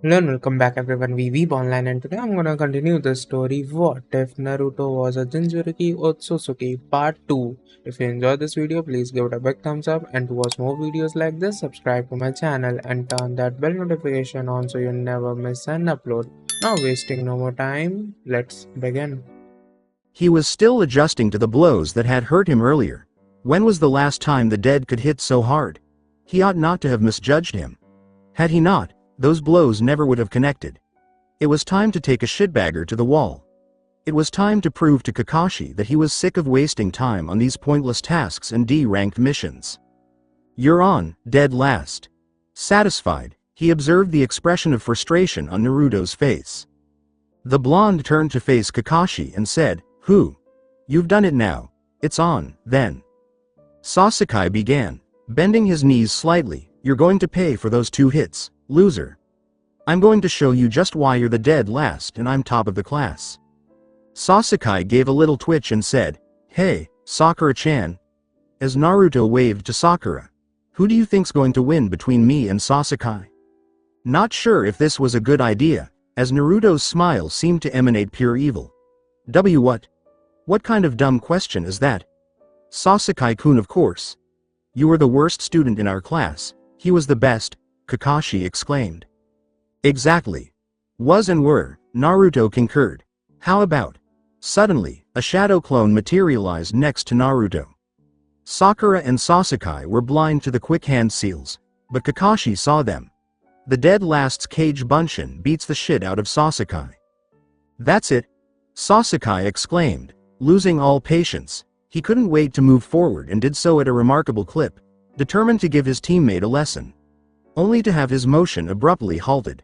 Hello and welcome back everyone, we Weeb Online, and today I'm gonna continue the story What If Naruto Was a Jinchuriki Otsusuki Part 2. If you enjoyed this video, please give it a big thumbs up, and to watch more videos like this, subscribe to my channel and turn that bell notification on so you never miss an upload. Now wasting no more time, let's begin. He was still adjusting to the blows that had hurt him earlier. When was the last time the dead could hit so hard? He ought not to have misjudged him. Had he not, those blows never would have connected. It was time to take a shitbagger to the wall. It was time to prove to Kakashi that he was sick of wasting time on these pointless tasks and D-ranked missions. "You're on, dead last." Satisfied, he observed the expression of frustration on Naruto's face. The blonde turned to face Kakashi and said, "Who? You've done it now. It's on, then." Sasuke began, bending his knees slightly. "You're going to pay for those 2 hits, loser. I'm going to show you just why you're the dead last and I'm top of the class." Sasuke gave a little twitch and said, "Hey, Sakura-chan." As Naruto waved to Sakura, "Who do you think's going to win between me and Sasuke?" Not sure if this was a good idea, as Naruto's smile seemed to emanate pure evil. What? What kind of dumb question is that? Sasuke-kun, of course. You were the worst student in our class, he was the best, Kakashi exclaimed. Exactly. Was and were, Naruto concurred. How about? Suddenly, a shadow clone materialized next to Naruto. Sakura and Sasuke were blind to the quick hand seals, but Kakashi saw them. The dead last's Kage Bunshin beats the shit out of Sasuke. "That's it," Sasuke exclaimed, losing all patience. He couldn't wait to move forward and did so at a remarkable clip, determined to give his teammate a lesson. Only to have his motion abruptly halted.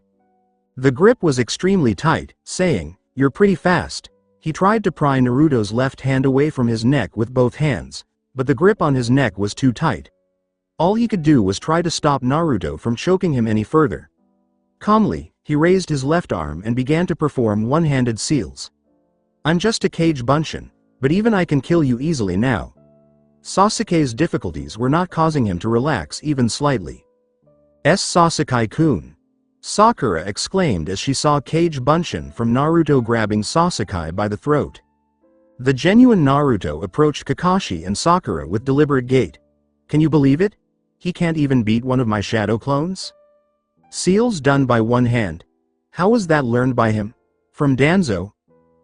The grip was extremely tight, saying, "You're pretty fast." He tried to pry Naruto's left hand away from his neck with both hands, but the grip on his neck was too tight. All he could do was try to stop Naruto from choking him any further. Calmly, he raised his left arm and began to perform one-handed seals. "I'm just a Kage Bunshin, but even I can kill you easily now." Sasuke's difficulties were not causing him to relax even slightly. Sasuke-kun," Sakura exclaimed as she saw Kage Bunshin from Naruto grabbing Sasuke by the throat. The genuine Naruto approached Kakashi and Sakura with deliberate gait. "Can you believe it? He can't even beat one of my shadow clones? Seals done by one hand. How was that learned by him? From Danzo?"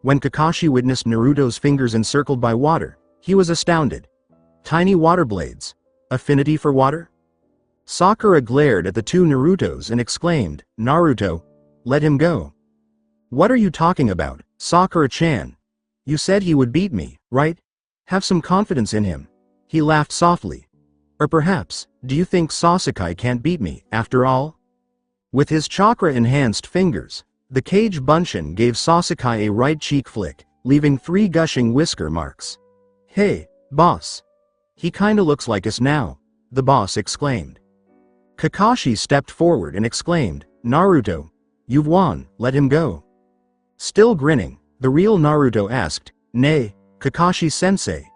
When Kakashi witnessed Naruto's fingers encircled by water, he was astounded. Tiny water blades. Affinity for water? Sakura glared at the 2 Narutos and exclaimed, "Naruto, let him go." "What are you talking about, Sakura-chan? You said he would beat me, right? Have some confidence in him." He laughed softly. "Or perhaps, do you think Sasuke can't beat me, after all?" With his chakra-enhanced fingers, the Kage Bunshin gave Sasuke a right cheek flick, leaving 3 gushing whisker marks. "Hey, boss. He kinda looks like us now," the boss exclaimed. Kakashi stepped forward and exclaimed, "Naruto, you've won, let him go." Still grinning, the real Naruto asked, "Nay, Kakashi-sensei."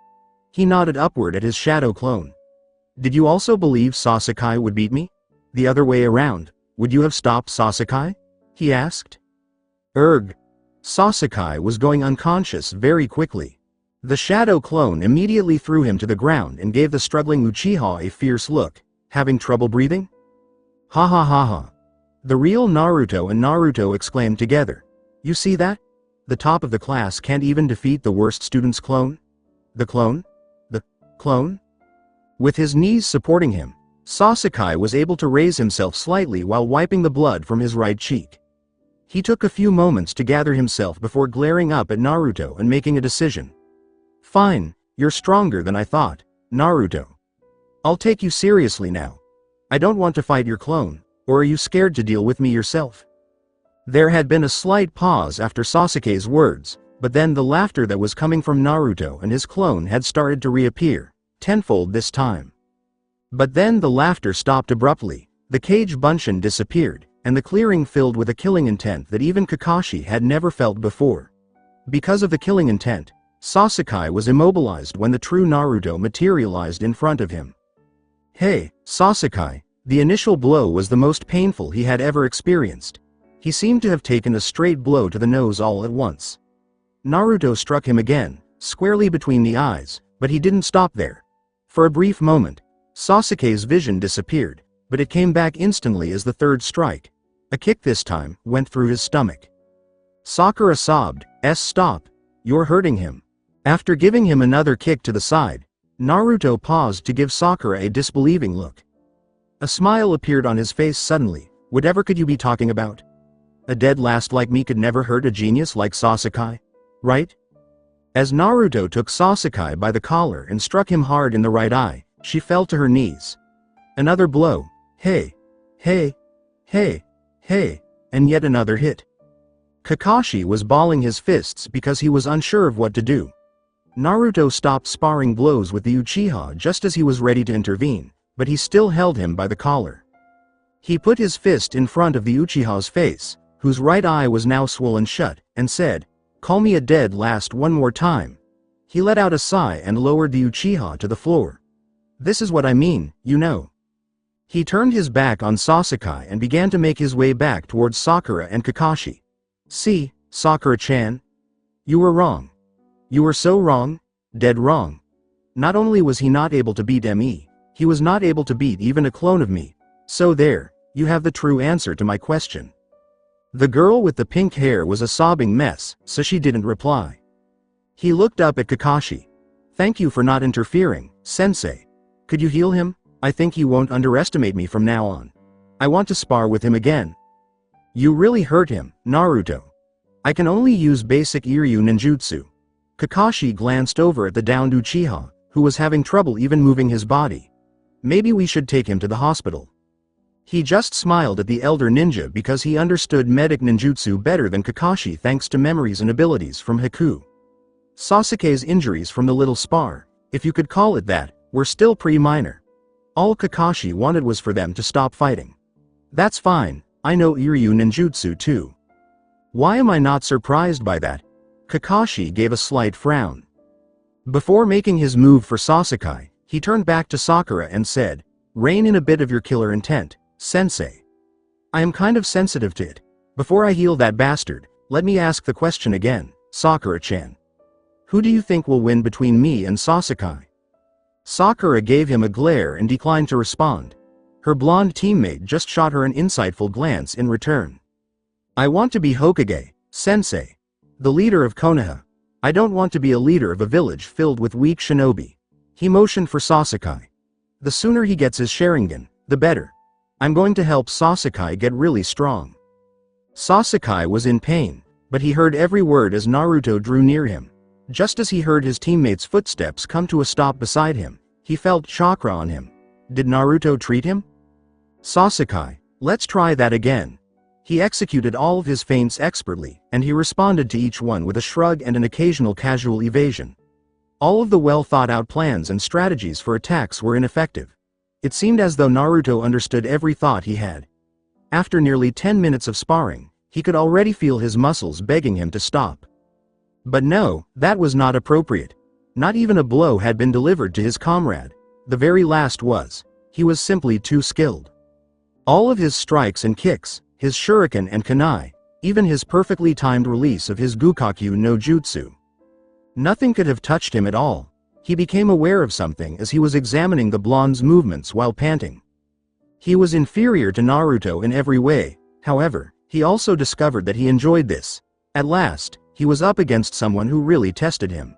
He nodded upward at his shadow clone. "Did you also believe Sasuke would beat me? The other way around, would you have stopped Sasuke?" he asked. Sasuke was going unconscious very quickly. The shadow clone immediately threw him to the ground and gave the struggling Uchiha a fierce look. "Having trouble breathing?" "Ha ha ha ha." The real Naruto and Naruto exclaimed together. "You see that? The top of the class can't even defeat the worst student's clone? The clone? The clone?" With his knees supporting him, Sasuke was able to raise himself slightly while wiping the blood from his right cheek. He took a few moments to gather himself before glaring up at Naruto and making a decision. "Fine, you're stronger than I thought, Naruto. I'll take you seriously now. I don't want to fight your clone, or are you scared to deal with me yourself?" There had been a slight pause after Sasuke's words, but then the laughter that was coming from Naruto and his clone had started to reappear, tenfold this time. But then the laughter stopped abruptly, the Kage Bunshin disappeared, and the clearing filled with a killing intent that even Kakashi had never felt before. Because of the killing intent, Sasuke was immobilized when the true Naruto materialized in front of him. "Hey, Sasuke." The initial blow was the most painful he had ever experienced. He seemed to have taken a straight blow to the nose all at once. Naruto struck him again, squarely between the eyes, but he didn't stop there. For a brief moment, Sasuke's vision disappeared, but it came back instantly as the third strike, a kick this time, went through his stomach. Sakura sobbed, "Stop. You're hurting him." After giving him another kick to the side, Naruto paused to give Sakura a disbelieving look. A smile appeared on his face suddenly. "Whatever could you be talking about? A dead last like me could never hurt a genius like Sasuke, right?" As Naruto took Sasuke by the collar and struck him hard in the right eye, she fell to her knees. Another blow. Hey, hey, hey, hey, and yet another hit. Kakashi was balling his fists because he was unsure of what to do. Naruto stopped sparring blows with the Uchiha just as he was ready to intervene, but he still held him by the collar. He put his fist in front of the Uchiha's face, whose right eye was now swollen shut, and said, "Call me a dead last one more time." He let out a sigh and lowered the Uchiha to the floor. "This is what I mean, you know." He turned his back on Sasuke and began to make his way back towards Sakura and Kakashi. "See, Sakura-chan? You were wrong. You were so wrong, dead wrong. Not only was he not able to beat me, he was not able to beat even a clone of me. So there, you have the true answer to my question." The girl with the pink hair was a sobbing mess, so she didn't reply. He looked up at Kakashi. "Thank you for not interfering, sensei. Could you heal him? I think he won't underestimate me from now on. I want to spar with him again." "You really hurt him, Naruto. I can only use basic Iryu ninjutsu." Kakashi glanced over at the downed Uchiha, who was having trouble even moving his body. "Maybe we should take him to the hospital." He just smiled at the elder ninja because he understood medic ninjutsu better than Kakashi thanks to memories and abilities from Haku. Sasuke's injuries from the little spar, if you could call it that, were still pretty minor. All Kakashi wanted was for them to stop fighting. "That's fine, I know Iryu ninjutsu too." "Why am I not surprised by that?" Kakashi gave a slight frown. Before making his move for Sasuke, he turned back to Sakura and said, "Rein in a bit of your killer intent, sensei. I am kind of sensitive to it. Before I heal that bastard, let me ask the question again, Sakura-chan. Who do you think will win between me and Sasuke?" Sakura gave him a glare and declined to respond. Her blonde teammate just shot her an insightful glance in return. "I want to be Hokage, sensei. The leader of Konoha. I don't want to be a leader of a village filled with weak shinobi." He motioned for Sasuke. "The sooner he gets his Sharingan, the better. I'm going to help Sasuke get really strong." Sasuke was in pain, but he heard every word as Naruto drew near him. Just as he heard his teammate's footsteps come to a stop beside him, he felt chakra on him. Did Naruto treat him? "Sasuke, let's try that again." He executed all of his feints expertly, and he responded to each one with a shrug and an occasional casual evasion. All of the well-thought-out plans and strategies for attacks were ineffective. It seemed as though Naruto understood every thought he had. After nearly 10 minutes of sparring, he could already feel his muscles begging him to stop. But no, that was not appropriate. Not even a blow had been delivered to his comrade. The very last was. He was simply too skilled. All of his strikes and kicks, his shuriken and kunai, even his perfectly timed release of his Gukakyu no Jutsu. Nothing could have touched him at all. He became aware of something as he was examining the blonde's movements while panting. He was inferior to Naruto in every way, however, he also discovered that he enjoyed this. At last, he was up against someone who really tested him.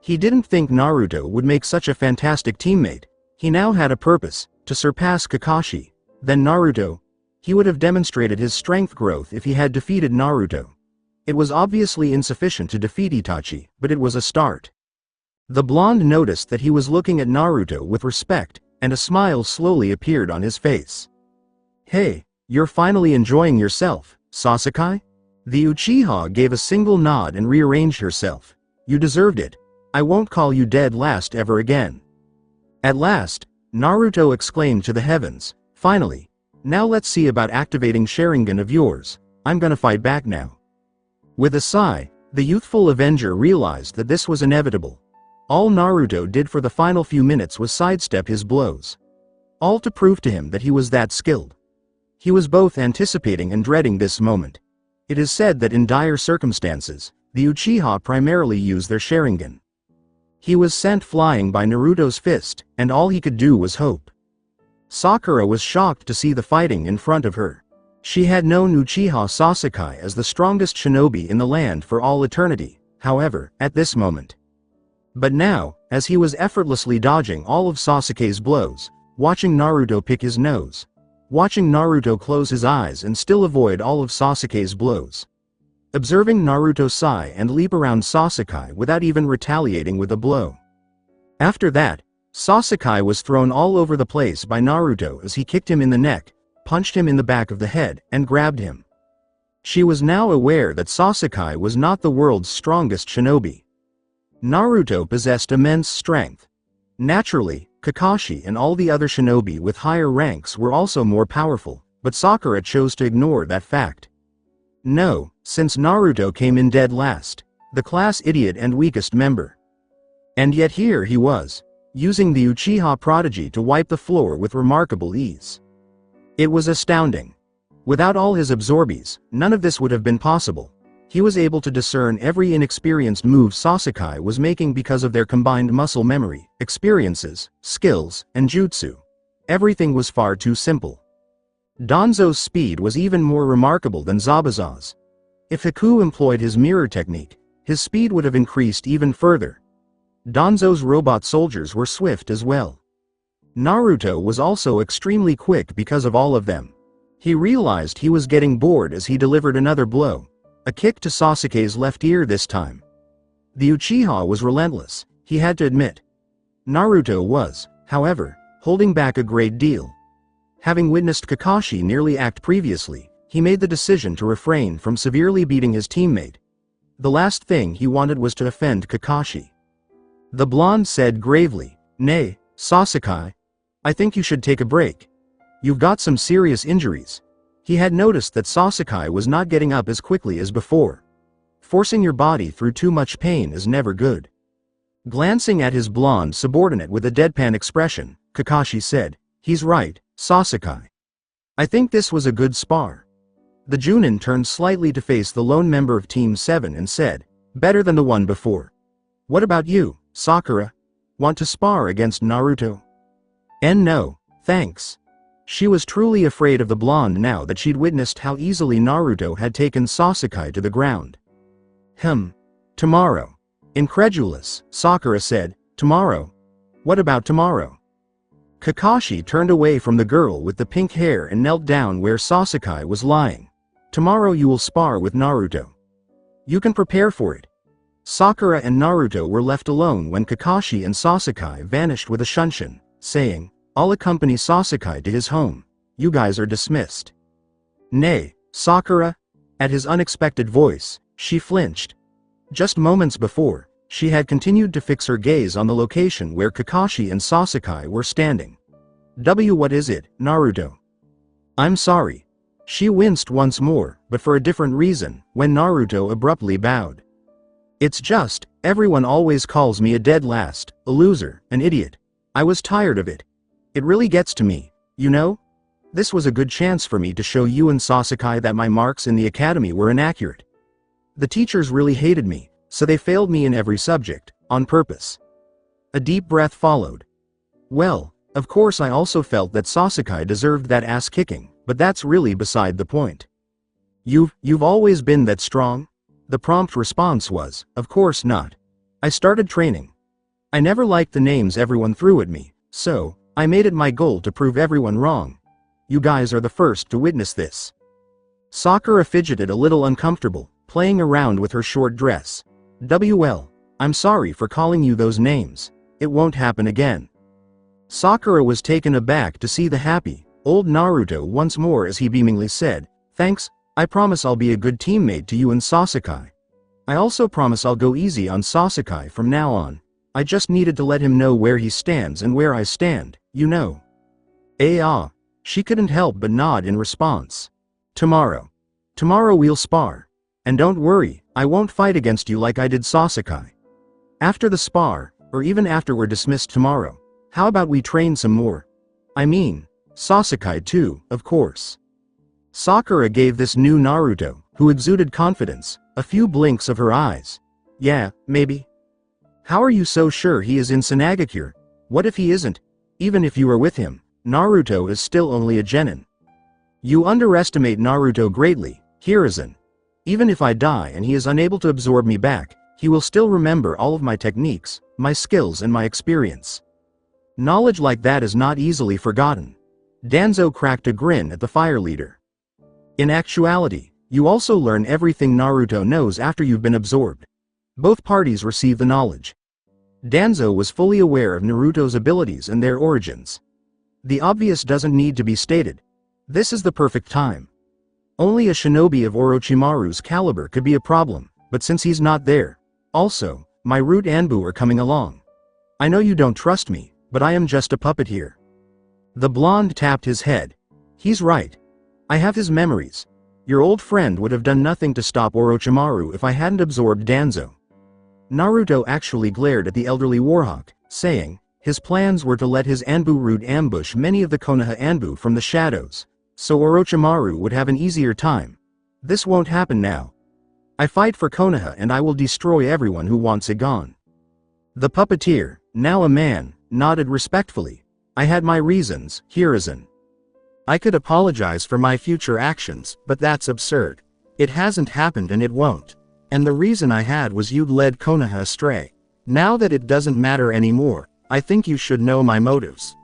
He didn't think Naruto would make such a fantastic teammate. He now had a purpose, to surpass Kakashi. Then Naruto. He would have demonstrated his strength growth if he had defeated Naruto. It was obviously insufficient to defeat Itachi, but it was a start. The blonde noticed that he was looking at Naruto with respect, and a smile slowly appeared on his face. "Hey, you're finally enjoying yourself, Sasuke?" The Uchiha gave a single nod and rearranged herself. "You deserved it. I won't call you dead last ever again." At last, Naruto exclaimed to the heavens, "Finally. Now let's see about activating Sharingan of yours. I'm gonna fight back now." With a sigh, the youthful Avenger realized that this was inevitable. All Naruto did for the final few minutes was sidestep his blows. All to prove to him that he was that skilled. He was both anticipating and dreading this moment. It is said that in dire circumstances, the Uchiha primarily use their Sharingan. He was sent flying by Naruto's fist, and all he could do was hope. Sakura was shocked to see the fighting in front of her. She had known Uchiha Sasuke as the strongest shinobi in the land for all eternity, however, at this moment. But now, as he was effortlessly dodging all of Sasuke's blows, watching Naruto pick his nose, watching Naruto close his eyes and still avoid all of Sasuke's blows, observing Naruto sigh and leap around Sasuke without even retaliating with a blow. After that, Sasuke was thrown all over the place by Naruto as he kicked him in the neck, punched him in the back of the head, and grabbed him. She was now aware that Sasuke was not the world's strongest shinobi. Naruto possessed immense strength. Naturally, Kakashi and all the other shinobi with higher ranks were also more powerful, but Sakura chose to ignore that fact. No, since Naruto came in dead last, the class idiot and weakest member. And yet here he was, using the Uchiha prodigy to wipe the floor with remarkable ease. It was astounding. Without all his absorbees, none of this would have been possible. He was able to discern every inexperienced move Sasuke was making because of their combined muscle memory, experiences, skills, and jutsu. Everything was far too simple. Danzo's speed was even more remarkable than Zabuza's. If Haku employed his mirror technique, his speed would have increased even further. Danzo's robot soldiers were swift as well. Naruto was also extremely quick because of all of them. He realized he was getting bored as he delivered another blow, a kick to Sasuke's left ear this time. The Uchiha was relentless, he had to admit. Naruto was, however, holding back a great deal. Having witnessed Kakashi nearly act previously, he made the decision to refrain from severely beating his teammate. The last thing he wanted was to offend Kakashi. The blonde said gravely, "Nay, Sasuke, I think you should take a break. You've got some serious injuries." He had noticed that Sasuke was not getting up as quickly as before. Forcing your body through too much pain is never good. Glancing at his blonde subordinate with a deadpan expression, Kakashi said, "He's right, Sasuke. I think this was a good spar." The Junin turned slightly to face the lone member of Team 7 and said, "Better than the one before. What about you, Sakura? Want to spar against Naruto?" No, thanks." She was truly afraid of the blonde now that she'd witnessed how easily Naruto had taken Sasuke to the ground. Tomorrow." Incredulous, Sakura said, "Tomorrow? What about tomorrow?" Kakashi turned away from the girl with the pink hair and knelt down where Sasuke was lying. "Tomorrow you will spar with Naruto. You can prepare for it." Sakura and Naruto were left alone when Kakashi and Sasuke vanished with a shunshin, saying, "I'll accompany Sasuke to his home. You guys are dismissed." "Nay, Sakura?" At his unexpected voice, she flinched. Just moments before, she had continued to fix her gaze on the location where Kakashi and Sasuke were standing. What is it, Naruto?" "I'm sorry." She winced once more, but for a different reason, when Naruto abruptly bowed. "It's just, everyone always calls me a dead last, a loser, an idiot. I was tired of it. It really gets to me, you know? This was a good chance for me to show you and Sasuke that my marks in the academy were inaccurate. The teachers really hated me, so they failed me in every subject, on purpose." A deep breath followed. "Well, of course I also felt that Sasuke deserved that ass kicking, but that's really beside the point. You've always been that strong?" The prompt response was, "Of course not. I started training. I never liked the names everyone threw at me, so I made it my goal to prove everyone wrong. You guys are the first to witness this." Sakura fidgeted a little uncomfortable, playing around with her short dress. I'm sorry for calling you those names. It won't happen again." Sakura was taken aback to see the happy, old Naruto once more as he beamingly said, "Thanks, I promise I'll be a good teammate to you and Sasuke. I also promise I'll go easy on Sasuke from now on. I just needed to let him know where he stands and where I stand, you know." She couldn't help but nod in response. Tomorrow we'll spar. And don't worry, I won't fight against you like I did Sasuke. After the spar, or even after we're dismissed tomorrow, how about we train some more? I mean, Sasuke too, of course." Sakura gave this new Naruto, who exuded confidence, a few blinks of her eyes. Yeah, maybe. How are you so sure he is in Sanagakure? What if he isn't? Even if you are with him, Naruto is still only a genin. You underestimate Naruto greatly, Hiruzen. Even if I die and he is unable to absorb me back, he will still remember all of my techniques, my skills and my experience. Knowledge like that is not easily forgotten. Danzo cracked a grin at the fire leader. In actuality, you also learn everything Naruto knows after you've been absorbed. Both parties receive the knowledge. Danzo was fully aware of Naruto's abilities and their origins. The obvious doesn't need to be stated. This is the perfect time. Only a shinobi of Orochimaru's caliber could be a problem, but since he's not there. Also, my root Anbu are coming along. I know you don't trust me, but I am just a puppet here. The blonde tapped his head. He's right. I have his memories. Your old friend would have done nothing to stop Orochimaru if I hadn't absorbed Danzo. Naruto actually glared at the elderly Warhawk, saying, his plans were to let his Anbu root ambush many of the Konoha Anbu from the shadows, so Orochimaru would have an easier time. This won't happen now. I fight for Konoha and I will destroy everyone who wants it gone. The puppeteer, now a man, nodded respectfully. I had my reasons, Hiruzen. I could apologize for my future actions, but that's absurd. It hasn't happened and it won't. And the reason I had was you'd led Konoha astray. Now that it doesn't matter anymore, I think you should know my motives.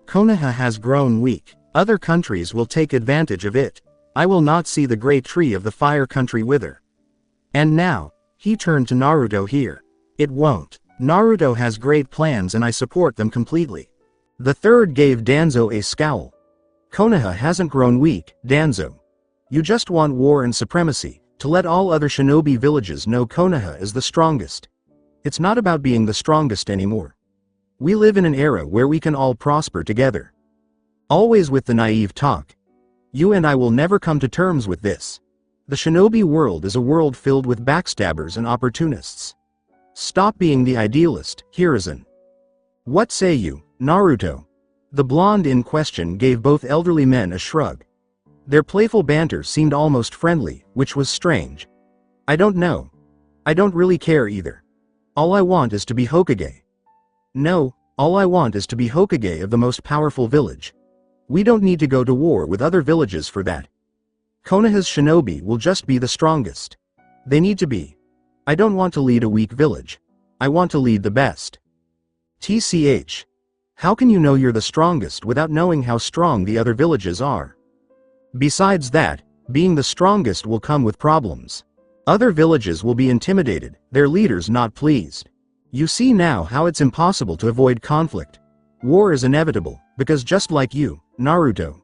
Konoha has grown weak. Other countries will take advantage of it. I will not see the great tree of the fire country wither. And now, he turned to Naruto here. It won't. Naruto has great plans and I support them completely. The third gave Danzo a scowl. Konoha hasn't grown weak, Danzo. You just want war and supremacy, to let all other shinobi villages know Konoha is the strongest. It's not about being the strongest anymore. We live in an era where we can all prosper together. Always with the naive talk. You and I will never come to terms with this. The shinobi world is a world filled with backstabbers and opportunists. Stop being the idealist, Hiruzen. What say you, Naruto? The blonde in question gave both elderly men a shrug. Their playful banter seemed almost friendly, which was strange. I don't know. I don't really care either. All I want is to be Hokage. No, all I want is to be Hokage of the most powerful village. We don't need to go to war with other villages for that. Konoha's shinobi will just be the strongest. They need to be. I don't want to lead a weak village. I want to lead the best. TCH. How can you know you're the strongest without knowing how strong the other villages are? Besides that, being the strongest will come with problems. Other villages will be intimidated, their leaders not pleased. You see now how it's impossible to avoid conflict. War is inevitable, because just like you, Naruto.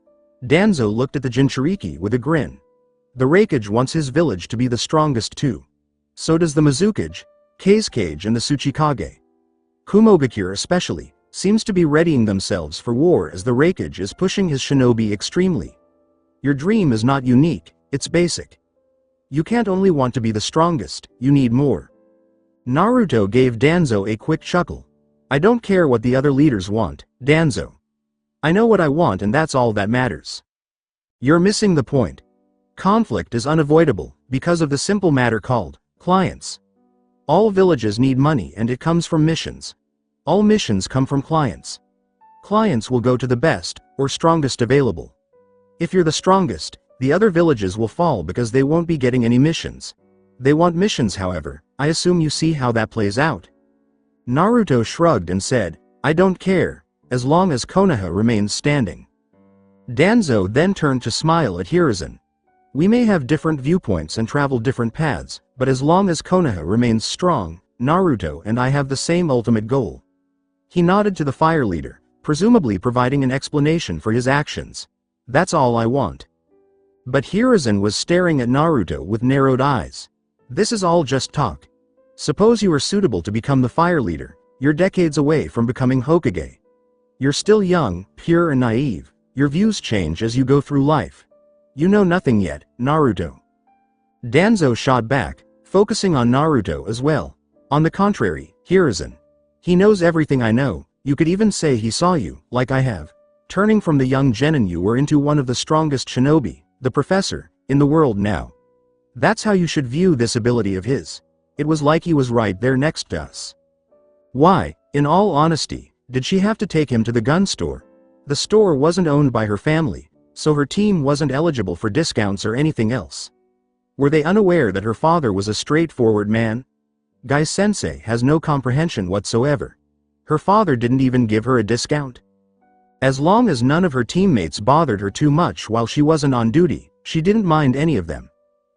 Danzo looked at the Jinchuriki with a grin. The Raikage wants his village to be the strongest too. So does the Mizukage, Kazekage and the Tsuchikage. Kumogakure especially, seems to be readying themselves for war as the Raikage is pushing his shinobi extremely. Your dream is not unique, it's basic. You can't only want to be the strongest, you need more. Naruto gave Danzo a quick chuckle. I don't care what the other leaders want, Danzo. I know what I want and that's all that matters. You're missing the point. Conflict is unavoidable, because of the simple matter called clients. All villages need money and it comes from missions. All missions come from clients. Clients will go to the best, or strongest available. If you're the strongest, the other villages will fall because they won't be getting any missions. They want missions however, I assume you see how that plays out. Naruto shrugged and said, I don't care, as long as Konoha remains standing. Danzo then turned to smile at Hiruzen. We may have different viewpoints and travel different paths, but as long as Konoha remains strong, Naruto and I have the same ultimate goal. He nodded to the fire leader, presumably providing an explanation for his actions. That's all I want. But Hiruzen was staring at Naruto with narrowed eyes. This is all just talk. Suppose you are suitable to become the fire leader, you're decades away from becoming Hokage. You're still young, pure and naive, your views change as you go through life. You know nothing yet, Naruto. Danzo shot back, focusing on Naruto as well. On the contrary, Hiruzen. He knows everything I know, you could even say he saw you, like I have. Turning from the young genin you were into one of the strongest shinobi, the professor, in the world now. That's how you should view this ability of his. It was like he was right there next to us. Why, in all honesty, did she have to take him to the gun store? The store wasn't owned by her family, so her team wasn't eligible for discounts or anything else. Were they unaware that her father was a straightforward man? Gai-sensei has no comprehension whatsoever. Her father didn't even give her a discount. As long as none of her teammates bothered her too much while she wasn't on duty, she didn't mind any of them.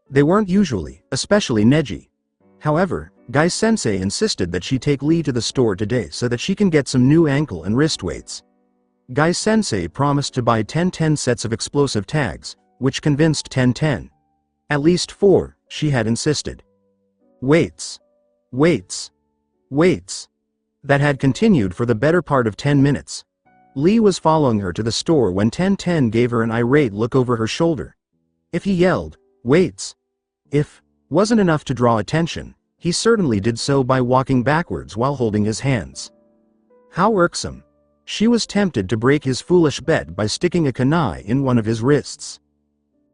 They weren't usually, especially Neji. However, Gai-sensei insisted that she take Lee to the store today so that she can get some new ankle and wrist weights. Gai-sensei promised to buy 10 sets of explosive tags, which convinced 10. At least 4, she had insisted. Weights. Weights. Weights. That had continued for the better part of 10 minutes. Lee was following her to the store when 10 gave her an irate look over her shoulder. If he yelled, "Weights!" If wasn't enough to draw attention, he certainly did so by walking backwards while holding his hands. How irksome. She was tempted to break his foolish bet by sticking a kunai in one of his wrists.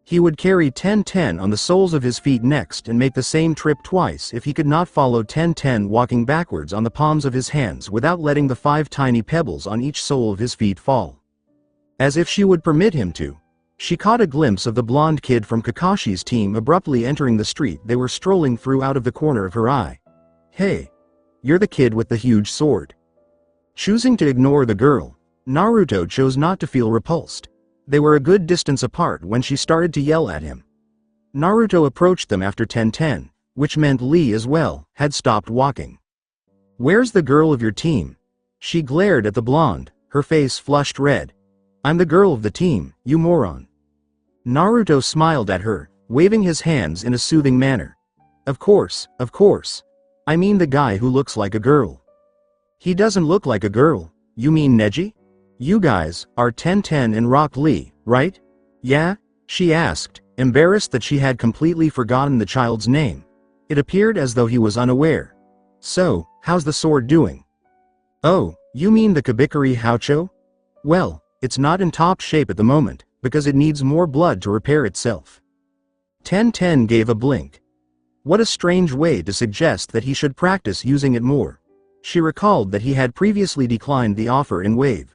He would carry 10 on the soles of his feet next and make the same trip twice if he could not follow 10 walking backwards on the palms of his hands without letting the 5 tiny pebbles on each sole of his feet fall. As if she would permit him to. She caught a glimpse of the blonde kid from Kakashi's team abruptly entering the street they were strolling through out of the corner of her eye. Hey. You're the kid with the huge sword. Choosing to ignore the girl, Naruto chose not to feel repulsed. They were a good distance apart when she started to yell at him. Naruto approached them after 10, which meant Lee as well, had stopped walking. Where's the girl of your team? She glared at the blonde, her face flushed red. I'm the girl of the team, you moron. Naruto smiled at her, waving his hands in a soothing manner. Of course, of course. I mean the guy who looks like a girl. He doesn't look like a girl, you mean Neji? You guys are 10 and Rock Lee, right? Yeah? She asked, embarrassed that she had completely forgotten the child's name. It appeared as though he was unaware. So, how's the sword doing? Oh, you mean the Kabikari Houcho? Well, it's not in top shape at the moment, because it needs more blood to repair itself. 10 gave a blink. What a strange way to suggest that he should practice using it more. She recalled that he had previously declined the offer in Weeb.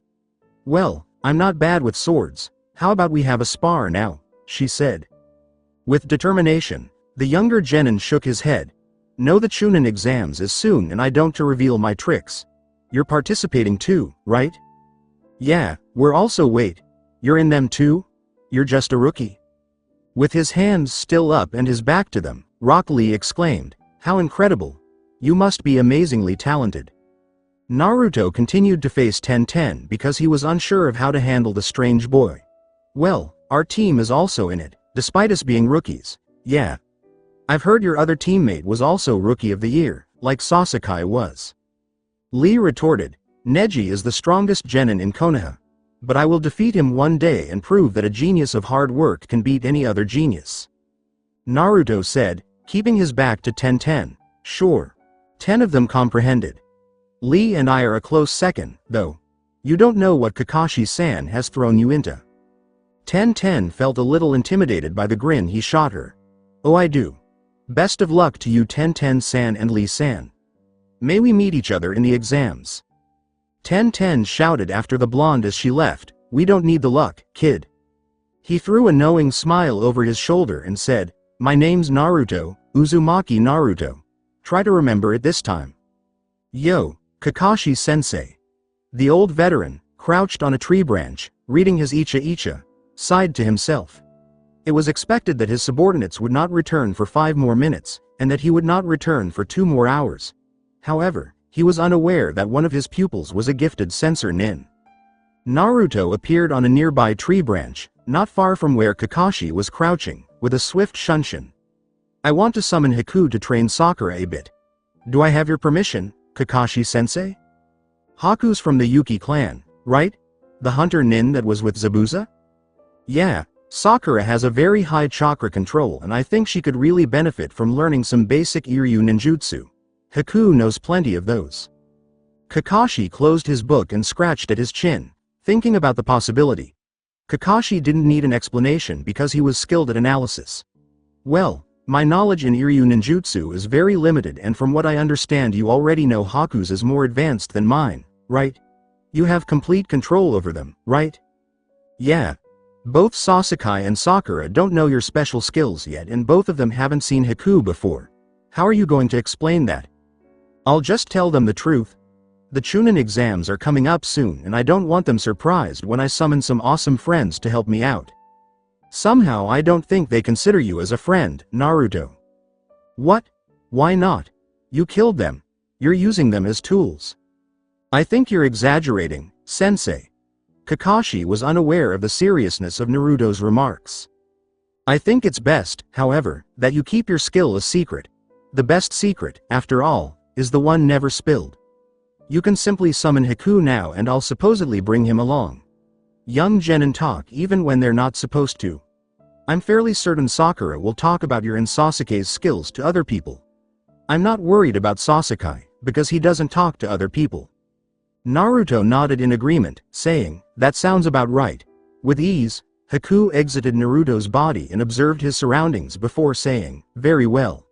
Well, I'm not bad with swords, how about we have a spar now, she said. With determination, the younger genin shook his head. No, the Chunin exams is soon and I don't to reveal my tricks. You're participating too, right? Yeah, we're also wait. You're in them too? You're just a rookie. With his hands still up and his back to them, Rock Lee exclaimed, how incredible. You must be amazingly talented. Naruto continued to face 10 because he was unsure of how to handle the strange boy. Well, our team is also in it, despite us being rookies. Yeah. I've heard your other teammate was also Rookie of the Year, like Sasuke was. Lee retorted, Neji is the strongest genin in Konoha. But I will defeat him one day and prove that a genius of hard work can beat any other genius. Naruto said, keeping his back to 10. Sure. 10 of them comprehended. Lee and I are a close second, though. You don't know what Kakashi-san has thrown you into. 10 felt a little intimidated by the grin he shot her. Oh, I do. Best of luck to you 10-san and Lee-san. May we meet each other in the exams. 10 shouted after the blonde as she left, we don't need the luck, kid. He threw a knowing smile over his shoulder and said, my name's Naruto, Uzumaki Naruto. Try to remember it this time. Yo, Kakashi-sensei. The old veteran, crouched on a tree branch, reading his Icha, sighed to himself. It was expected that his subordinates would not return for 5 more minutes, and that he would not return for 2 more hours. However, he was unaware that one of his pupils was a gifted sensor nin. Naruto appeared on a nearby tree branch, not far from where Kakashi was crouching, with a swift shunshin. I want to summon Haku to train Sakura a bit. Do I have your permission, Kakashi-sensei? Haku's from the Yuki clan, right? The hunter nin that was with Zabuza? Yeah, Sakura has a very high chakra control and I think she could really benefit from learning some basic Iryu ninjutsu. Haku knows plenty of those. Kakashi closed his book and scratched at his chin, thinking about the possibility. Kakashi didn't need an explanation because he was skilled at analysis. Well, my knowledge in Iryu ninjutsu is very limited, and from what I understand you already know Haku's is more advanced than mine, right? You have complete control over them, right? Yeah. Both Sasuke and Sakura don't know your special skills yet, and both of them haven't seen Haku before. How are you going to explain that? I'll just tell them the truth. The Chunin exams are coming up soon, and I don't want them surprised when I summon some awesome friends to help me out. Somehow I don't think they consider you as a friend, Naruto. What? Why not? You killed them. You're using them as tools. I think you're exaggerating, sensei. Kakashi was unaware of the seriousness of Naruto's remarks. I think it's best, however, that you keep your skill a secret. The best secret, after all, is the one never spilled. You can simply summon Haku now and I'll supposedly bring him along. Young genin talk even when they're not supposed to. I'm fairly certain Sakura will talk about your and Sasuke's skills to other people. I'm not worried about Sasuke, because he doesn't talk to other people. Naruto nodded in agreement, saying, that sounds about right. With ease, Haku exited Naruto's body and observed his surroundings before saying, very well.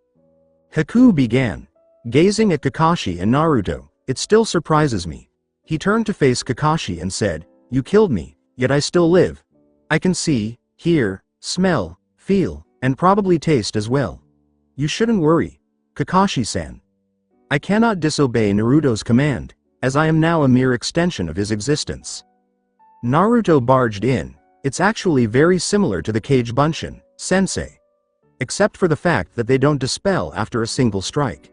Haku began. Gazing at Kakashi and Naruto, it still surprises me. He turned to face Kakashi and said, you killed me, yet I still live. I can see, hear, smell, feel, and probably taste as well. You shouldn't worry, Kakashi-san. I cannot disobey Naruto's command, as I am now a mere extension of his existence. Naruto barged in. It's actually very similar to the Kage Bunshin, sensei. Except for the fact that they don't dispel after a single strike.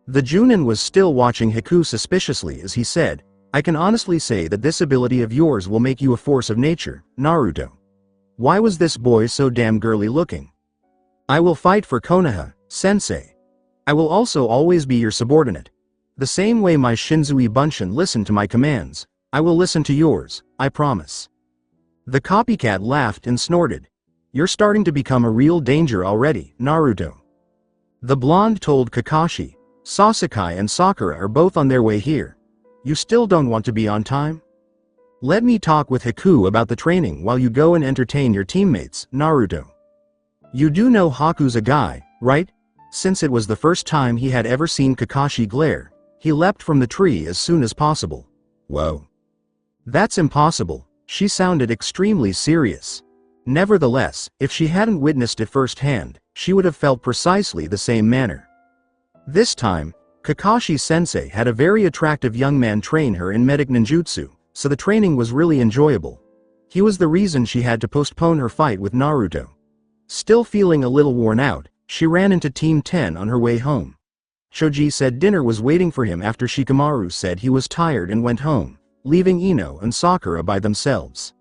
The Junin was still watching Haku suspiciously as he said, I can honestly say that this ability of yours will make you a force of nature, Naruto. Why was this boy so damn girly looking? I will fight for Konoha, sensei. I will also always be your subordinate. The same way my Shinzui Bunshin listened to my commands, I will listen to yours, I promise. The copycat laughed and snorted. You're starting to become a real danger already, Naruto. The blonde told Kakashi, Sasuke and Sakura are both on their way here. You still don't want to be on time? Let me talk with Haku about the training while you go and entertain your teammates, Naruto. You do know Haku's a guy, right? Since it was the first time he had ever seen Kakashi glare, he leapt from the tree as soon as possible. Whoa. That's impossible. She sounded extremely serious. Nevertheless, if she hadn't witnessed it firsthand, she would have felt precisely the same manner. This time, Kakashi-sensei had a very attractive young man train her in medic ninjutsu, so the training was really enjoyable. He was the reason she had to postpone her fight with Naruto. Still feeling a little worn out, she ran into Team 10 on her way home. Choji said dinner was waiting for him after Shikamaru said he was tired and went home, leaving Ino and Sakura by themselves.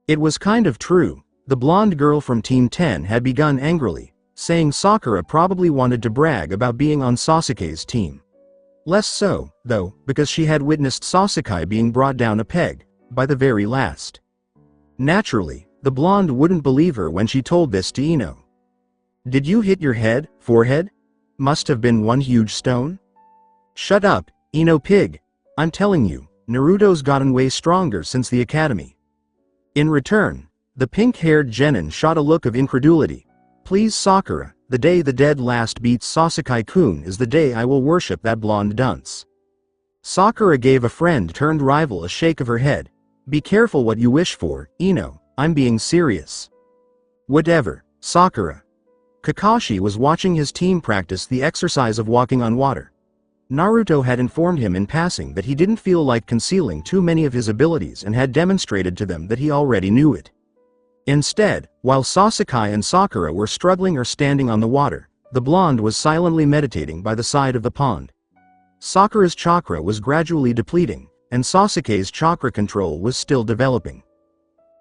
It was kind of true. The blonde girl from Team 10 had begun angrily, saying Sakura probably wanted to brag about being on Sasuke's team. Less so, though, because she had witnessed Sasuke being brought down a peg, by the very last. Naturally, the blonde wouldn't believe her when she told this to Ino. Did you hit your head, forehead? Must have been one huge stone? Shut up, Ino pig. I'm telling you, Naruto's gotten way stronger since the academy. In return, the pink-haired genin shot a look of incredulity. Please Sakura, the day the dead last beats Sasuke-kun is the day I will worship that blonde dunce. Sakura gave a friend-turned-rival a shake of her head. Be careful what you wish for, Ino, I'm being serious. Whatever, Sakura. Kakashi was watching his team practice the exercise of walking on water. Naruto had informed him in passing that he didn't feel like concealing too many of his abilities and had demonstrated to them that he already knew it. Instead, while Sasuke and Sakura were struggling or standing on the water, the blonde was silently meditating by the side of the pond. Sakura's chakra was gradually depleting, and Sasuke's chakra control was still developing.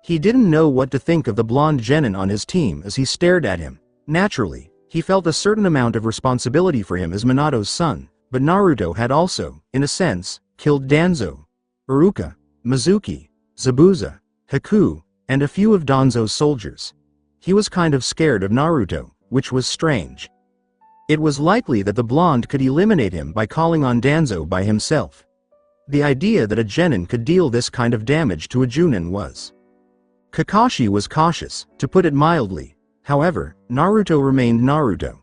He didn't know what to think of the blonde genin on his team as he stared at him. Naturally, he felt a certain amount of responsibility for him as Minato's son, but Naruto had also, in a sense, killed Danzo, Iruka, Mizuki, Zabuza, Haku, and a few of Danzo's soldiers. He was kind of scared of Naruto, which was strange. It was likely that the blonde could eliminate him by calling on Danzo by himself. The idea that a genin could deal this kind of damage to a Junin was Kakashi was cautious, to put it mildly. However, Naruto remained Naruto.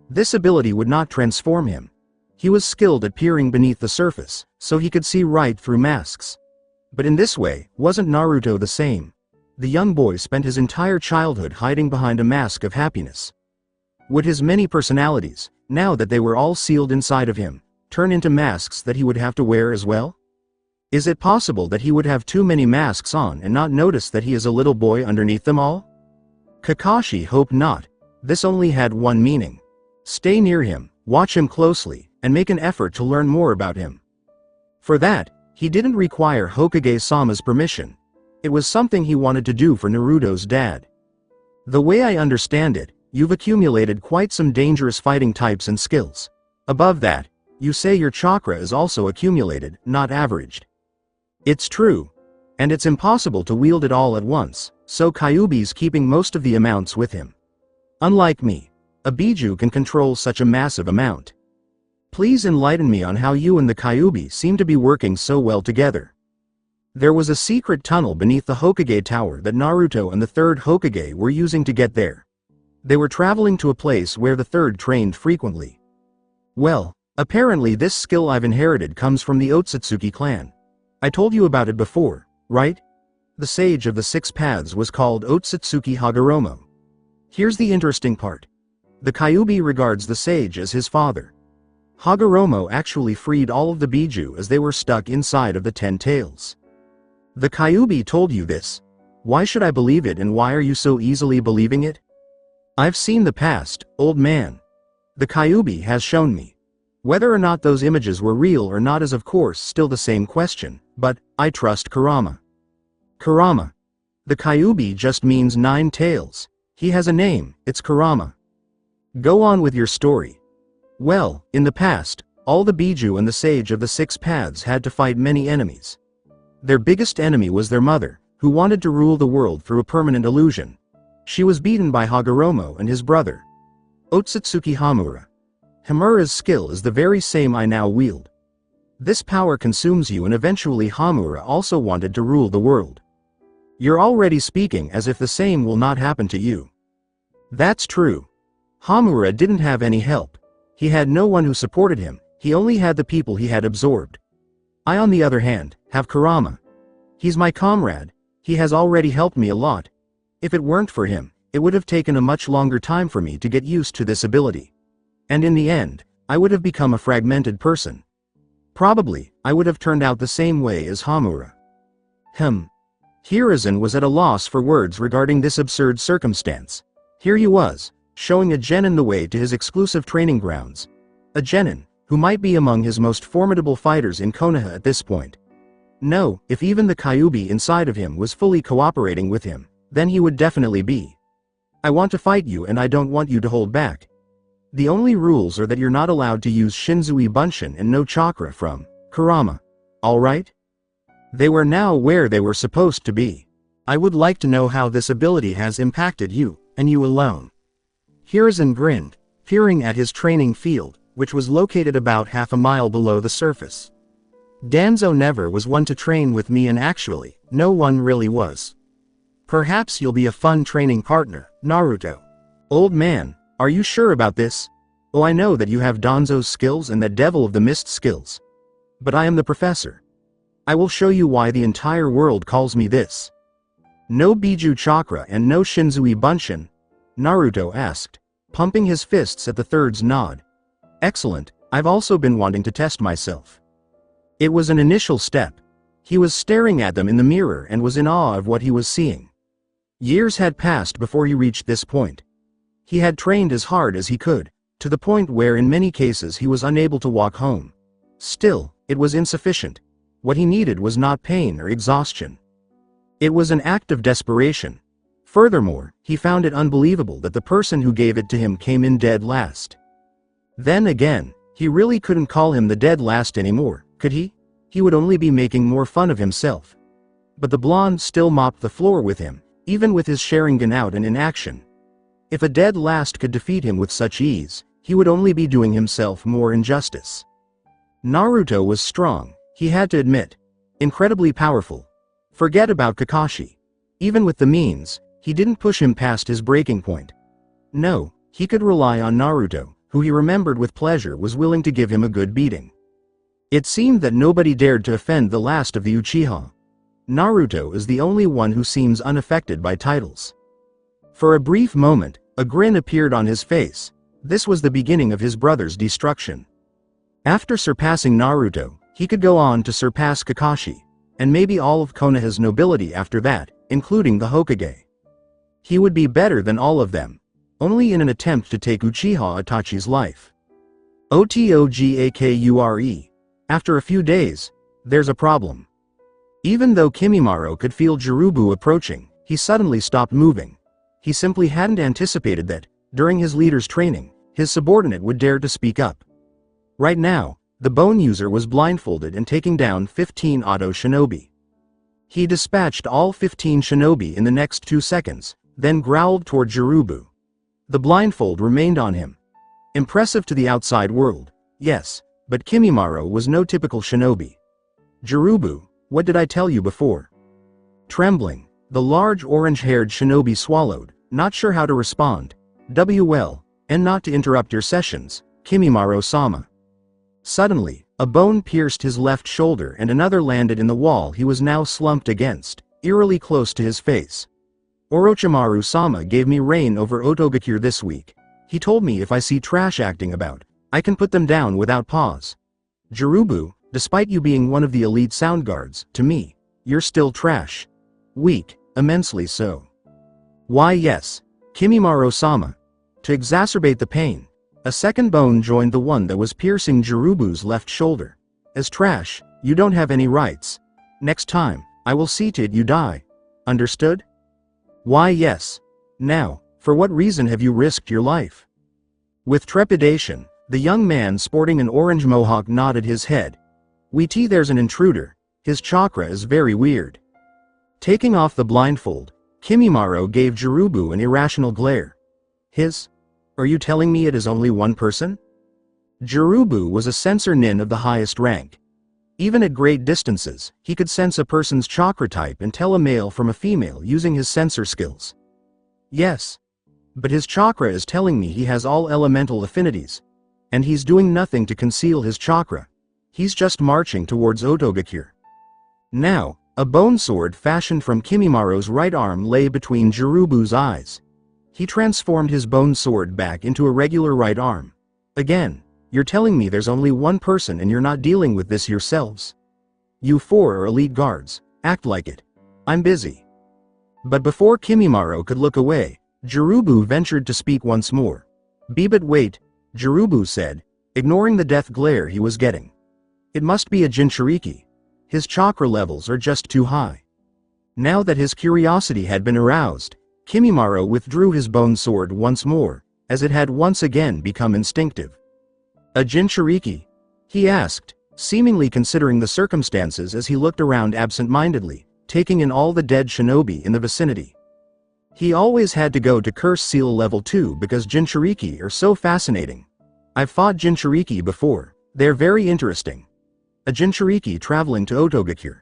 This ability would not transform him. He was skilled at peering beneath the surface, so he could see right through masks. But in this way, wasn't Naruto the same? The young boy spent his entire childhood hiding behind a mask of happiness. Would his many personalities, now that they were all sealed inside of him, turn into masks that he would have to wear as well? Is it possible that he would have too many masks on and not notice that he is a little boy underneath them all? Kakashi hoped not. This only had one meaning. Stay near him, watch him closely, and make an effort to learn more about him. For that, he didn't require Hokage-sama's permission. It was something he wanted to do for Naruto's dad. The way I understand it, you've accumulated quite some dangerous fighting types and skills. Above that, you say your chakra is also accumulated, not averaged. It's true. And it's impossible to wield it all at once, so Kyuubi's keeping most of the amounts with him. Unlike me, a Biju can control such a massive amount. Please enlighten me on how you and the Kyuubi seem to be working so well together. There was a secret tunnel beneath the Hokage Tower that Naruto and the third Hokage were using to get there. They were traveling to a place where the third trained frequently. Well, apparently this skill I've inherited comes from the Otsusuki clan. I told you about it before, right? The sage of the six paths was called Otsusuki Hagoromo. Here's the interesting part. The Kyuubi regards the sage as his father. Hagoromo actually freed all of the Biju as they were stuck inside of the 10 tails. The Kyuubi told you this. Why should I believe it, and why are you so easily believing it? I've seen the past, old man. The Kyuubi has shown me. Whether or not those images were real or not is of course still the same question, but I trust Kurama. Kurama. The Kyuubi just means 9 tails. He has a name, it's Kurama. Go on with your story. Well, in the past, all the Biju and the sage of the six paths had to fight many enemies. Their biggest enemy was their mother, who wanted to rule the world through a permanent illusion. She was beaten by Hagoromo and his brother, Otsutsuki Hamura. Hamura's skill is the very same I now wield. This power consumes you, and eventually Hamura also wanted to rule the world. You're already speaking as if the same will not happen to you. That's true. Hamura didn't have any help. He had no one who supported him, he only had the people he had absorbed. I, on the other hand, have Kurama. He's my comrade, he has already helped me a lot. If it weren't for him, it would have taken a much longer time for me to get used to this ability. And in the end, I would have become a fragmented person. Probably, I would have turned out the same way as Hamura. Hiruzen was at a loss for words regarding this absurd circumstance. Here he was, showing a genin the way to his exclusive training grounds. A genin, who might be among his most formidable fighters in Konoha at this point. No, if even the Kyuubi inside of him was fully cooperating with him, then he would definitely be. I want to fight you, and I don't want you to hold back. The only rules are that you're not allowed to use Shinzui Bunshin and no chakra from Kurama. Alright? They were now where they were supposed to be. I would like to know how this ability has impacted you, and you alone. Hiruzen grinned, peering at his training field, which was located about half a mile below the surface. Danzo never was one to train with me, and actually, no one really was. Perhaps you'll be a fun training partner, Naruto. Old man, are you sure about this? Oh, I know that you have Danzo's skills and that Devil of the Mist skills. But I am the professor. I will show you why the entire world calls me this. No Biju chakra and no Shinzui Bunshin? Naruto asked, pumping his fists at the third's nod. Excellent, I've also been wanting to test myself. It was an initial step. He was staring at them in the mirror and was in awe of what he was seeing. Years had passed before he reached this point. He had trained as hard as he could, to the point where in many cases he was unable to walk home. Still, it was insufficient. What he needed was not pain or exhaustion. It was an act of desperation. Furthermore, he found it unbelievable that the person who gave it to him came in dead last. Then again, he really couldn't call him the dead last anymore, could he? He would only be making more fun of himself. But the blonde still mopped the floor with him, even with his Sharingan out and in action. If a dead last could defeat him with such ease, he would only be doing himself more injustice. Naruto was strong, he had to admit. Incredibly powerful. Forget about Kakashi. Even with the means, he didn't push him past his breaking point. No, he could rely on Naruto, who he remembered with pleasure was willing to give him a good beating. It seemed that nobody dared to offend the last of the Uchiha. Naruto is the only one who seems unaffected by titles. For a brief moment, a grin appeared on his face. This was the beginning of his brother's destruction. After surpassing Naruto, he could go on to surpass Kakashi, and maybe all of Konoha's nobility after that, including the Hokage. He would be better than all of them, only in an attempt to take Uchiha Itachi's life. Otogakure. After a few days, there's a problem. Even though Kimimaro could feel Jirubu approaching, he suddenly stopped moving. He simply hadn't anticipated that, during his leader's training, his subordinate would dare to speak up. Right now, the bone user was blindfolded and taking down 15 auto shinobi. He dispatched all 15 shinobi in the next 2 seconds, then growled toward Jirubu. The blindfold remained on him. Impressive to the outside world, yes, but Kimimaro was no typical shinobi. Jirubu, what did I tell you before? Trembling, the large orange-haired shinobi swallowed, not sure how to respond. Well, and not to interrupt your sessions, Kimimaro-sama. Suddenly, a bone pierced his left shoulder and another landed in the wall he was now slumped against, eerily close to his face. Orochimaru-sama gave me reign over Otogakure this week. He told me if I see trash acting about, I can put them down without pause. Jirubu, despite you being one of the elite sound guards, to me, you're still trash. Weak, immensely so. Why yes, Kimimaro-sama. To exacerbate the pain, a second bone joined the one that was piercing Jirubu's left shoulder. As trash, you don't have any rights. Next time, I will see to it you die. Understood? Why yes. Now, for what reason have you risked your life? With trepidation, the young man sporting an orange mohawk nodded his head. Wee there's an intruder, his chakra is very weird. Taking off the blindfold, Kimimaro gave Jirubu an irrational glare. His? Are you telling me it is only one person? Jirubu was a sensor nin of the highest rank. Even at great distances, he could sense a person's chakra type and tell a male from a female using his sensor skills. Yes. But his chakra is telling me he has all elemental affinities. And he's doing nothing to conceal his chakra. He's just marching towards Otogakure. Now, a bone sword fashioned from Kimimaro's right arm lay between Jirubu's eyes. He transformed his bone sword back into a regular right arm. Again, you're telling me there's only one person and you're not dealing with this yourselves? You four are elite guards, act like it. I'm busy. But before Kimimaro could look away, Jirubu ventured to speak once more. But wait, Jirubu said, ignoring the death glare he was getting. It must be a Jinchuriki. His chakra levels are just too high. Now that his curiosity had been aroused, Kimimaro withdrew his bone sword once more, as it had once again become instinctive. A Jinchuriki? He asked, seemingly considering the circumstances as he looked around absent-mindedly, taking in all the dead shinobi in the vicinity. He always had to go to Curse Seal Level 2 because Jinchuriki are so fascinating. I've fought Jinchuriki before, they're very interesting. A Jinchuriki traveling to Otogakure.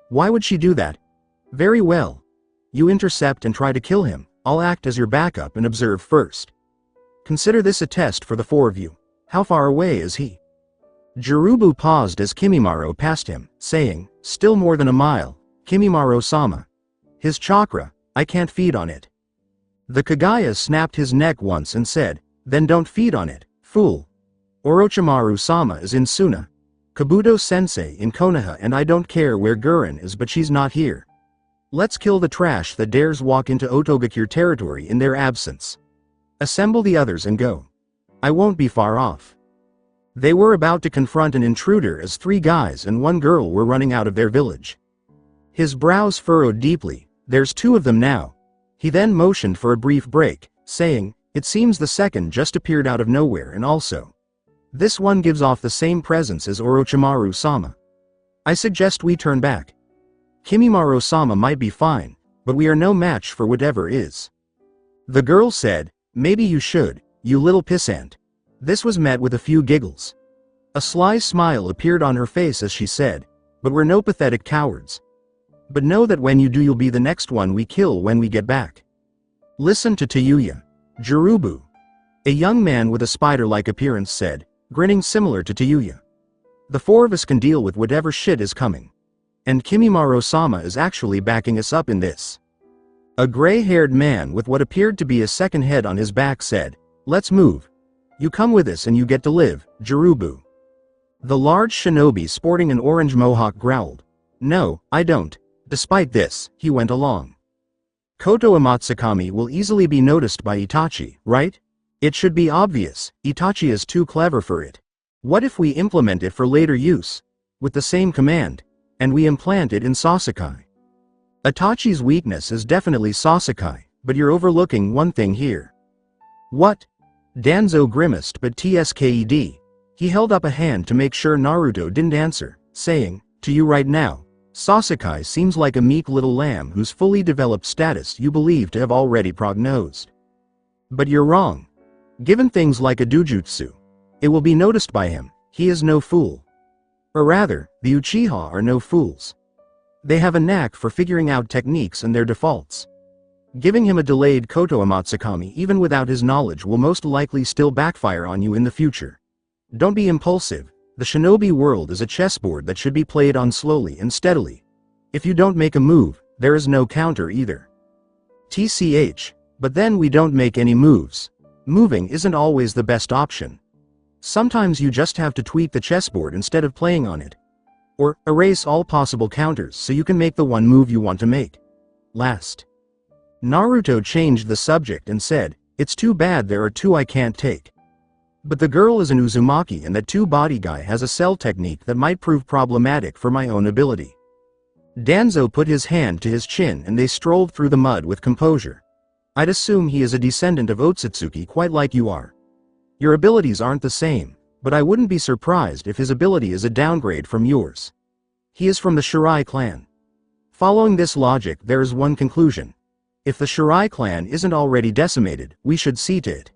Why would she do that? Very well. You intercept and try to kill him, I'll act as your backup and observe first. Consider this a test for the four of you. How far away is he? Jirubu paused as Kimimaro passed him, saying, still more than a mile, Kimimaro-sama. His chakra, I can't feed on it. The Kagaya snapped his neck once and said, then don't feed on it, fool. Orochimaru-sama is in Suna. Kabuto-sensei in Konoha and I don't care where Gurren is but she's not here. Let's kill the trash that dares walk into Otogakure territory in their absence. Assemble the others and go. I won't be far off. They were about to confront an intruder as 3 guys and 1 girl were running out of their village. His brows furrowed deeply, there's 2 of them now. He then motioned for a brief break, saying, it seems the second just appeared out of nowhere and also. This one gives off the same presence as Orochimaru-sama. I suggest we turn back. Kimimaro-sama might be fine, but we are no match for whatever is. The girl said, maybe you should, you little pissant. This was met with a few giggles. A sly smile appeared on her face as she said, but we're no pathetic cowards. But know that when you do you'll be the next one we kill when we get back. Listen to Tayuya. Jirubu. A young man with a spider-like appearance said, grinning similar to Tayuya. The four of us can deal with whatever shit is coming. And Kimimaro-sama is actually backing us up in this. A gray-haired man with what appeared to be a second head on his back said, let's move. You come with us and you get to live, Jirubu. The large shinobi sporting an orange mohawk growled. No, I don't. Despite this, he went along. Koto Amatsukami will easily be noticed by Itachi, right? It should be obvious, Itachi is too clever for it. What if we implement it for later use? With the same command, and we implant it in Sasuke? Itachi's weakness is definitely Sasuke, but you're overlooking one thing here. What? Danzo grimaced but tsked. He held up a hand to make sure Naruto didn't answer, saying, to you right now, Sasuke seems like a meek little lamb whose fully developed status you believe to have already prognosed. But you're wrong. Given things like a dujutsu, it will be noticed by him, he is no fool. Or rather, the Uchiha are no fools. They have a knack for figuring out techniques and their defaults. Giving him a delayed Koto Amatsukami even without his knowledge will most likely still backfire on you in the future. Don't be impulsive. The shinobi world is a chessboard that should be played on slowly and steadily. If you don't make a move, there is no counter either. TCH, but then we don't make any moves. Moving isn't always the best option. Sometimes you just have to tweak the chessboard instead of playing on it. Or, erase all possible counters so you can make the one move you want to make. Last. Naruto changed the subject and said, it's too bad there are two I can't take. But the girl is an Uzumaki and that two-body guy has a cell technique that might prove problematic for my own ability. Danzo put his hand to his chin and they strolled through the mud with composure. I'd assume he is a descendant of Otsutsuki quite like you are. Your abilities aren't the same, but I wouldn't be surprised if his ability is a downgrade from yours. He is from the Shirai clan. Following this logic there is one conclusion. If the Shirai clan isn't already decimated, we should see to it.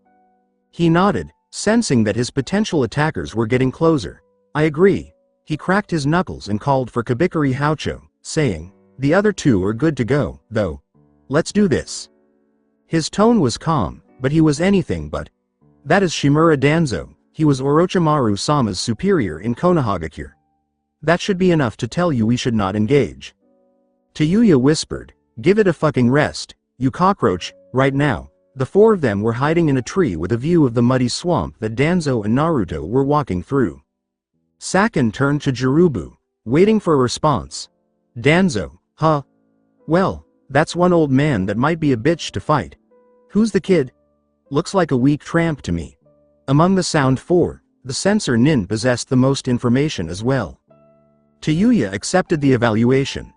He nodded, sensing that his potential attackers were getting closer. I agree. He cracked his knuckles and called for Kabikari Haucho, saying, the other two are good to go, though. Let's do this. His tone was calm, but he was anything but. That is Shimura Danzo, he was Orochimaru-sama's superior in Konohagakure. That should be enough to tell you we should not engage. Tayuya whispered, give it a fucking rest, you cockroach, right now. The four of them were hiding in a tree with a view of the muddy swamp that Danzo and Naruto were walking through. Saken turned to Jirubu, waiting for a response. Danzo, huh? Well, that's one old man that might be a bitch to fight. Who's the kid? Looks like a weak tramp to me. Among the sound four, the censor Nin possessed the most information as well. Tayuya accepted the evaluation.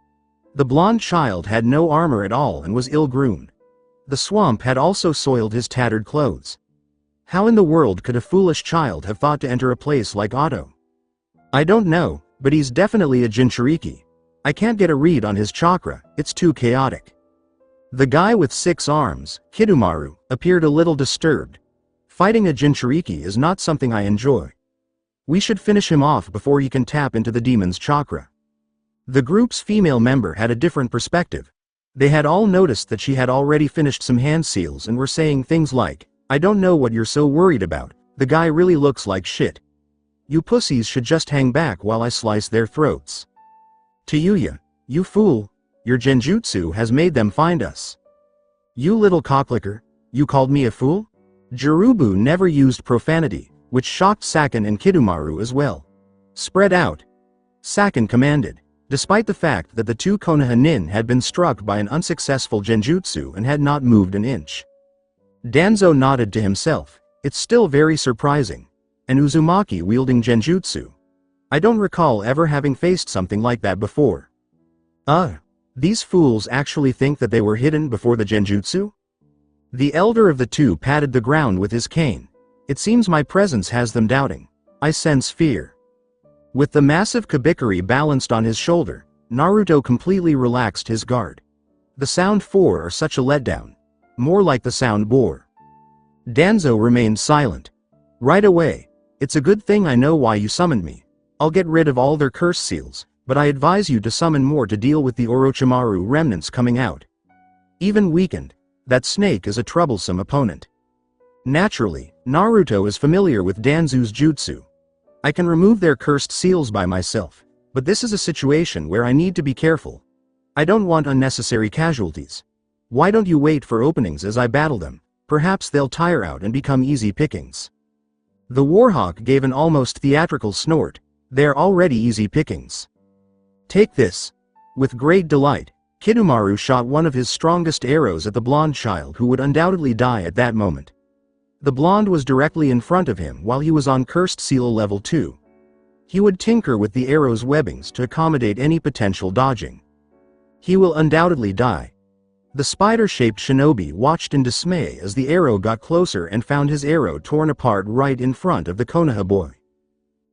The blonde child had no armor at all and was ill-groomed. The swamp had also soiled his tattered clothes. How in the world could a foolish child have thought to enter a place like Otto? I don't know, but he's definitely a Jinchuriki. I can't get a read on his chakra, it's too chaotic. The guy with 6 arms, Kidumaru, appeared a little disturbed. Fighting a Jinchuriki is not something I enjoy. We should finish him off before he can tap into the demon's chakra. The group's female member had a different perspective. They had all noticed that she had already finished some hand seals and were saying things like, I don't know what you're so worried about, the guy really looks like shit. You pussies should just hang back while I slice their throats. Tayuya, you fool, your genjutsu has made them find us. You little cocklicker, you called me a fool? Jirubu never used profanity, which shocked Saken and Kidumaru as well. Spread out. Saken commanded. Despite the fact that the two Konoha nin had been struck by an unsuccessful genjutsu and had not moved an inch. Danzo nodded to himself, it's still very surprising. An Uzumaki wielding genjutsu. I don't recall ever having faced something like that before. These fools actually think that they were hidden before the genjutsu? The elder of the two patted the ground with his cane. It seems my presence has them doubting. I sense fear. With the massive Kabikari balanced on his shoulder, Naruto completely relaxed his guard. The sound 4 are such a letdown. More like the sound bore. Danzo remained silent. Right away. It's a good thing I know why you summoned me. I'll get rid of all their curse seals, but I advise you to summon more to deal with the Orochimaru remnants coming out. Even weakened, that snake is a troublesome opponent. Naturally, Naruto is familiar with Danzu's jutsu. I can remove their cursed seals by myself, but this is a situation where I need to be careful. I don't want unnecessary casualties. Why don't you wait for openings as I battle them? Perhaps they'll tire out and become easy pickings. The Warhawk gave an almost theatrical snort. They're already easy pickings. Take this. With great delight, Kidomaru shot one of his strongest arrows at the blonde child who would undoubtedly die at that moment. The blonde was directly in front of him while he was on Cursed Seal level 2. He would tinker with the arrow's webbings to accommodate any potential dodging. He will undoubtedly die. The spider-shaped shinobi watched in dismay as the arrow got closer and found his arrow torn apart right in front of the Konoha boy.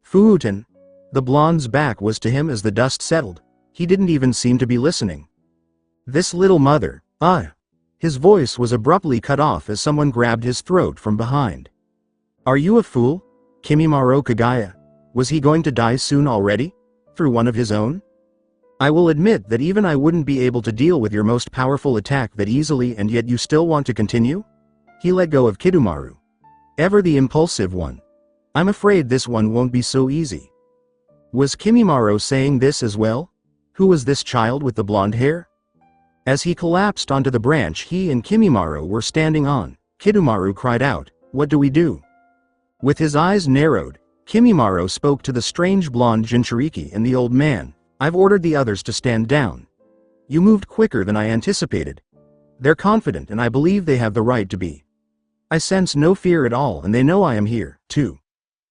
Fuuten. The blonde's back was to him as the dust settled. He didn't even seem to be listening. This little mother, His voice was abruptly cut off as someone grabbed his throat from behind. Are you a fool? Kimimaro Kagaya? Was he going to die soon already? Through one of his own? I will admit that even I wouldn't be able to deal with your most powerful attack that easily, and yet you still want to continue? He let go of Kidomaru. Ever the impulsive one. I'm afraid this one won't be so easy. Was Kimimaro saying this as well? Who was this child with the blonde hair? As he collapsed onto the branch he and Kimimaro were standing on, Kidomaru cried out, "What do we do?" With his eyes narrowed, Kimimaro spoke to the strange blonde Jinchuriki and the old man. I've ordered the others to stand down. You moved quicker than I anticipated. They're confident and I believe they have the right to be. I sense no fear at all and they know I am here, too.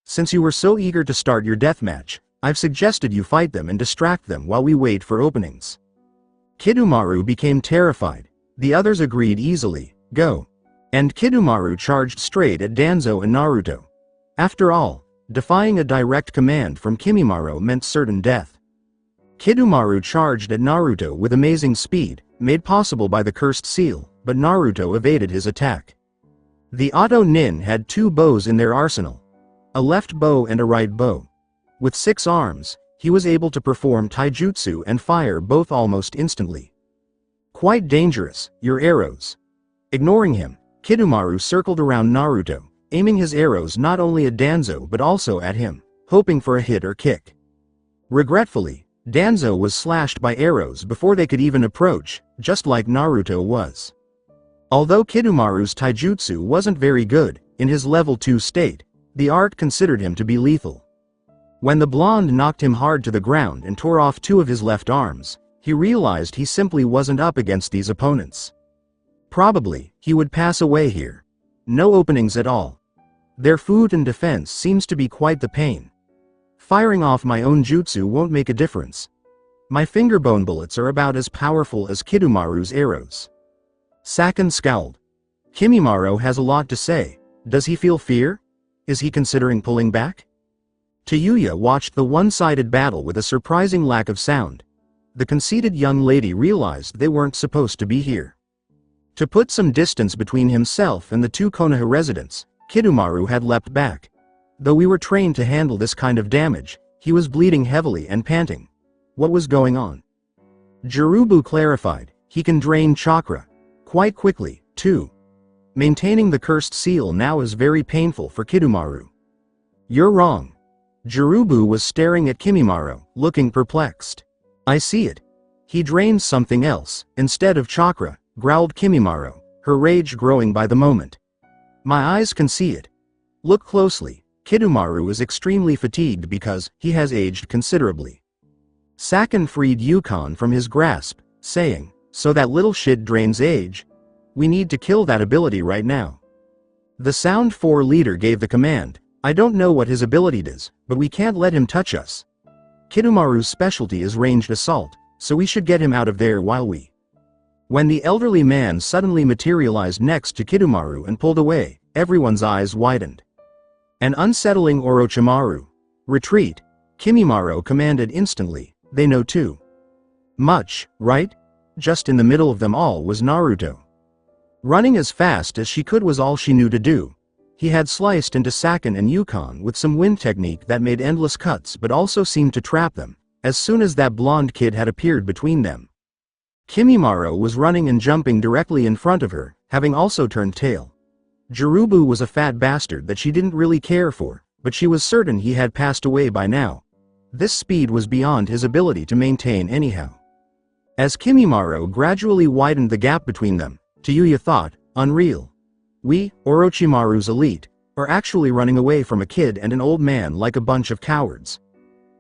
Since you were so eager to start your deathmatch, I've suggested you fight them and distract them while we wait for openings. Kidomaru became terrified. The others agreed easily, go. And Kidomaru charged straight at Danzo and Naruto. After all, defying a direct command from Kimimaro meant certain death. Kidomaru charged at Naruto with amazing speed, made possible by the cursed seal, but Naruto evaded his attack. The Auto Nin had two bows in their arsenal. A left bow and a right bow. With 6 arms, he was able to perform taijutsu and fire both almost instantly. Quite dangerous, your arrows. Ignoring him, Kidomaru circled around Naruto, aiming his arrows not only at Danzo but also at him, hoping for a hit or kick. Regretfully, Danzo was slashed by arrows before they could even approach, just like Naruto was. Although Kidomaru's taijutsu wasn't very good, in his level 2 state, the art considered him to be lethal. When the blonde knocked him hard to the ground and tore off 2 of his left arms, he realized he simply wasn't up against these opponents. Probably, he would pass away here. No openings at all. Their food and defense seems to be quite the pain. Firing off my own jutsu won't make a difference. My fingerbone bullets are about as powerful as Kidomaru's arrows. Saken scowled. Kimimaro has a lot to say. Does he feel fear? Is he considering pulling back? Tayuya watched the one-sided battle with a surprising lack of sound. The conceited young lady realized they weren't supposed to be here. To put some distance between himself and the 2 Konoha residents, Kidomaru had leapt back. Though we were trained to handle this kind of damage, he was bleeding heavily and panting. What was going on? Jirubu clarified, he can drain chakra. Quite quickly, too. Maintaining the cursed seal now is very painful for Kidomaru. You're wrong. Jirubu was staring at Kimimaro, looking perplexed. I see it. He drains something else, instead of chakra, growled Kimimaro, her rage growing by the moment. My eyes can see it. Look closely. Kidomaru is extremely fatigued because he has aged considerably. Saken freed Yukon from his grasp, saying, so that little shit drains age? We need to kill that ability right now. The Sound 4 leader gave the command. I don't know what his ability is, but we can't let him touch us. Kidomaru's specialty is ranged assault, so we should get him out of there while we... When the elderly man suddenly materialized next to Kidomaru and pulled away, everyone's eyes widened. An unsettling Orochimaru. Retreat. Kimimaro commanded instantly, they know too much, right? Just in the middle of them all was Naruto. Running as fast as she could was all she knew to do. He had sliced into Saken and Yukon with some wind technique that made endless cuts but also seemed to trap them, as soon as that blonde kid had appeared between them. Kimimaro was running and jumping directly in front of her, having also turned tail. Jirubu was a fat bastard that she didn't really care for, but she was certain he had passed away by now. This speed was beyond his ability to maintain anyhow. As Kimimaro gradually widened the gap between them, Tayuya thought, unreal. We, Orochimaru's elite, are actually running away from a kid and an old man like a bunch of cowards.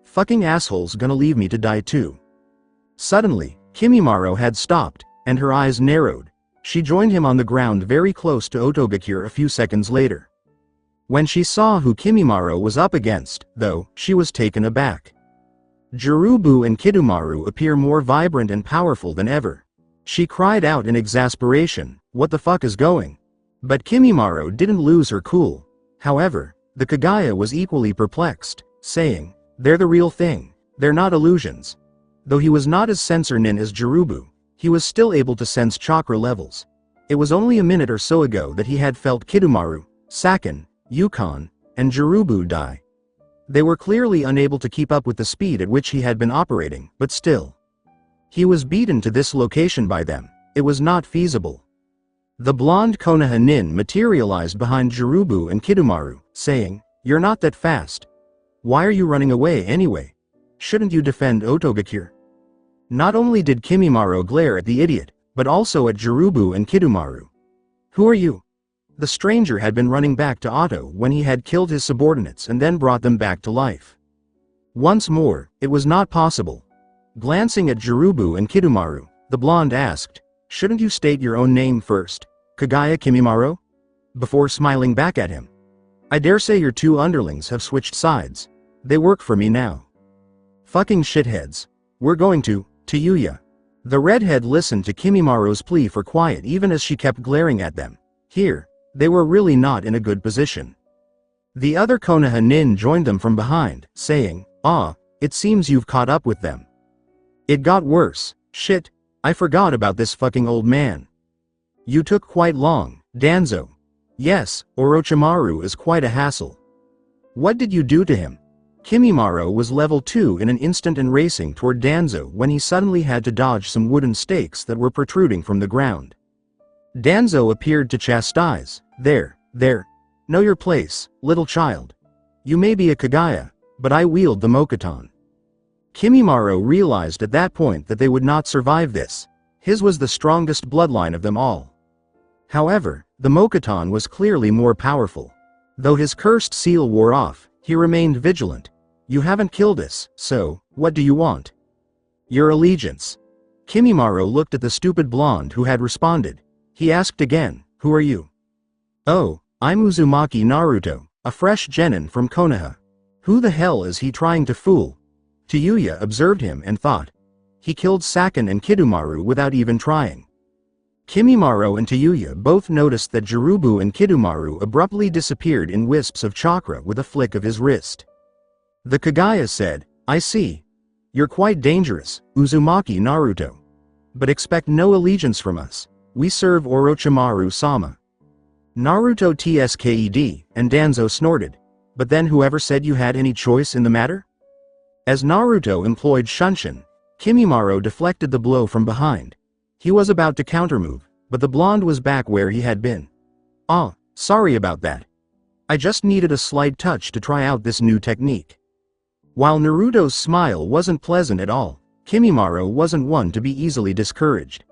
Fucking assholes gonna leave me to die too. Suddenly, Kimimaro had stopped, and her eyes narrowed. She joined him on the ground very close to Otogakure a few seconds later. When she saw who Kimimaro was up against, though, she was taken aback. Jirubu and Kidomaru appear more vibrant and powerful than ever. She cried out in exasperation, "What the fuck is going?" But Kimimaro didn't lose her cool. However, the Kagaya was equally perplexed, saying, "They're the real thing, they're not illusions." Though he was not as sensor-nin as Jirubu, he was still able to sense chakra levels. It was only a minute or so ago that he had felt Kidomaru, Sakin, Yukon, and Jirubu die. They were clearly unable to keep up with the speed at which he had been operating, but still. He was beaten to this location by them. It was not feasible. The blonde Konoha nin materialized behind Jirubu and Kidomaru, saying, "You're not that fast. Why are you running away anyway? Shouldn't you defend Otogakure?" Not only did Kimimaro glare at the idiot, but also at Jirubu and Kidomaru. "Who are you?" The stranger had been running back to Otto when he had killed his subordinates and then brought them back to life. Once more, it was not possible. Glancing at Jirubu and Kidomaru, the blonde asked, "Shouldn't you state your own name first, Kagaya Kimimaro?" Before smiling back at him. "I dare say your two underlings have switched sides. They work for me now." "Fucking shitheads. We're going to Tayuya." The redhead listened to Kimimaro's plea for quiet even as she kept glaring at them. Here, they were really not in a good position. The other Konoha nin joined them from behind, saying, "Ah, it seems you've caught up with them." "It got worse. Shit, I forgot about this fucking old man." "You took quite long, Danzo." "Yes, Orochimaru is quite a hassle." "What did you do to him?" Kimimaro was level 2 in an instant and racing toward Danzo when he suddenly had to dodge some wooden stakes that were protruding from the ground. Danzo appeared to chastise, There, know your place, little child. You may be a Kagaya, but I wield the Mokuton." Kimimaro realized at that point that they would not survive this. His was the strongest bloodline of them all. However, the Mokuton was clearly more powerful. Though his cursed seal wore off, he remained vigilant. "You haven't killed us, so, what do you want?" "Your allegiance." Kimimaro looked at the stupid blonde who had responded. He asked again, "Who are you?" "Oh, I'm Uzumaki Naruto, a fresh genin from Konoha." Who the hell is he trying to fool? Tayuya observed him and thought. He killed Sakin and Kidomaru without even trying. Kimimaro and Tayuya both noticed that Jirubu and Kidomaru abruptly disappeared in wisps of chakra with a flick of his wrist. The Kagaya said, "I see. You're quite dangerous, Uzumaki Naruto. But expect no allegiance from us. We serve Orochimaru-sama." Naruto tsked, and Danzo snorted. "But then whoever said you had any choice in the matter?" As Naruto employed Shunshin, Kimimaro deflected the blow from behind. He was about to countermove, but the blonde was back where he had been. "Ah, sorry about that. I just needed a slight touch to try out this new technique." While Naruto's smile wasn't pleasant at all, Kimimaro wasn't one to be easily discouraged.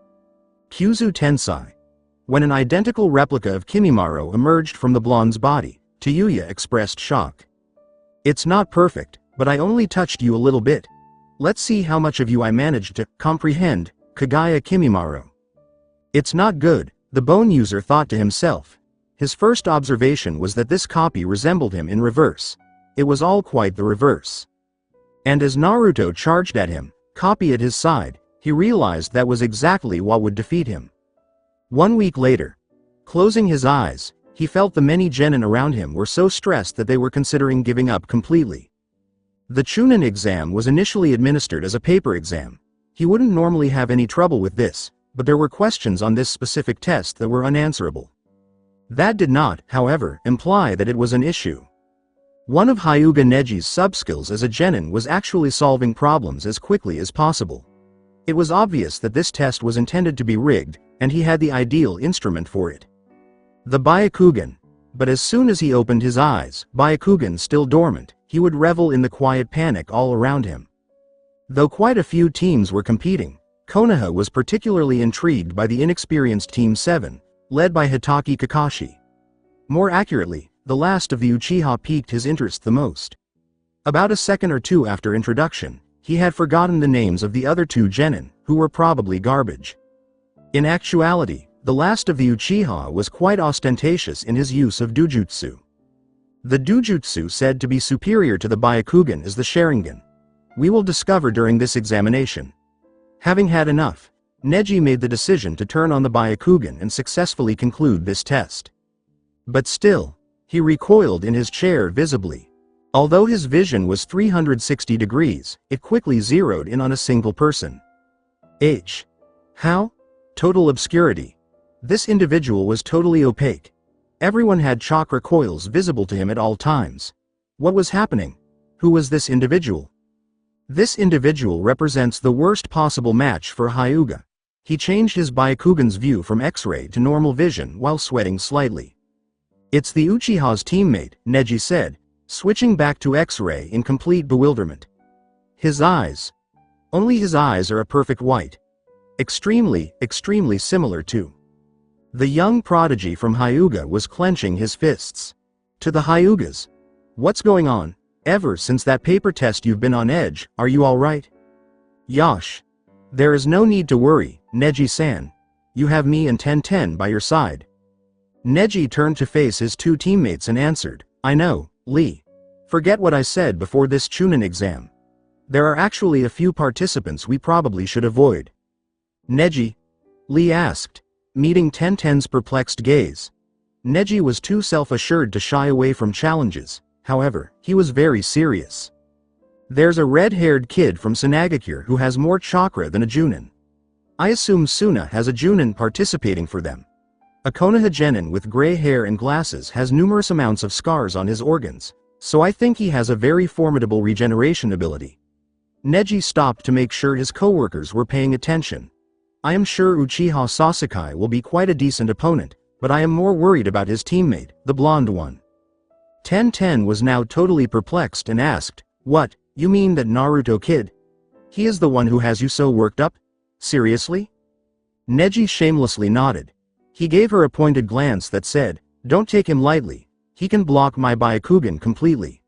Kyuzu Tensai. When an identical replica of Kimimaro emerged from the blonde's body, Tayuya expressed shock. "It's not perfect, but I only touched you a little bit. Let's see how much of you I managed to comprehend, Kagaya Kimimaro." "It's not good," the bone user thought to himself. His first observation was that this copy resembled him in reverse. It was all quite the reverse. And as Naruto charged at him, copy at his side, he realized that was exactly what would defeat him. 1 week later, closing his eyes, he felt the many genin around him were so stressed that they were considering giving up completely. The Chunin exam was initially administered as a paper exam. He wouldn't normally have any trouble with this, but there were questions on this specific test that were unanswerable. That did not, however, imply that it was an issue. One of Hyuga Neji's sub-skills as a genin was actually solving problems as quickly as possible. It was obvious that this test was intended to be rigged, and he had the ideal instrument for it. The Byakugan. But as soon as he opened his eyes, Byakugan still dormant, he would revel in the quiet panic all around him. Though quite a few teams were competing, Konoha was particularly intrigued by the inexperienced Team 7, led by Hitaki Kakashi. More accurately, the last of the Uchiha piqued his interest the most. About a second or two after introduction, he had forgotten the names of the other two genin, who were probably garbage. In actuality, the last of the Uchiha was quite ostentatious in his use of Dujutsu. The Dujutsu said to be superior to the Byakugan is the Sharingan. We will discover during this examination. Having had enough, Neji made the decision to turn on the Byakugan and successfully conclude this test. But still, he recoiled in his chair visibly. Although his vision was 360 degrees, it quickly zeroed in on a single person. How? Total obscurity. This individual was totally opaque. Everyone had chakra coils visible to him at all times. What was happening? Who was this individual? This individual represents the worst possible match for Hyuga. He changed his Byakugan's view from X-ray to normal vision while sweating slightly. It's the Uchiha's teammate, Neji said, switching back to X-ray in complete bewilderment. His eyes. Only his eyes are a perfect white. Extremely similar to. The young prodigy from Hyuga was clenching his fists. To the Hyugas. What's going on? Ever since that paper test you've been on edge, are you alright? Yosh. There is no need to worry, Neji-san. You have me and Ten by your side. Neji turned to face his two teammates and answered, I know, Lee. Forget what I said before this Chunin exam. There are actually a few participants we probably should avoid. Neji? Lee asked, meeting Ten's perplexed gaze. Neji was too self-assured to shy away from challenges, however, he was very serious. There's a red-haired kid from Sunagakure who has more chakra than a Junin. I assume Suna has a Junin participating for them. A Konoha genin with gray hair and glasses has numerous amounts of scars on his organs, so I think he has a very formidable regeneration ability. Neji stopped to make sure his coworkers were paying attention. I am sure Uchiha Sasuke will be quite a decent opponent, but I am more worried about his teammate, the blonde one. Ten was now totally perplexed and asked, What, you mean that Naruto kid? He is the one who has you so worked up? Seriously? Neji shamelessly nodded. He gave her a pointed glance that said, Don't take him lightly, he can block my Byakugan completely.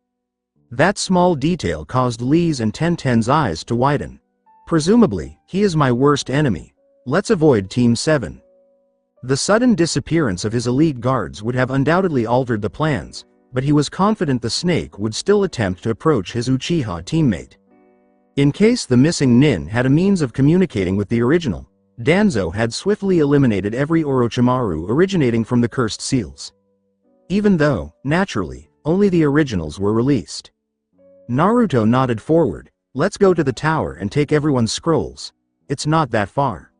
That small detail caused Lee's and Ten's eyes to widen. Presumably, he is my worst enemy. Let's avoid Team 7. The sudden disappearance of his elite guards would have undoubtedly altered the plans, but he was confident the snake would still attempt to approach his Uchiha teammate. In case the missing nin had a means of communicating with the original, Danzo had swiftly eliminated every Orochimaru originating from the cursed seals. Even though, naturally, only the originals were released. Naruto nodded forward, Let's go to the tower and take everyone's scrolls. It's not that far.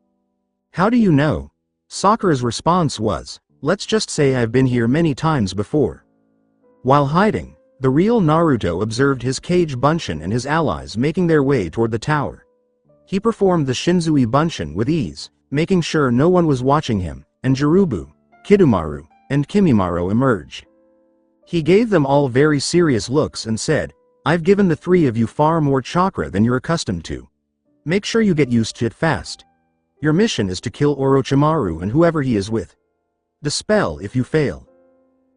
How do you know? Sakura's response was, Let's just say I've been here many times before. While hiding, the real Naruto observed his Kage Bunshin and his allies making their way toward the tower. He performed the Shinzui Bunshin with ease, making sure no one was watching him, and Jirubu, Kidomaru, and Kimimaro emerged. He gave them all very serious looks and said, I've given the three of you far more chakra than you're accustomed to. Make sure you get used to it fast. Your mission is to kill Orochimaru and whoever he is with. Dispel if you fail.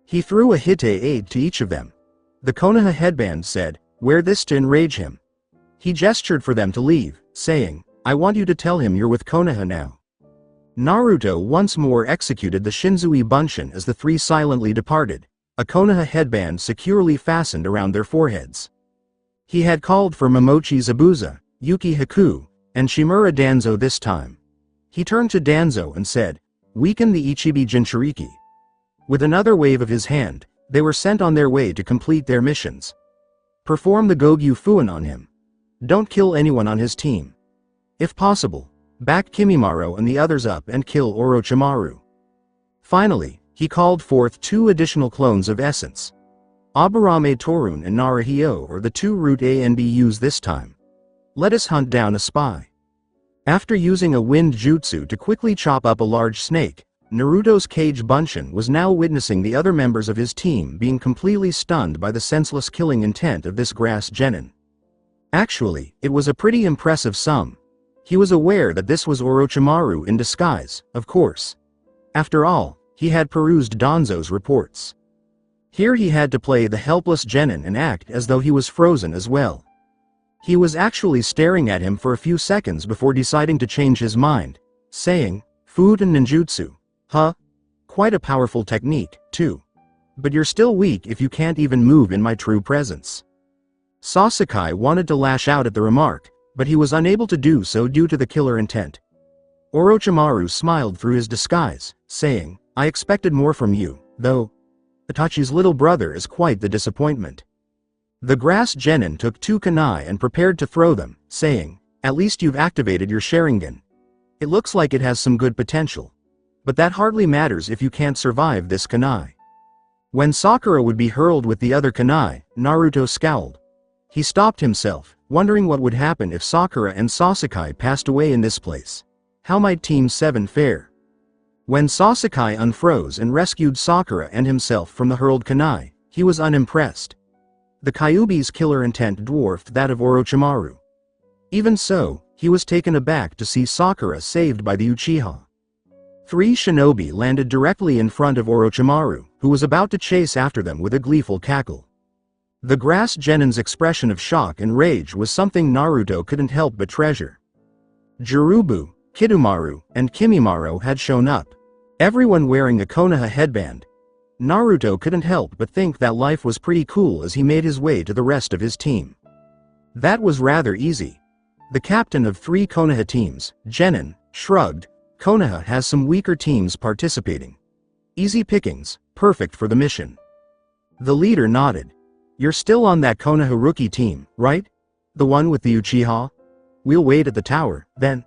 He threw a Hite aid to each of them. The Konoha headband said, Wear this to enrage him. He gestured for them to leave, saying, I want you to tell him you're with Konoha now. Naruto once more executed the Shinzui Bunshin as the three silently departed, a Konoha headband securely fastened around their foreheads. He had called for Momochi Zabuza, Yuki Haku, and Shimura Danzo this time. He turned to Danzo and said, Weaken the Ichibi Jinchuriki. With another wave of his hand, they were sent on their way to complete their missions. Perform the Gogyu Fuin on him. Don't kill anyone on his team. If possible, back Kimimaro and the others up and kill Orochimaru. Finally, he called forth 2 additional clones of essence. Aburame Torun and Naruhito are the two route A and B used this time. Let us hunt down a spy. After using a wind jutsu to quickly chop up a large snake, Naruto's Kage Bunshin was now witnessing the other members of his team being completely stunned by the senseless killing intent of this grass genin. Actually, it was a pretty impressive sum. He was aware that this was Orochimaru in disguise, of course. After all, he had perused Danzo's reports. Here he had to play the helpless genin and act as though he was frozen as well. He was actually staring at him for a few seconds before deciding to change his mind, saying, "Food and ninjutsu. Huh? Quite a powerful technique, too. But you're still weak if you can't even move in my true presence." Sasuke wanted to lash out at the remark, but he was unable to do so due to the killer intent. Orochimaru smiled through his disguise, saying, "I expected more from you, though. Itachi's little brother is quite the disappointment." The grass genin took 2 kunai and prepared to throw them, saying, "At least you've activated your Sharingan. It looks like it has some good potential. But that hardly matters if you can't survive this kunai." When Sakura would be hurled with the other kunai, Naruto scowled. He stopped himself, wondering what would happen if Sakura and Sasuke passed away in this place. How might Team 7 fare? When Sasuke unfroze and rescued Sakura and himself from the hurled kunai, he was unimpressed. The Kyuubi's killer intent dwarfed that of Orochimaru. Even so, he was taken aback to see Sakura saved by the Uchiha. 3 shinobi landed directly in front of Orochimaru, who was about to chase after them with a gleeful cackle. The grass genin's expression of shock and rage was something Naruto couldn't help but treasure. Jirubu, Kidomaru, and Kimimaro had shown up, everyone wearing a Konoha headband. Naruto couldn't help but think that life was pretty cool as he made his way to the rest of his team. That was rather easy. The captain of 3 Konoha teams, Genin, shrugged. Konoha has some weaker teams participating. Easy pickings, perfect for the mission. The leader nodded. "You're still on that Konoha rookie team, right? The one with the Uchiha? We'll wait at the tower, then."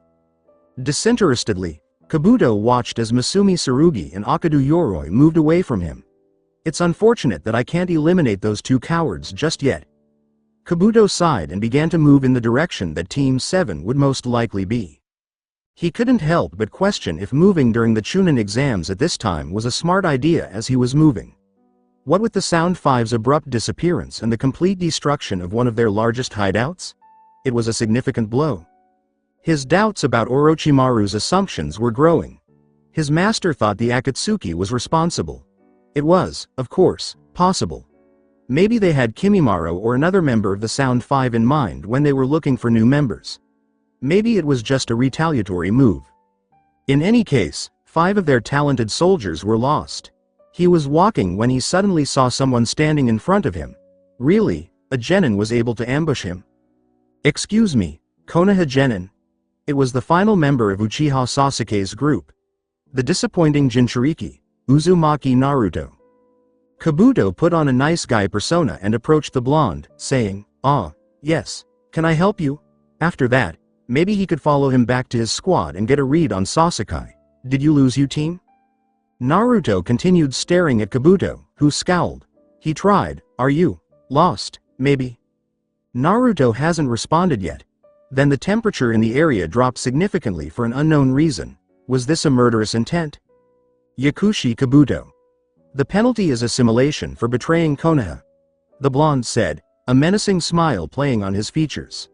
Disinterestedly, Kabuto watched as Masumi Tsurugi and Akadu Yoroi moved away from him. "It's unfortunate that I can't eliminate those 2 cowards just yet." Kabuto sighed and began to move in the direction that Team 7 would most likely be. He couldn't help but question if moving during the Chunin exams at this time was a smart idea as he was moving. What with the Sound Five's abrupt disappearance and the complete destruction of one of their largest hideouts? It was a significant blow. His doubts about Orochimaru's assumptions were growing. His master thought the Akatsuki was responsible. It was, of course, possible. Maybe they had Kimimaro or another member of the Sound Five in mind when they were looking for new members. Maybe it was just a retaliatory move. In any case, 5 of their talented soldiers were lost. He was walking when he suddenly saw someone standing in front of him. Really, a genin was able to ambush him. "Excuse me, Konoha genin." It was the final member of Uchiha Sasuke's group. The disappointing Jinchuriki, Uzumaki Naruto. Kabuto put on a nice guy persona and approached the blonde, saying, "Ah, yes, can I help you?" After that, maybe he could follow him back to his squad and get a read on Sasuke. "Did you lose you team?" Naruto continued staring at Kabuto, who scowled. He tried, "Are you lost, maybe?" Naruto hasn't responded yet. Then the temperature in the area dropped significantly for an unknown reason. Was this a murderous intent? Yakushi Kabuto. "The penalty is assimilation for betraying Konoha," the blonde said, a menacing smile playing on his features.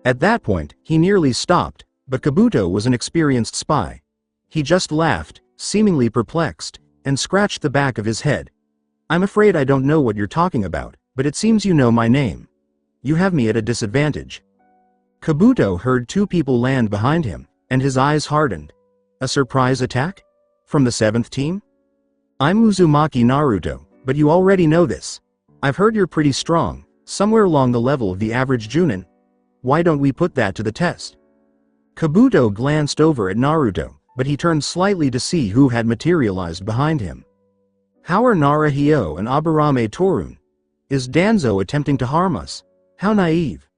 At that point, he nearly stopped, but Kabuto was an experienced spy. He just laughed, seemingly perplexed, and scratched the back of his head. "I'm afraid I don't know what you're talking about, but it seems you know my name. You have me at a disadvantage." Kabuto heard 2 people land behind him, and his eyes hardened. A surprise attack? From the 7th team? "I'm Uzumaki Naruto, but you already know this. I've heard you're pretty strong, somewhere along the level of the average Junin. Why don't we put that to the test?" Kabuto glanced over at Naruto, but he turned slightly to see who had materialized behind him. How are Naruhito and Aburame Torun? Is Danzo attempting to harm us? How naive.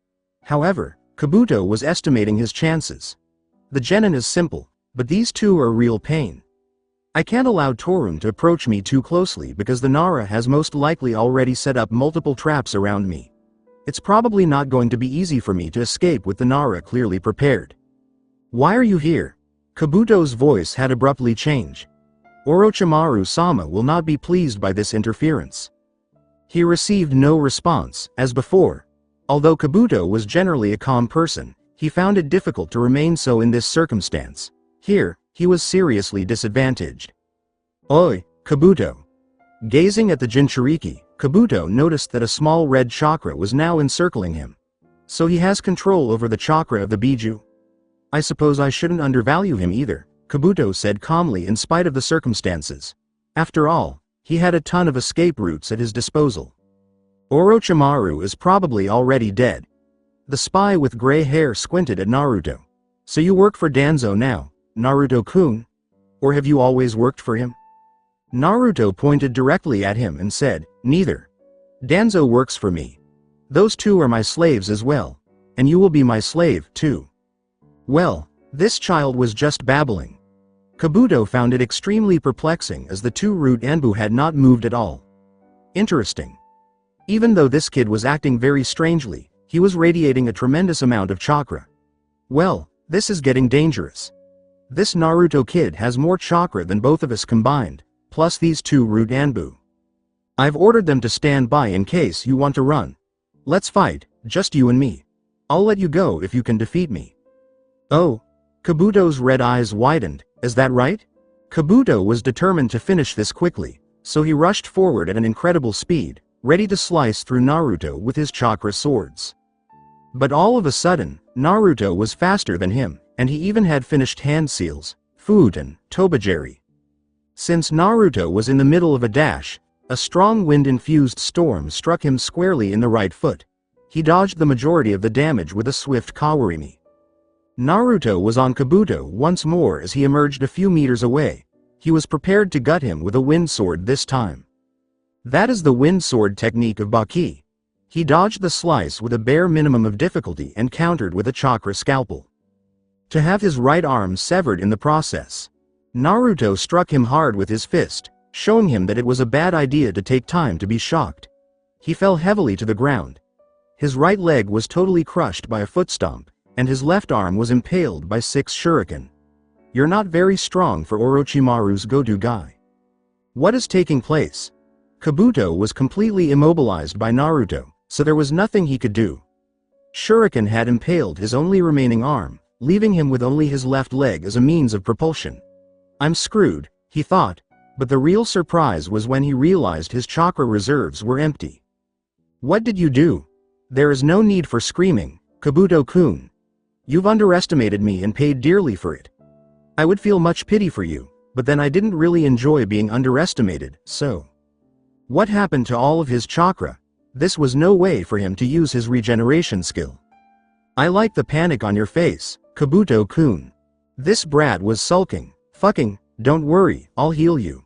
However, Kabuto was estimating his chances. The genin is simple, but these 2 are real pain. I can't allow Torun to approach me too closely because the Nara has most likely already set up multiple traps around me. It's probably not going to be easy for me to escape with the Nara clearly prepared. Why are you here? Kabuto's voice had abruptly changed. Orochimaru-sama will not be pleased by this interference. He received no response, as before. Although Kabuto was generally a calm person, he found it difficult to remain so in this circumstance. Here, he was seriously disadvantaged. Oi, Kabuto. Gazing at the Jinchuriki, Kabuto noticed that a small red chakra was now encircling him. So he has control over the chakra of the Biju? I suppose I shouldn't undervalue him either, Kabuto said calmly in spite of the circumstances. After all, he had a ton of escape routes at his disposal. Orochimaru is probably already dead. The spy with gray hair squinted at Naruto. So you work for Danzo now, Naruto-kun? Or have you always worked for him? Naruto pointed directly at him and said, neither. Danzo works for me. Those two are my slaves as well. And you will be my slave, too. Well, this child was just babbling. Kabuto found it extremely perplexing as the two root Anbu had not moved at all. Interesting. Even though this kid was acting very strangely, he was radiating a tremendous amount of chakra. Well, this is getting dangerous. This Naruto kid has more chakra than both of us combined, plus these two root Anbu. I've ordered them to stand by in case you want to run. Let's fight, just you and me. I'll let you go if you can defeat me. Oh, Kabuto's red eyes widened, is that right? Kabuto was determined to finish this quickly, so he rushed forward at an incredible speed, ready to slice through Naruto with his chakra swords. But all of a sudden, Naruto was faster than him, and he even had finished hand seals, food and tobajiri. Since Naruto was in the middle of a dash, a strong wind-infused storm struck him squarely in the right foot. He dodged the majority of the damage with a swift kawarimi. Naruto was on Kabuto once more as he emerged a few meters away. He was prepared to gut him with a wind sword this time. That is the wind sword technique of Baki. He dodged the slice with a bare minimum of difficulty and countered with a chakra scalpel. To have his right arm severed in the process. Naruto struck him hard with his fist, showing him that it was a bad idea to take time to be shocked. He fell heavily to the ground. His right leg was totally crushed by a foot stomp, and his left arm was impaled by 6 shuriken. You're not very strong for Orochimaru's go-to guy. What is taking place? Kabuto was completely immobilized by Naruto, so there was nothing he could do. Shuriken had impaled his only remaining arm, leaving him with only his left leg as a means of propulsion. I'm screwed, he thought, but the real surprise was when he realized his chakra reserves were empty. What did you do? There is no need for screaming, Kabuto-kun. You've underestimated me and paid dearly for it. I would feel much pity for you, but then I didn't really enjoy being underestimated, so. What happened to all of his chakra? This was no way for him to use his regeneration skill. I like the panic on your face, Kabuto-kun. This brat was sulking. Fucking, don't worry, I'll heal you.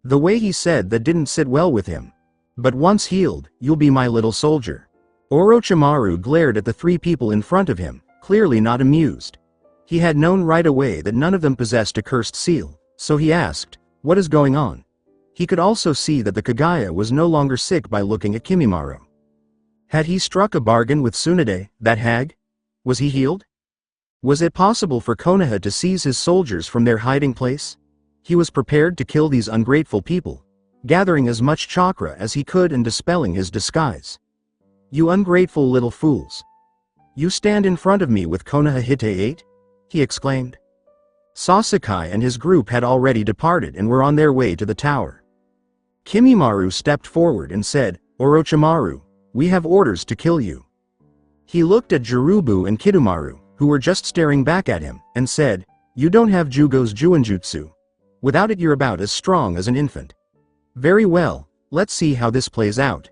The way he said that didn't sit well with him. But once healed, you'll be my little soldier. Orochimaru glared at the 3 people in front of him, clearly not amused. He had known right away that none of them possessed a cursed seal, so he asked, what is going on? He could also see that the Kagaya was no longer sick by looking at Kimimaro. Had he struck a bargain with Tsunade, that hag? Was he healed? Was it possible for Konoha to seize his soldiers from their hiding place? He was prepared to kill these ungrateful people, gathering as much chakra as he could and dispelling his disguise. You ungrateful little fools. You stand in front of me with Konoha Hite 8? He exclaimed. Sasuke and his group had already departed and were on their way to the tower. Kimimaro stepped forward and said, Orochimaru, we have orders to kill you. He looked at Jirubu and Kidomaru, who were just staring back at him, and said, you don't have Jugo's Juinjutsu. Without it you're about as strong as an infant. Very well, let's see how this plays out.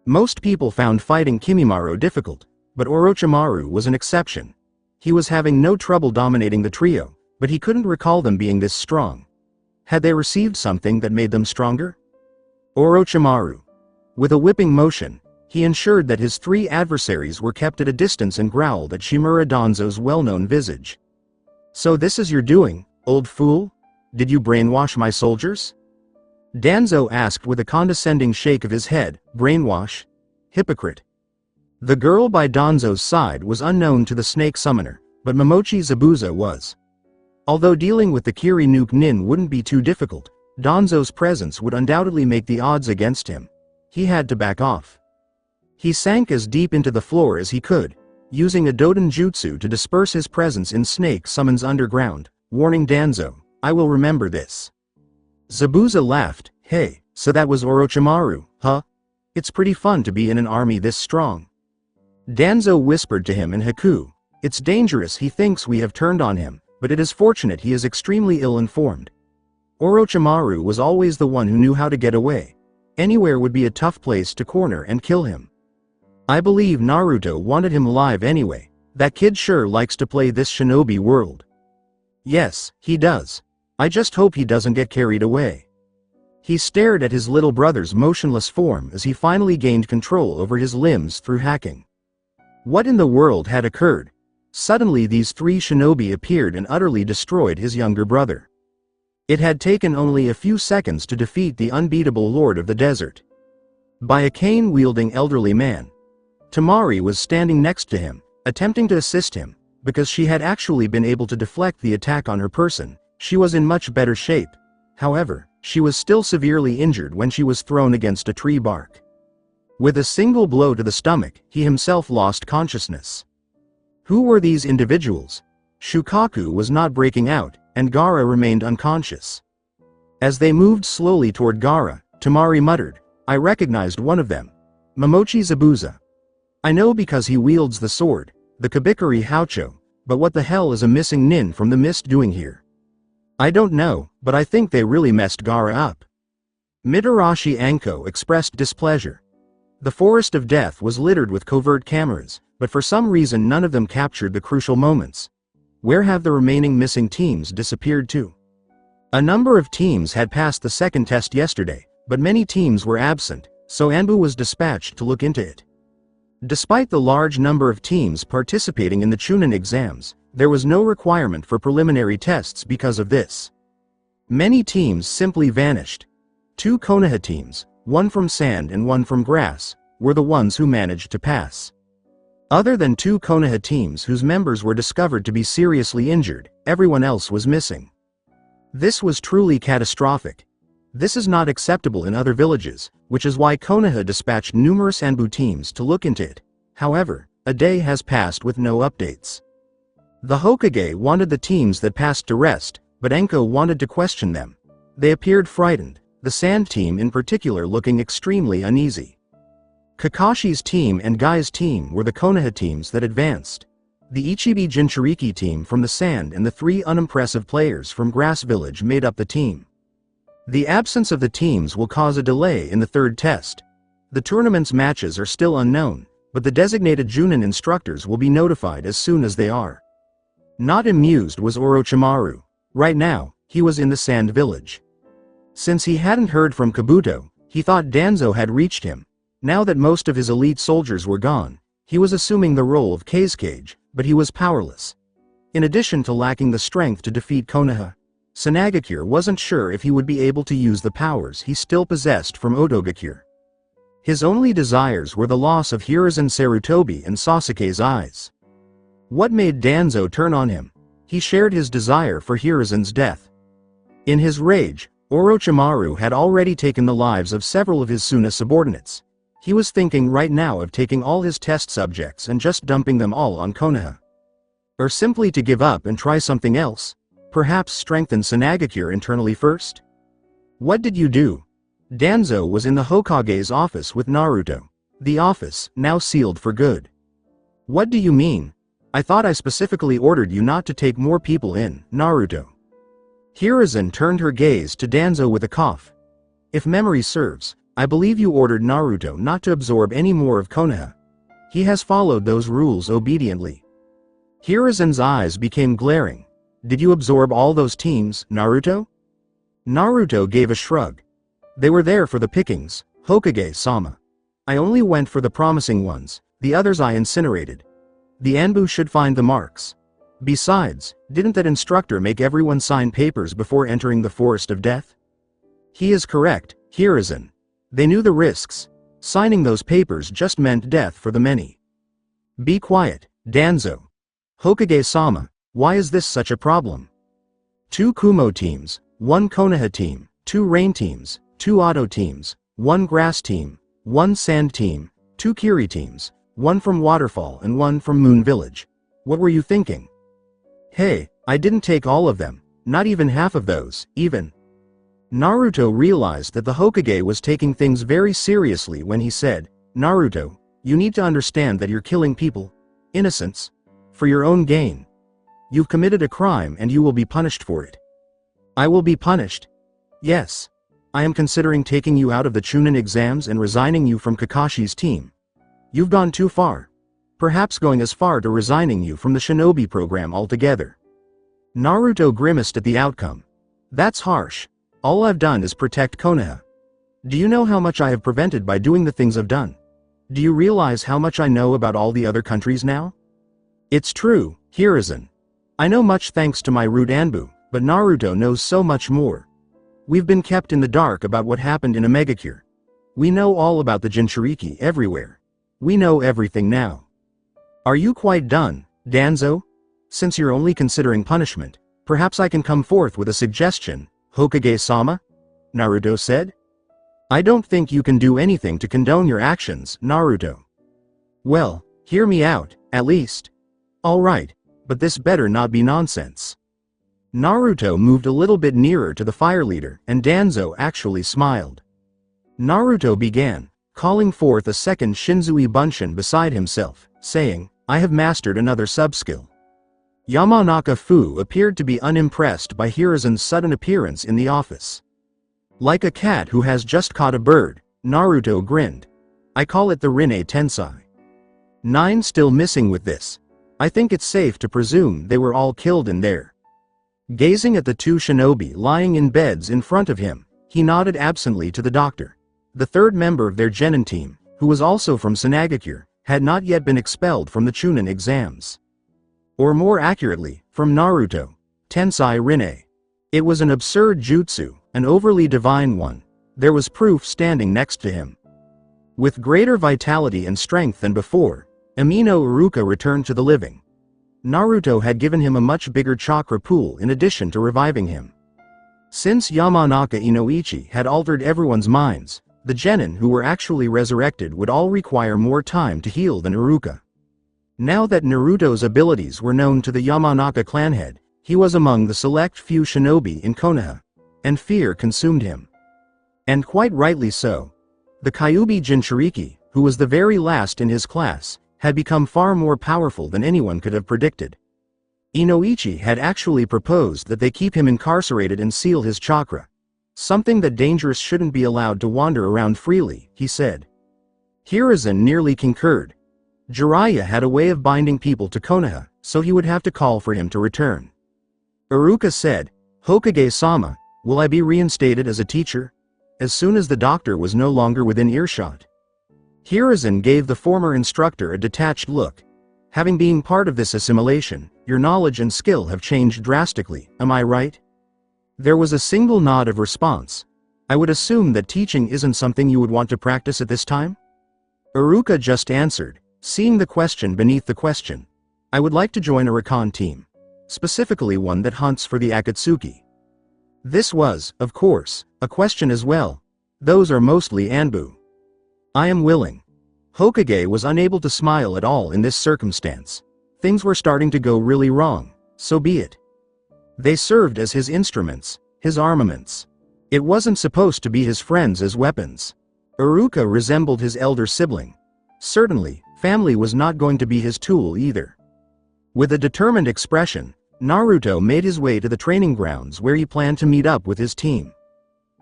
Most people found fighting Kimimaro difficult, but Orochimaru was an exception. He was having no trouble dominating the trio, but he couldn't recall them being this strong. Had they received something that made them stronger? Orochimaru. With a whipping motion, he ensured that his 3 adversaries were kept at a distance and growled at Shimura Danzo's well-known visage. So this is your doing, old fool? Did you brainwash my soldiers? Danzo asked with a condescending shake of his head. Brainwash? Hypocrite. The girl by Danzo's side was unknown to the snake summoner, but Momochi Zabuza was. Although dealing with the Kiri Nuke Nin wouldn't be too difficult, Danzo's presence would undoubtedly make the odds against him. He had to back off. He sank as deep into the floor as he could, using a Doden Jutsu to disperse his presence in Snake Summon's underground, warning Danzo, "I will remember this." Zabuza laughed. "Hey, so that was Orochimaru, huh? It's pretty fun to be in an army this strong." Danzo whispered to him in Haku, "It's dangerous. He thinks we have turned on him, but it is fortunate he is extremely ill-informed. Orochimaru was always the one who knew how to get away. Anywhere would be a tough place to corner and kill him. I believe Naruto wanted him alive anyway. That kid sure likes to play this shinobi world." "Yes, he does. I just hope he doesn't get carried away." He stared at his little brother's motionless form as he finally gained control over his limbs through hacking. What in the world had occurred? Suddenly these three shinobi appeared and utterly destroyed his younger brother. It had taken only a few seconds to defeat the unbeatable Lord of the Desert. By a cane-wielding elderly man. Tamari was standing next to him, attempting to assist him. Because she had actually been able to deflect the attack on her person, she was in much better shape. However, she was still severely injured when she was thrown against a tree bark. With a single blow to the stomach, he himself lost consciousness. Who were these individuals? Shukaku was not breaking out, and Gaara remained unconscious. As they moved slowly toward Gaara, Tamari muttered, "I recognized one of them. Momochi Zabuza. I know because he wields the sword, the Kabikari Haucho, but what the hell is a missing nin from the mist doing here? I don't know, but I think they really messed Gaara up." Mitarashi Anko expressed displeasure. The Forest of Death was littered with covert cameras, but for some reason none of them captured the crucial moments. Where have the remaining missing teams disappeared to? A number of teams had passed the second test yesterday, but many teams were absent, so Anbu was dispatched to look into it. Despite the large number of teams participating in the Chunin exams, there was no requirement for preliminary tests because of this. Many teams simply vanished. 2 Konoha teams, one from sand and one from grass, were the ones who managed to pass. Other than 2 Konoha teams whose members were discovered to be seriously injured, everyone else was missing. This was truly catastrophic. This is not acceptable in other villages, which is why Konoha dispatched numerous Anbu teams to look into it. However, a day has passed with no updates. The Hokage wanted the teams that passed to rest, but Enko wanted to question them. They appeared frightened, the Sand team in particular looking extremely uneasy. Kakashi's team and Gai's team were the Konoha teams that advanced. The Ichibi Jinchuriki team from the Sand and the 3 unimpressive players from Grass Village made up the team. The absence of the teams will cause a delay in the third test. The tournament's matches are still unknown, but the designated Junin instructors will be notified as soon as they are. Not amused was Orochimaru. Right now, he was in the Sand Village. Since he hadn't heard from Kabuto, he thought Danzo had reached him. Now that most of his elite soldiers were gone, he was assuming the role of Kazekage, but he was powerless. In addition to lacking the strength to defeat Konoha, Sanagakure wasn't sure if he would be able to use the powers he still possessed from Odogakure. His only desires were the loss of Hiruzen Sarutobi and Sasuke's eyes. What made Danzo turn on him? He shared his desire for Hiruzen's death. In his rage, Orochimaru had already taken the lives of several of his Suna subordinates. He was thinking right now of taking all his test subjects and just dumping them all on Konoha. Or simply to give up and try something else. Perhaps strengthen Sanagakure internally first? What did you do? Danzo was in the Hokage's office with Naruto. The office, now sealed for good. What do you mean? I thought I specifically ordered you not to take more people in, Naruto. Hiruzen turned her gaze to Danzo with a cough. If memory serves, I believe you ordered Naruto not to absorb any more of Konoha. He has followed those rules obediently. Hiruzen's eyes became glaring. Did you absorb all those teams, Naruto? Naruto gave a shrug. They were there for the pickings, Hokage-sama. I only went for the promising ones, the others I incinerated. The Anbu should find the marks. Besides, didn't that instructor make everyone sign papers before entering the forest of death? He is correct, Hiruzen. They knew the risks. Signing those papers just meant death for the many. Be quiet, Danzo. Hokage-sama, why is this such a problem? 2 Kumo teams, 1 Konoha team, 2 rain teams, 2 auto teams, 1 grass team, 1 sand team, 2 Kiri teams, 1 from Waterfall and 1 from Moon Village. What were you thinking? Hey, I didn't take all of them, not even half of those, even. Naruto realized that the Hokage was taking things very seriously when he said, Naruto, you need to understand that you're killing people, innocents, for your own gain. You've committed a crime and you will be punished for it. I will be punished? Yes. I am considering taking you out of the Chunin exams and resigning you from Kakashi's team. You've gone too far. Perhaps going as far to resigning you from the shinobi program altogether. Naruto grimaced at the outcome. That's harsh. All I've done is protect Konoha. Do you know how much I have prevented by doing the things I've done? Do you realize how much I know about all the other countries now? It's true, Hiruzen. I know much thanks to my root Anbu, but Naruto knows so much more. We've been kept in the dark about what happened in Omegacure. We know all about the Jinchuriki everywhere. We know everything now. Are you quite done, Danzo? Since you're only considering punishment, perhaps I can come forth with a suggestion, Hokage-sama? Naruto said. I don't think you can do anything to condone your actions, Naruto. Well, hear me out, at least. Alright, but this better not be nonsense. Naruto moved a little bit nearer to the fire leader, and Danzo actually smiled. Naruto began, calling forth a second Shinzui Bunshin beside himself, saying, I have mastered another sub-skill. Yamanaka Fu appeared to be unimpressed by Hiruzen's sudden appearance in the office. Like a cat who has just caught a bird, Naruto grinned. I call it the Rinne Tensai. 9 still missing with this. I think it's safe to presume they were all killed in there. Gazing at the 2 shinobi lying in beds in front of him, he nodded absently to the doctor. The 3rd member of their genin team, who was also from Sunagakure, had not yet been expelled from the Chunin exams. Or more accurately, from Naruto, Tensai Rinne. It was an absurd jutsu, an overly divine one. There was proof standing next to him. With greater vitality and strength than before, Amino Iruka returned to the living. Naruto had given him a much bigger chakra pool in addition to reviving him. Since Yamanaka Inoichi had altered everyone's minds, the genin who were actually resurrected would all require more time to heal than Iruka. Now that Naruto's abilities were known to the Yamanaka clan head, he was among the select few shinobi in Konoha, and fear consumed him. And quite rightly so. The Kyuubi Jinchuriki, who was the very last in his class, had become far more powerful than anyone could have predicted. Inoichi had actually proposed that they keep him incarcerated and seal his chakra. Something that dangerous shouldn't be allowed to wander around freely, he said. Hiruzen nearly concurred. Jiraiya had a way of binding people to Konoha, so he would have to call for him to return. Iruka said, Hokage-sama, will I be reinstated as a teacher? As soon as the doctor was no longer within earshot. Hiruzen gave the former instructor a detached look. Having been part of this assimilation, your knowledge and skill have changed drastically, am I right? There was a single nod of response. I would assume that teaching isn't something you would want to practice at this time? Iruka just answered, seeing the question beneath the question. I would like to join a recon team. Specifically one that hunts for the Akatsuki. This was, of course, a question as well. Those are mostly Anbu. I am willing. Hokage was unable to smile at all in this circumstance. Things were starting to go really wrong, so be it. They served as his instruments, his armaments. It wasn't supposed to be his friends as weapons. Iruka resembled his elder sibling. Certainly, family was not going to be his tool either. With a determined expression, Naruto made his way to the training grounds where he planned to meet up with his team.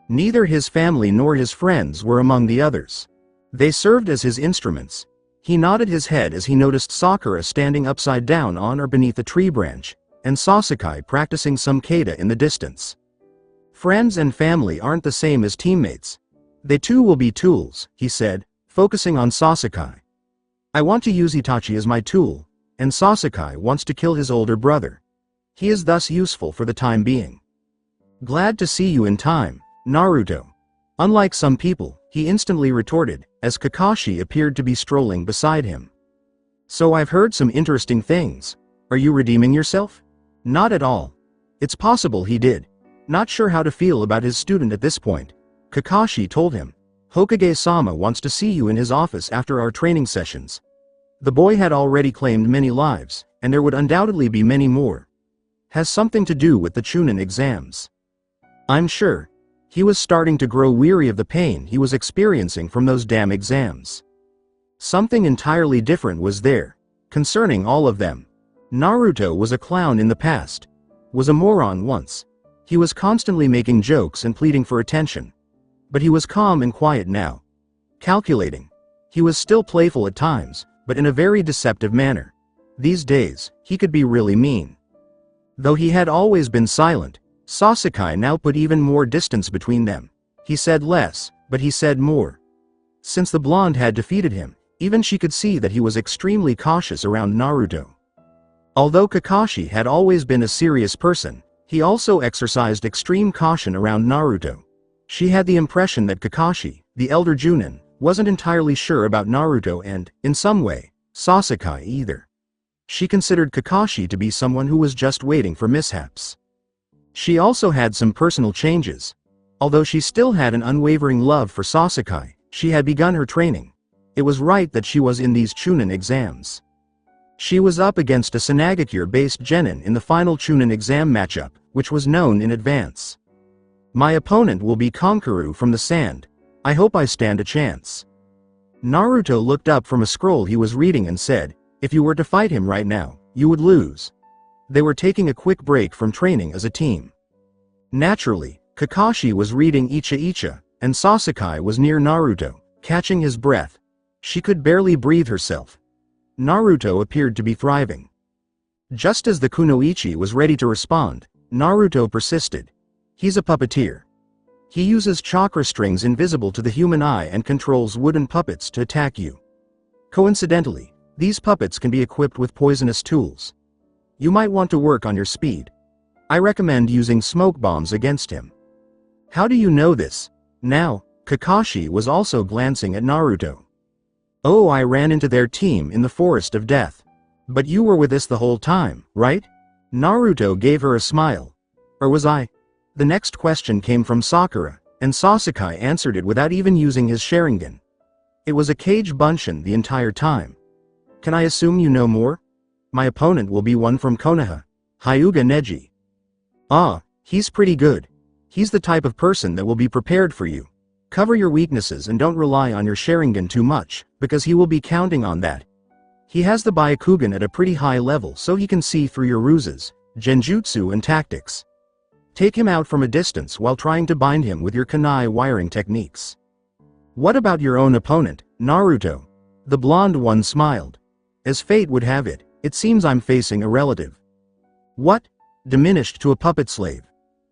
Neither his family nor his friends were among the others. They served as his instruments. He nodded his head as he noticed Sakura standing upside down on or beneath a tree branch, and Sasuke practicing some kata in the distance. Friends and family aren't the same as teammates. They too will be tools, he said, focusing on Sasuke. I want to use Itachi as my tool, and Sasuke wants to kill his older brother. He is thus useful for the time being. Glad to see you in time, Naruto. Unlike some people, he instantly retorted, as Kakashi appeared to be strolling beside him. So I've heard some interesting things. Are you redeeming yourself? Not at all. It's possible he did. Not sure how to feel about his student at this point. Kakashi told him. Hokage-sama wants to see you in his office after our training sessions. The boy had already claimed many lives, and there would undoubtedly be many more. Has something to do with the Chunin exams. I'm sure. He was starting to grow weary of the pain he was experiencing from those damn exams. Something entirely different was there. Concerning all of them. Naruto was a clown in the past. Was a moron once. He was constantly making jokes and pleading for attention. But he was calm and quiet now. Calculating. He was still playful at times, but in a very deceptive manner. These days, he could be really mean. Though he had always been silent, Sasuke now put even more distance between them. He said less, but he said more. Since the blonde had defeated him, even she could see that he was extremely cautious around Naruto. Although Kakashi had always been a serious person, he also exercised extreme caution around Naruto. She had the impression that Kakashi, the elder Chunin, wasn't entirely sure about Naruto and, in some way, Sasuke either. She considered Kakashi to be someone who was just waiting for mishaps. She also had some personal changes. Although she still had an unwavering love for Sasuke, she had begun her training. It was right that she was in these Chunin exams. She was up against a Sanagakure-based genin in the final Chunin exam matchup, which was known in advance. My opponent will be Kankuro from the sand. I hope I stand a chance. Naruto looked up from a scroll he was reading and said, if you were to fight him right now, you would lose. They were taking a quick break from training as a team. Naturally, Kakashi was reading Icha Icha, and Sasuke was near Naruto, catching his breath. She could barely breathe herself. Naruto appeared to be thriving. Just as the Kunoichi was ready to respond, Naruto persisted. He's a puppeteer. He uses chakra strings invisible to the human eye and controls wooden puppets to attack you. Coincidentally, these puppets can be equipped with poisonous tools. You might want to work on your speed. I recommend using smoke bombs against him. How do you know this? Now, Kakashi was also glancing at Naruto. Oh, I ran into their team in the Forest of Death. But you were with us the whole time, right? Naruto gave her a smile. Or was I? The next question came from Sakura, and Sasuke answered it without even using his Sharingan. It was a Kage Bunshin the entire time. Can I assume you know more? My opponent will be one from Konoha, Hyuga Neji. Ah, he's pretty good. He's the type of person that will be prepared for you. Cover your weaknesses and don't rely on your Sharingan too much, because he will be counting on that. He has the Byakugan at a pretty high level so he can see through your ruses, genjutsu and tactics. Take him out from a distance while trying to bind him with your kunai wiring techniques. What about your own opponent, Naruto? The blonde one smiled. As fate would have it, it seems I'm facing a relative. What? Diminished to a puppet slave.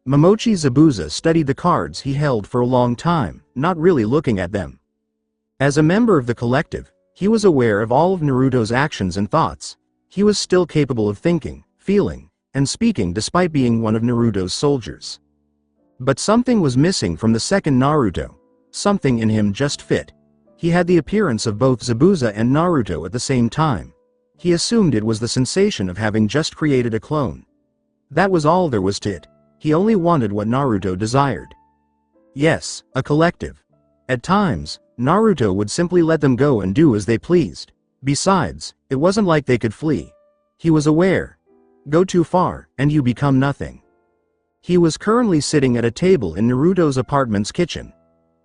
Momochi Zabuza studied the cards he held for a long time, not really looking at them. As a member of the collective, he was aware of all of Naruto's actions and thoughts. He was still capable of thinking, feeling, and speaking despite being one of Naruto's soldiers. But something was missing from the second Naruto. Something in him just fit. He had the appearance of both Zabuza and Naruto at the same time. He assumed it was the sensation of having just created a clone. That was all there was to it. He only wanted what Naruto desired. Yes, a collective. At times, Naruto would simply let them go and do as they pleased. Besides, it wasn't like they could flee. He was aware. Go too far, and you become nothing. He was currently sitting at a table in Naruto's apartment's kitchen,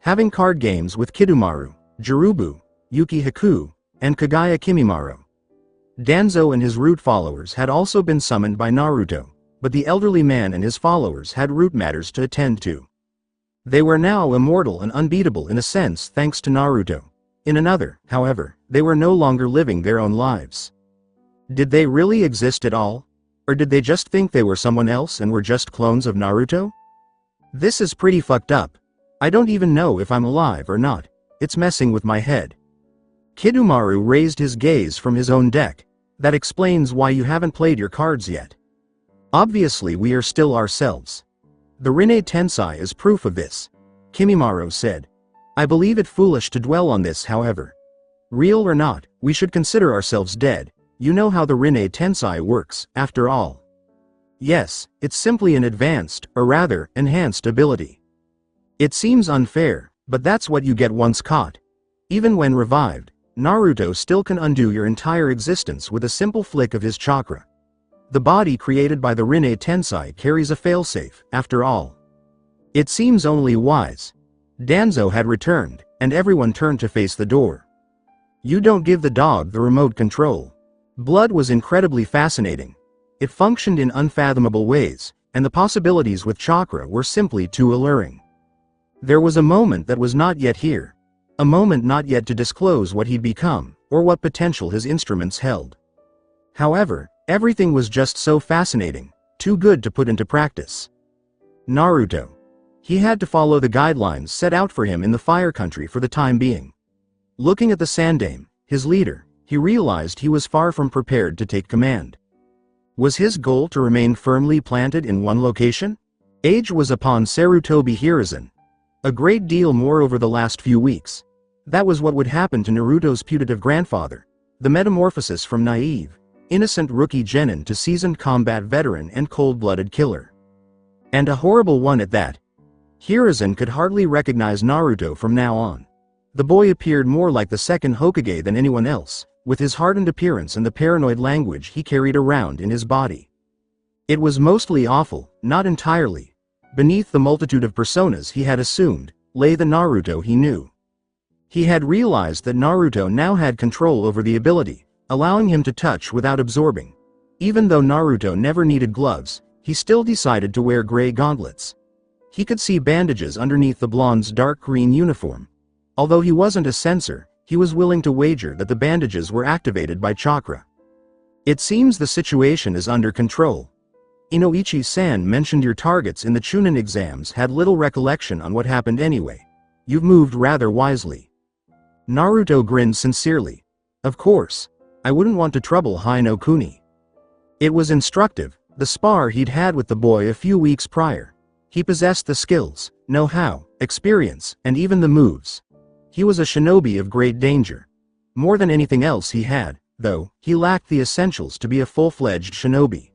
having card games with Kidomaru, Jirubu, Yuki Haku, and Kagaya Kimimaro. Danzo and his root followers had also been summoned by Naruto, but the elderly man and his followers had root matters to attend to. They were now immortal and unbeatable in a sense thanks to Naruto. In another, however, they were no longer living their own lives. Did they really exist at all? Or did they just think they were someone else and were just clones of Naruto? This is pretty fucked up. I don't even know if I'm alive or not. It's messing with my head. Kidomaru raised his gaze from his own deck. That explains why you haven't played your cards yet. Obviously we are still ourselves. The Rinne Tensei is proof of this, Kimimaro said. I believe it foolish to dwell on this, however. Real or not, we should consider ourselves dead. You know how the Rinne Tensei works, after all. Yes, it's simply an advanced, or rather, enhanced ability. It seems unfair, but that's what you get once caught. Even when revived, Naruto still can undo your entire existence with a simple flick of his chakra. The body created by the Rinne Tensei carries a failsafe, after all. It seems only wise. Danzo had returned, and everyone turned to face the door. You don't give the dog the remote control. Blood was incredibly fascinating. It functioned in unfathomable ways, and the possibilities with chakra were simply too alluring. There was a moment that was not yet here. A moment not yet to disclose what he'd become, or what potential his instruments held. However, everything was just so fascinating, too good to put into practice. Naruto. He had to follow the guidelines set out for him in the Fire Country for the time being. Looking at the Sandaime, his leader, he realized he was far from prepared to take command. Was his goal to remain firmly planted in one location? Age was upon Sarutobi Hiruzen. A great deal more over the last few weeks. That was what would happen to Naruto's putative grandfather, the metamorphosis from naive, innocent rookie genin to seasoned combat veteran and cold-blooded killer. And a horrible one at that. Hiruzen could hardly recognize Naruto from now on. The boy appeared more like the second Hokage than anyone else, with his hardened appearance and the paranoid language he carried around in his body. It was mostly awful, not entirely. Beneath the multitude of personas he had assumed, lay the Naruto he knew. He had realized that Naruto now had control over the ability, allowing him to touch without absorbing. Even though Naruto never needed gloves, he still decided to wear gray gauntlets. He could see bandages underneath the blonde's dark green uniform. Although he wasn't a censor, he was willing to wager that the bandages were activated by chakra. It seems the situation is under control. Inoichi-san mentioned your targets in the Chunin exams had little recollection on what happened anyway. You've moved rather wisely. Naruto grinned sincerely. Of course. I wouldn't want to trouble Hino Kuni. It was instructive, the spar he'd had with the boy a few weeks prior. He possessed the skills, know-how, experience, and even the moves. He was a shinobi of great danger. More than anything else he had, though, he lacked the essentials to be a full-fledged shinobi.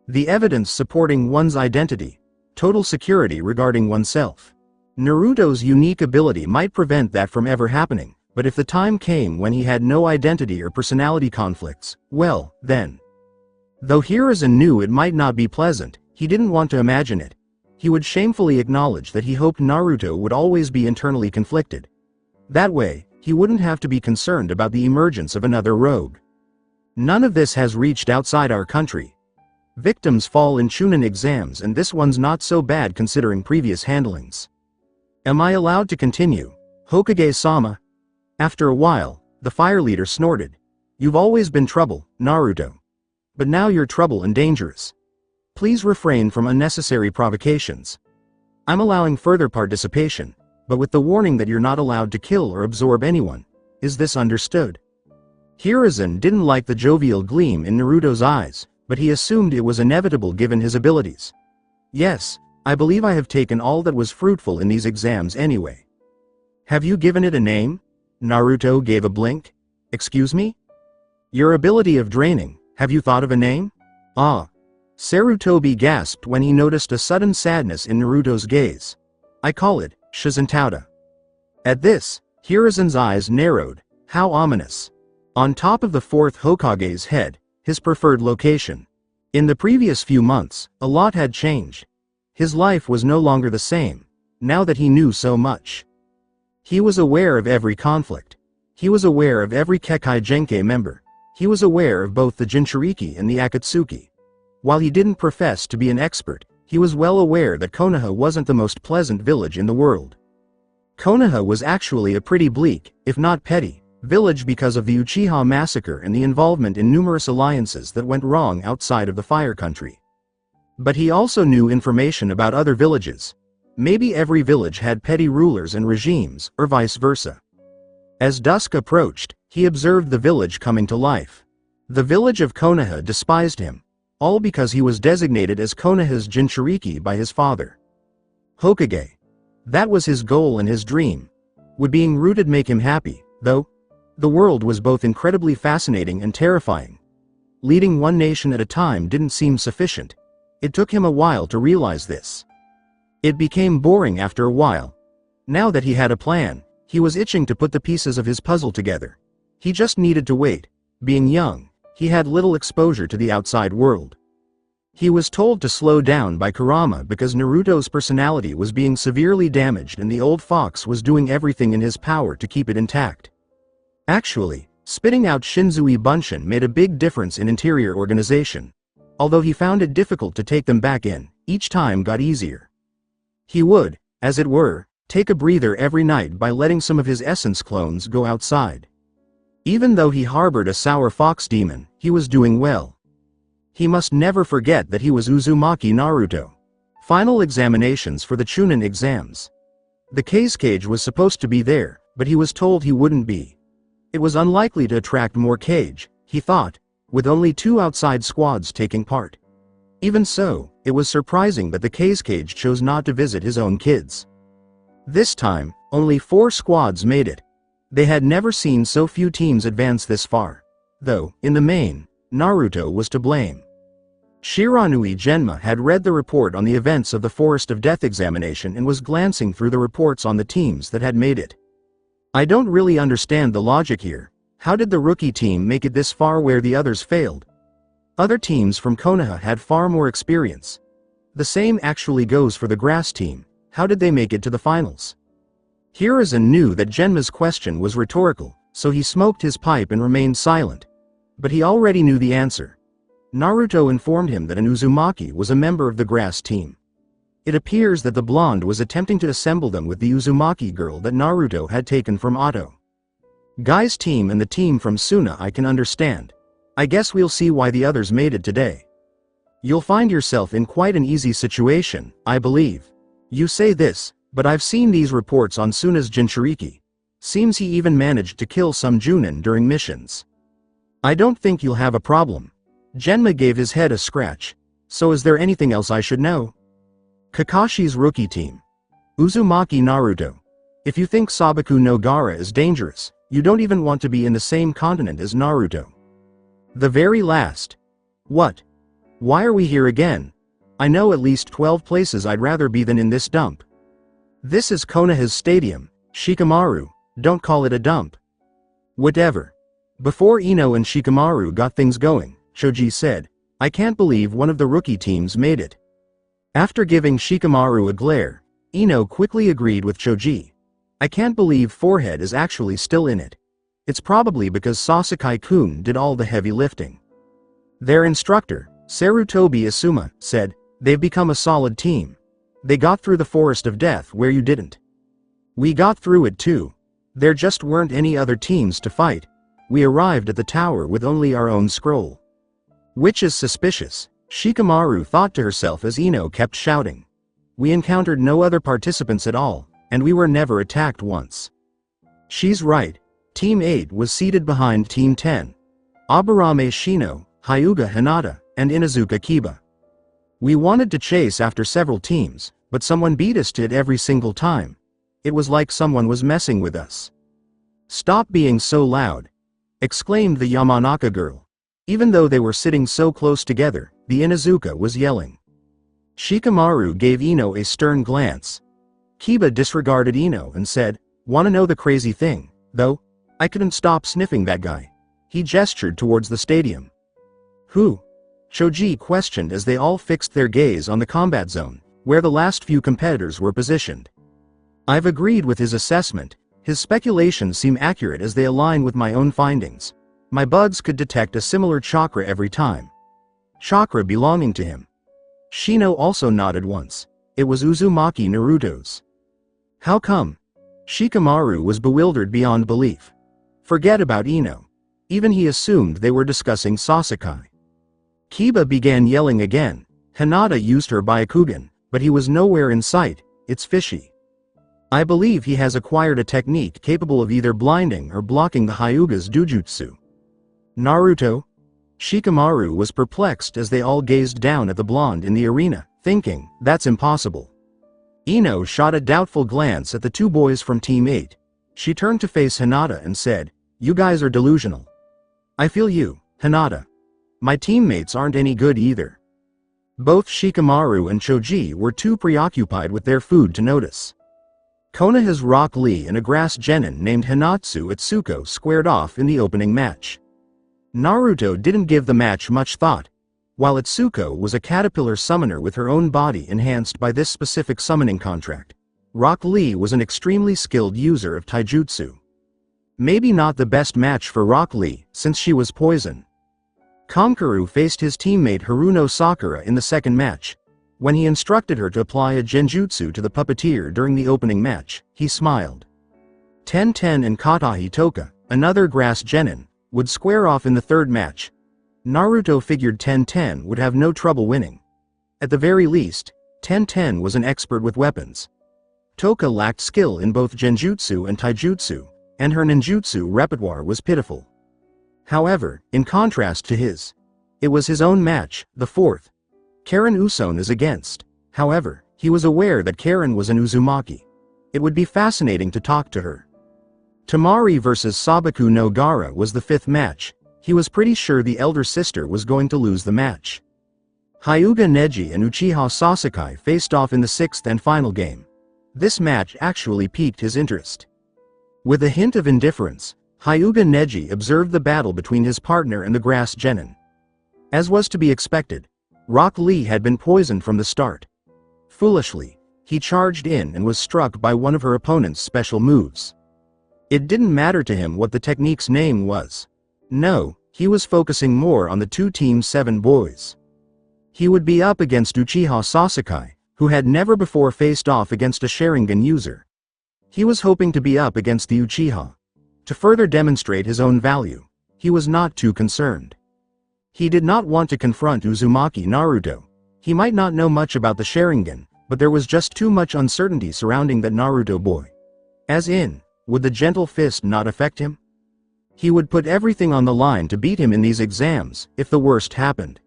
The evidence supporting one's identity, total security regarding oneself. Naruto's unique ability might prevent that from ever happening, but if the time came when he had no identity or personality conflicts, well, then. Though Hiruzen knew it might not be pleasant, he didn't want to imagine it. He would shamefully acknowledge that he hoped Naruto would always be internally conflicted. That way, he wouldn't have to be concerned about the emergence of another rogue. None of this has reached outside our country. Victims fall in Chunin exams, and this one's not so bad considering previous handlings. Am I allowed to continue, Hokage-sama? After a while, the fire leader snorted. You've always been trouble, Naruto. But now you're trouble and dangerous. Please refrain from unnecessary provocations. I'm allowing further participation, but with the warning that you're not allowed to kill or absorb anyone. Is this understood? Hiruzen didn't like the jovial gleam in Naruto's eyes, but he assumed it was inevitable given his abilities. Yes, I believe I have taken all that was fruitful in these exams anyway. Have you given it a name? Naruto gave a blink. Excuse me? Your ability of draining, have you thought of a name? Ah. Sarutobi gasped when he noticed a sudden sadness in Naruto's gaze. I call it, Shizentauda. At this, Hiruzen's eyes narrowed. How ominous. On top of the fourth Hokage's head, his preferred location. In the previous few months, a lot had changed. His life was no longer the same, now that he knew so much. He was aware of every conflict. He was aware of every Kekkei Genkai member. He was aware of both the Jinchuriki and the Akatsuki. While he didn't profess to be an expert, he was well aware that Konoha wasn't the most pleasant village in the world. Konoha was actually a pretty bleak, if not petty, village because of the Uchiha massacre and the involvement in numerous alliances that went wrong outside of the Fire Country. But he also knew information about other villages. Maybe every village had petty rulers and regimes, or vice versa. As dusk approached, he observed the village coming to life. The village of Konoha despised him, all because he was designated as Konoha's Jinchuriki by his father. Hokage. That was his goal and his dream. Would being rooted make him happy, though? The world was both incredibly fascinating and terrifying. Leading one nation at a time didn't seem sufficient. It took him a while to realize this. It became boring after a while. Now that he had a plan, he was itching to put the pieces of his puzzle together. He just needed to wait. Being young, he had little exposure to the outside world. He was told to slow down by Kurama because Naruto's personality was being severely damaged and the old fox was doing everything in his power to keep it intact. Actually, spitting out Shinzui Bunshin made a big difference in interior organization. Although he found it difficult to take them back in, each time got easier. He would, as it were, take a breather every night by letting some of his essence clones go outside. Even though he harbored a sour fox demon, he was doing well. He must never forget that he was Uzumaki Naruto. Final examinations for the Chunin exams. The cage was supposed to be there, but he was told he wouldn't be. It was unlikely to attract more cage, he thought, with only 2 outside squads taking part. Even so, it was surprising that the cage chose not to visit his own kids. This time, only 4 squads made it. They had never seen so few teams advance this far. Though, in the main, Naruto was to blame. Shiranui Genma had read the report on the events of the Forest of Death examination and was glancing through the reports on the teams that had made it. I don't really understand the logic here. How did the rookie team make it this far where the others failed? Other teams from Konoha had far more experience. The same actually goes for the grass team. How did they make it to the finals? Hiruzen knew that Genma's question was rhetorical, so he smoked his pipe and remained silent. But he already knew the answer. Naruto informed him that an Uzumaki was a member of the grass team. It appears that the blonde was attempting to assemble them with the Uzumaki girl that Naruto had taken from Otto. Guy's team and the team from Suna I can understand. I guess we'll see why the others made it today. You'll find yourself in quite an easy situation, I believe. You say this, but I've seen these reports on Suna's Jinchuriki. Seems he even managed to kill some Junin during missions. I don't think you'll have a problem. Genma gave his head a scratch. So is there anything else I should know? Kakashi's rookie team. Uzumaki Naruto. If you think Sabaku no Gaara is dangerous, you don't even want to be in the same continent as Naruto. The very last. What? Why are we here again? I know at least 12 places I'd rather be than in this dump. This is Konoha's stadium, Shikamaru, don't call it a dump. Whatever. Before Ino and Shikamaru got things going, Choji said, I can't believe one of the rookie teams made it. After giving Shikamaru a glare, Ino quickly agreed with Choji. I can't believe Forehead is actually still in it. It's probably because Sasuke-kun did all the heavy lifting. Their instructor, Sarutobi Asuma, said, they've become a solid team. They got through the Forest of Death where you didn't. We got through it too. There just weren't any other teams to fight. We arrived at the tower with only our own scroll. Which is suspicious, Shikamaru thought to herself as Ino kept shouting. We encountered no other participants at all, and we were never attacked once. She's right. Team 8 was seated behind Team 10. Aburame Shino, Hyuga Hinata, and Inuzuka Kiba. We wanted to chase after several teams, but someone beat us to it every single time. It was like someone was messing with us. Stop being so loud, exclaimed the Yamanaka girl. Even though they were sitting so close together, the Inuzuka was yelling. Shikamaru gave Ino a stern glance. Kiba disregarded Ino and said, wanna know the crazy thing, though? I couldn't stop sniffing that guy. He gestured towards the stadium. Who? Choji questioned as they all fixed their gaze on the combat zone, where the last few competitors were positioned. I've agreed with his assessment. His speculations seem accurate as they align with my own findings. My buds could detect a similar chakra every time. Chakra belonging to him. Shino also nodded once. It was Uzumaki Naruto's. How come? Shikamaru was bewildered beyond belief. Forget about Ino. Even he assumed they were discussing Sasuke. Kiba began yelling again. Hinata used her Byakugan, but he was nowhere in sight. It's fishy. I believe he has acquired a technique capable of either blinding or blocking the Hyuga's Dujutsu. Naruto? Shikamaru was perplexed as they all gazed down at the blonde in the arena, thinking, that's impossible. Ino shot a doubtful glance at the two boys from Team 8. She turned to face Hinata and said, "You guys are delusional." "I feel you, Hinata. My teammates aren't any good either." Both Shikamaru and Choji were too preoccupied with their food to notice. Konoha's Rock Lee and a grass genin named Hinatsu Atsuko squared off in the opening match. Naruto didn't give the match much thought. While Atsuko was a caterpillar summoner with her own body enhanced by this specific summoning contract, Rock Lee was an extremely skilled user of taijutsu. Maybe not the best match for Rock Lee, since she was poison. Kankuro faced his teammate Haruno Sakura in the second match. When he instructed her to apply a genjutsu to the puppeteer during the opening match, he smiled. Ten and Katahi Toka, another grass genin, would square off in the third match. Naruto figured Ten would have no trouble winning. At the very least, Ten was an expert with weapons. Toka lacked skill in both genjutsu and taijutsu, and her ninjutsu repertoire was pitiful. However, in contrast to his, it was his own match, the fourth. Karen Uson is against. However, he was aware that Karen was an Uzumaki. It would be fascinating to talk to her. Tamari vs Sabaku no Gara was the fifth match. He was pretty sure the elder sister was going to lose the match. Hyuga Neji and Uchiha Sasuke faced off in the sixth and final game. This match actually piqued his interest. With a hint of indifference, Hyuga Neji observed the battle between his partner and the grass genin. As was to be expected, Rock Lee had been poisoned from the start. Foolishly, he charged in and was struck by one of her opponent's special moves. It didn't matter to him what the technique's name was. No, he was focusing more on the two Team 7 boys. He would be up against Uchiha Sasuke, who had never before faced off against a Sharingan user. He was hoping to be up against the Uchiha. To further demonstrate his own value, he was not too concerned. He did not want to confront Uzumaki Naruto. He might not know much about the Sharingan, but there was just too much uncertainty surrounding that Naruto boy. As in, would the gentle fist not affect him? He would put everything on the line to beat him in these exams, if the worst happened.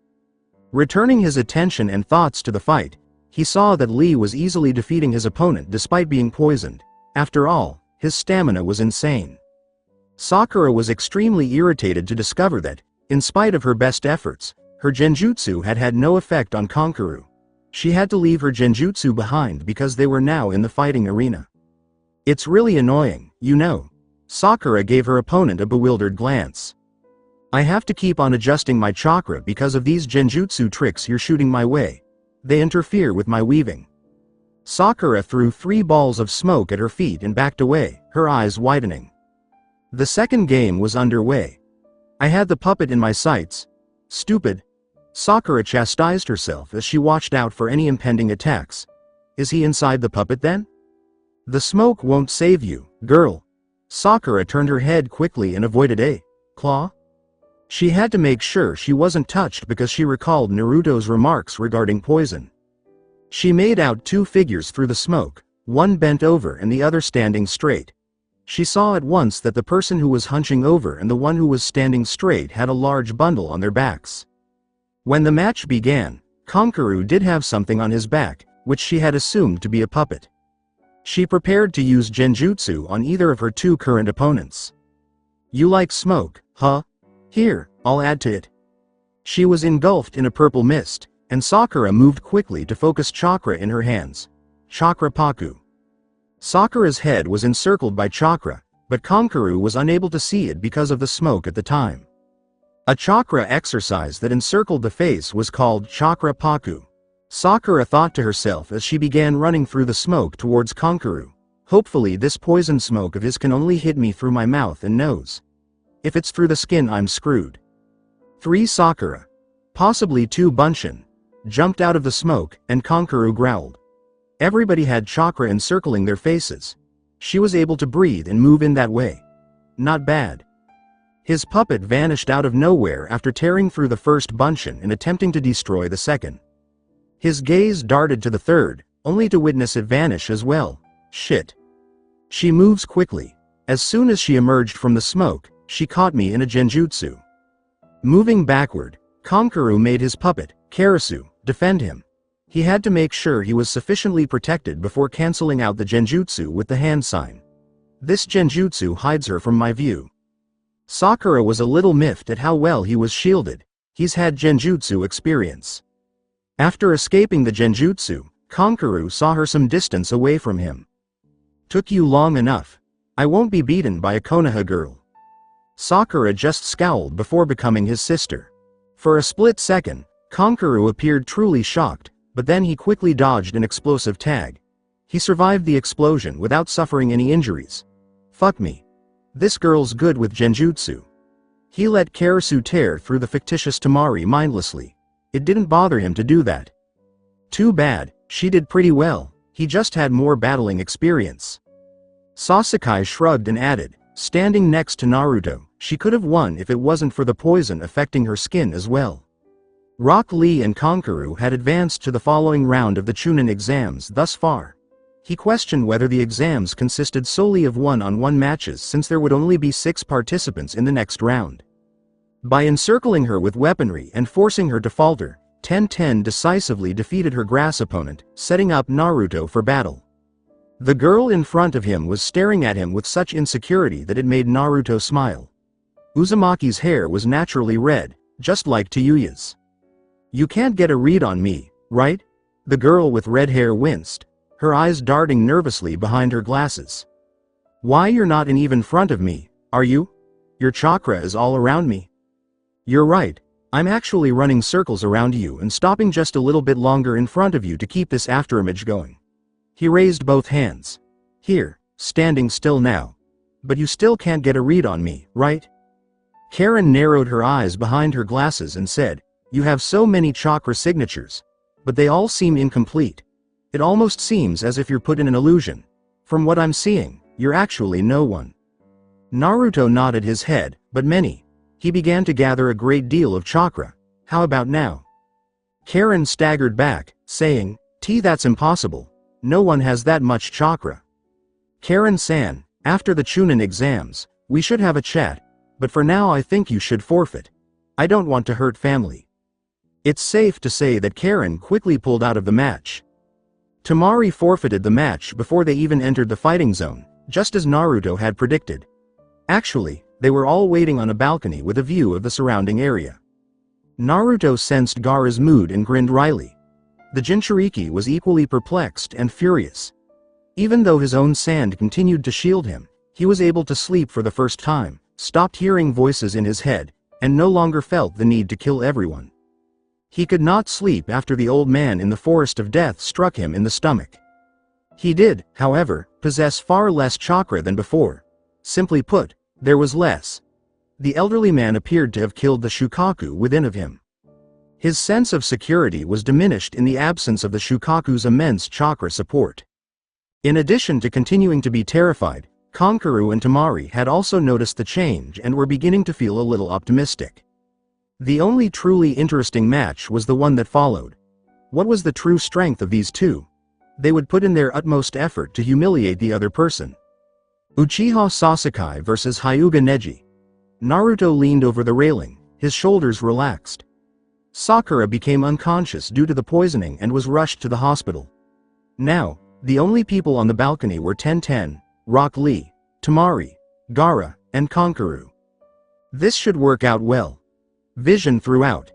Returning his attention and thoughts to the fight, he saw that Lee was easily defeating his opponent despite being poisoned. After all, his stamina was insane. Sakura was extremely irritated to discover that, in spite of her best efforts, her genjutsu had had no effect on Kankuro. She had to leave her genjutsu behind because they were now in the fighting arena. "It's really annoying, you know." Sakura gave her opponent a bewildered glance. "I have to keep on adjusting my chakra because of these genjutsu tricks you're shooting my way. They interfere with my weaving." Sakura threw 3 balls of smoke at her feet and backed away, her eyes widening. The second game was underway. "I had the puppet in my sights. Stupid." Sakura chastised herself as she watched out for any impending attacks. "Is he inside the puppet then?" "The smoke won't save you, girl." Sakura turned her head quickly and avoided a claw. She had to make sure she wasn't touched because she recalled Naruto's remarks regarding poison. She made out 2 figures through the smoke, one bent over and the other standing straight. She saw at once that the person who was hunching over and the one who was standing straight had a large bundle on their backs. When the match began, Kankuro did have something on his back, which she had assumed to be a puppet. She prepared to use genjutsu on either of her 2 current opponents. "You like smoke, huh? Here, I'll add to it." She was engulfed in a purple mist, and Sakura moved quickly to focus chakra in her hands. Chakra Paku. Sakura's head was encircled by chakra, but Kankuro was unable to see it because of the smoke at the time. A chakra exercise that encircled the face was called Chakra Paku. Sakura thought to herself as she began running through the smoke towards Kankuro. "Hopefully this poison smoke of his can only hit me through my mouth and nose. If it's through the skin I'm screwed." 3 Sakura, possibly 2 Bunshin, jumped out of the smoke, and Kankuro growled. Everybody had chakra encircling their faces. She was able to breathe and move in that way. Not bad. His puppet vanished out of nowhere after tearing through the first Bunshin and attempting to destroy the second. His gaze darted to the third, only to witness it vanish as well. Shit. She moves quickly. As soon as she emerged from the smoke, she caught me in a genjutsu. Moving backward, Kankuru made his puppet, Karasu, defend him. He had to make sure he was sufficiently protected before canceling out the genjutsu with the hand sign. This genjutsu hides her from my view. Sakura was a little miffed at how well he was shielded. He's had genjutsu experience. After escaping the genjutsu, Kankuru saw her some distance away from him. Took you long enough. I won't be beaten by a Konoha girl. Sakura just scowled before becoming his sister. For a split second, Kankuru appeared truly shocked, but then he quickly dodged an explosive tag. He survived the explosion without suffering any injuries. Fuck me. This girl's good with genjutsu. He let Karasu tear through the fictitious Tamari mindlessly. It didn't bother him to do that. Too bad, she did pretty well, he just had more battling experience. Sasuke shrugged and added, standing next to Naruto, she could have won if it wasn't for the poison affecting her skin as well. Rock Lee and Kankuru had advanced to the following round of the Chunin exams thus far. He questioned whether the exams consisted solely of one-on-one matches since there would only be 6 participants in the next round. By encircling her with weaponry and forcing her to falter, Tenten decisively defeated her grass opponent, setting up Naruto for battle. The girl in front of him was staring at him with such insecurity that it made Naruto smile. Uzumaki's hair was naturally red, just like Tayuya's. You can't get a read on me, right? The girl with red hair winced, her eyes darting nervously behind her glasses. Why, you're not in even front of me, are you? Your chakra is all around me. You're right, I'm actually running circles around you and stopping just a little bit longer in front of you to keep this afterimage going. He raised both hands. Here, standing still now. But you still can't get a read on me, right? Karen narrowed her eyes behind her glasses and said, you have so many chakra signatures. But they all seem incomplete. It almost seems as if you're put in an illusion. From what I'm seeing, you're actually no one. Naruto nodded his head, but many. He began to gather a great deal of chakra. How about now? Karen staggered back, saying, that's impossible. No one has that much chakra. Karen-san, after the Chunin exams, we should have a chat, but for now I think you should forfeit. I don't want to hurt family. It's safe to say that Karen quickly pulled out of the match. Tamari forfeited the match before they even entered the fighting zone, just as Naruto had predicted. Actually, they were all waiting on a balcony with a view of the surrounding area. Naruto sensed Gaara's mood and grinned wryly. The Jinchuriki was equally perplexed and furious. Even though his own sand continued to shield him, he was able to sleep for the first time, stopped hearing voices in his head, and no longer felt the need to kill everyone. He could not sleep after the old man in the forest of death struck him in the stomach. He did, however, possess far less chakra than before. Simply put, there was less. The elderly man appeared to have killed the Shukaku within of him. His sense of security was diminished in the absence of the Shukaku's immense chakra support. In addition to continuing to be terrified, Kankuru and Tamari had also noticed the change and were beginning to feel a little optimistic. The only truly interesting match was the one that followed. What was the true strength of these two? They would put in their utmost effort to humiliate the other person. Uchiha Sasuke versus Hyuga Neji. Naruto leaned over the railing, his shoulders relaxed. Sakura became unconscious due to the poisoning and was rushed to the hospital. Now, the only people on the balcony were Tenten, Rock Lee, Tamari, Gaara, and Kankuru. This should work out well. Vision throughout.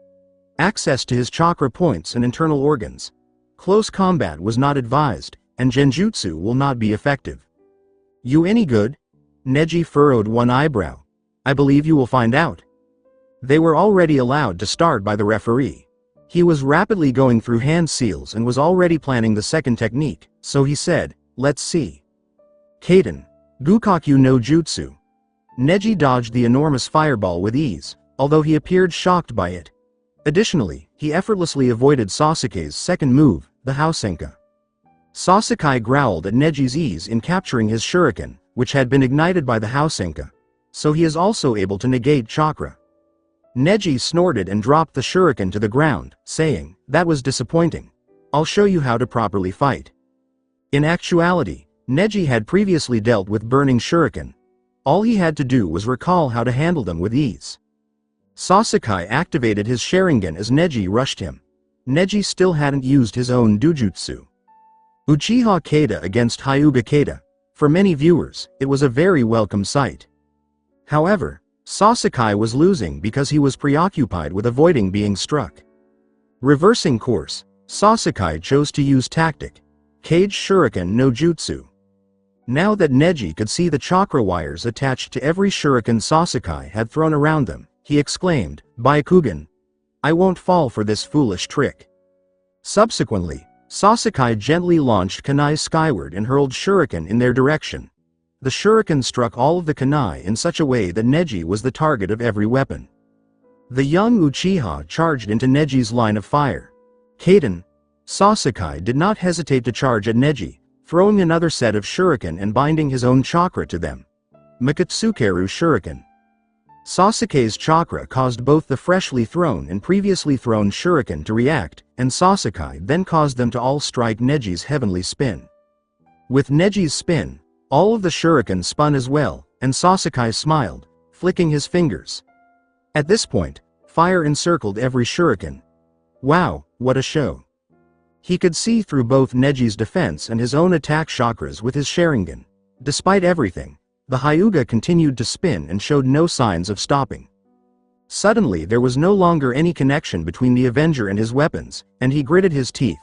Access to his chakra points and internal organs. Close combat was not advised, and genjutsu will not be effective. You any good? Neji furrowed one eyebrow. I believe you will find out. They were already allowed to start by the referee. He was rapidly going through hand seals and was already planning the second technique, so he said, let's see. Kaden. Gukaku no Jutsu. Neji dodged the enormous fireball with ease, although he appeared shocked by it. Additionally, he effortlessly avoided Sasuke's second move, the Hausenka. Sasuke growled at Neji's ease in capturing his shuriken, which had been ignited by the Hausenka, so he is also able to negate chakra. Neji snorted and dropped the shuriken to the ground, saying, that was disappointing. I'll show you how to properly fight. In actuality, Neji had previously dealt with burning shuriken. All he had to do was recall how to handle them with ease. Sasuke activated his Sharingan as Neji rushed him. Neji still hadn't used his own Dujutsu. Uchiha Keita against Hyuga Keita. For many viewers, it was a very welcome sight. However, Sasuke was losing because he was preoccupied with avoiding being struck. Reversing course, Sasuke chose to use tactic. Cage Shuriken no Jutsu. Now that Neji could see the chakra wires attached to every shuriken Sasuke had thrown around them, he exclaimed, "Byakugan! I won't fall for this foolish trick." Subsequently, Sasuke gently launched kunai skyward and hurled shuriken in their direction. The shuriken struck all of the kunai in such a way that Neji was the target of every weapon. The young Uchiha charged into Neji's line of fire. Kaden. Sasuke did not hesitate to charge at Neji, throwing another set of shuriken and binding his own chakra to them. Mikatsukeru Shuriken. Sasuke's chakra caused both the freshly thrown and previously thrown shuriken to react, and Sasuke then caused them to all strike Neji's heavenly spin. With Neji's spin, all of the shuriken spun as well, and Sasuke smiled, flicking his fingers. At this point, fire encircled every shuriken. Wow, what a show. He could see through both Neji's defense and his own attack chakras with his Sharingan. Despite everything, the Hyuga continued to spin and showed no signs of stopping. Suddenly there was no longer any connection between the Avenger and his weapons, and he gritted his teeth.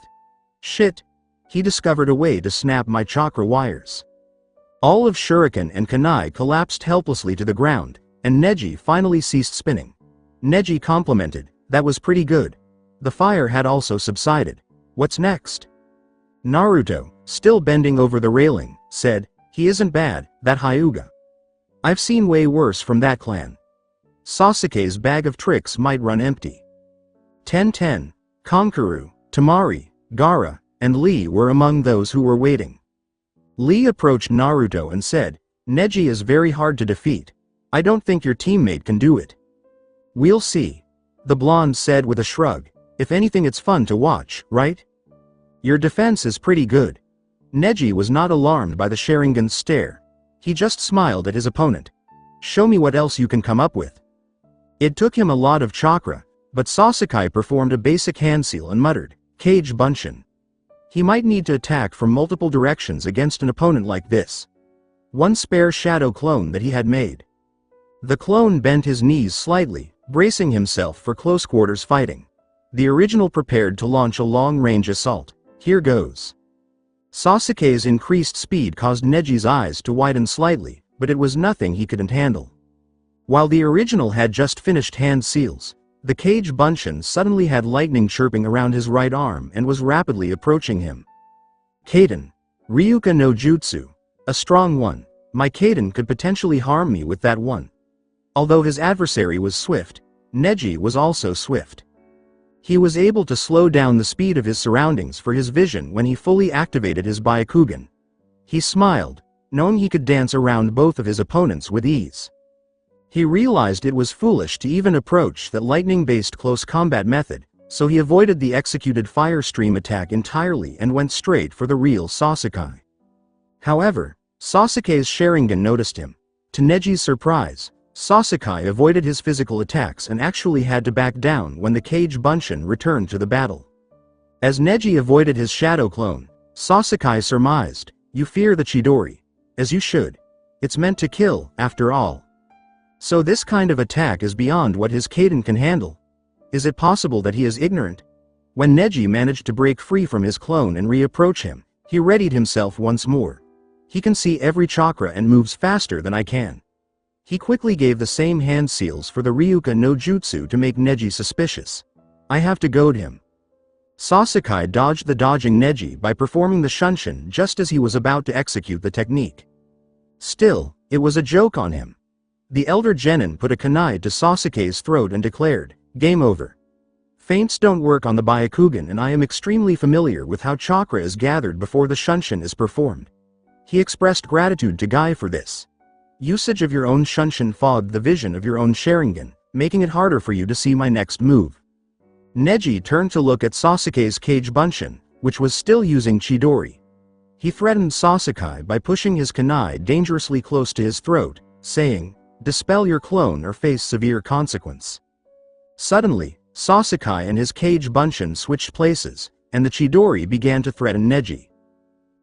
Shit! He discovered a way to snap my chakra wires. All of Shuriken and kunai collapsed helplessly to the ground, and Neji finally ceased spinning. Neji complimented, "That was pretty good." The fire had also subsided. What's next? Naruto, still bending over the railing, said, "He isn't bad, that Hyuga. I've seen way worse from that clan." Sasuke's bag of tricks might run empty. 10-10, Kankuro, Temari, Gaara, and Lee were among those who were waiting. Lee approached Naruto and said, "Neji is very hard to defeat. I don't think your teammate can do it." "We'll see," the blonde said with a shrug. "If anything, it's fun to watch, right? Your defense is pretty good." Neji was not alarmed by the Sharingan's stare. He just smiled at his opponent. "Show me what else you can come up with." It took him a lot of chakra, but Sasuke performed a basic hand seal and muttered, "Cage Bunshin." He might need to attack from multiple directions against an opponent like this. One spare shadow clone that he had made. The clone bent his knees slightly, bracing himself for close quarters fighting. The original prepared to launch a long-range assault. Here goes. Sasuke's increased speed caused Neji's eyes to widen slightly, but it was nothing he couldn't handle. While the original had just finished hand seals, the Cage Bunshin suddenly had lightning chirping around his right arm and was rapidly approaching him. Kaden. Ryuka no Jutsu. A strong one. My Kaden could potentially harm me with that one. Although his adversary was swift, Neji was also swift. He was able to slow down the speed of his surroundings for his vision when he fully activated his Byakugan. He smiled, knowing he could dance around both of his opponents with ease. He realized it was foolish to even approach that lightning-based close combat method, so he avoided the executed fire stream attack entirely and went straight for the real Sasuke. However, Sasuke's Sharingan noticed him. To Neji's surprise, Sasuke avoided his physical attacks and actually had to back down when the Cage Bunshin returned to the battle. As Neji avoided his shadow clone, Sasuke surmised, "You fear the Chidori. As you should. It's meant to kill, after all. So this kind of attack is beyond what his Kaden can handle. Is it possible that he is ignorant?" When Neji managed to break free from his clone and reapproach him, he readied himself once more. "He can see every chakra and moves faster than I can." He quickly gave the same hand seals for the Ryuka no Jutsu to make Neji suspicious. "I have to goad him." Sasuke dodged the dodging Neji by performing the Shunshin just as he was about to execute the technique. Still, it was a joke on him. The elder Genin put a kunai to Sasuke's throat and declared, "Game over. Feints don't work on the Byakugan, and I am extremely familiar with how chakra is gathered before the Shunshin is performed." He expressed gratitude to Guy for this. Usage of your own Shunshin fogged the vision of your own Sharingan, making it harder for you to see my next move. Neji turned to look at Sasuke's Cage Bunshin, which was still using Chidori. He threatened Sasuke by pushing his kunai dangerously close to his throat, saying, "Dispel your clone or face severe consequence." Suddenly, Sasuke and his Kage Bunshin switched places, and the Chidori began to threaten Neji.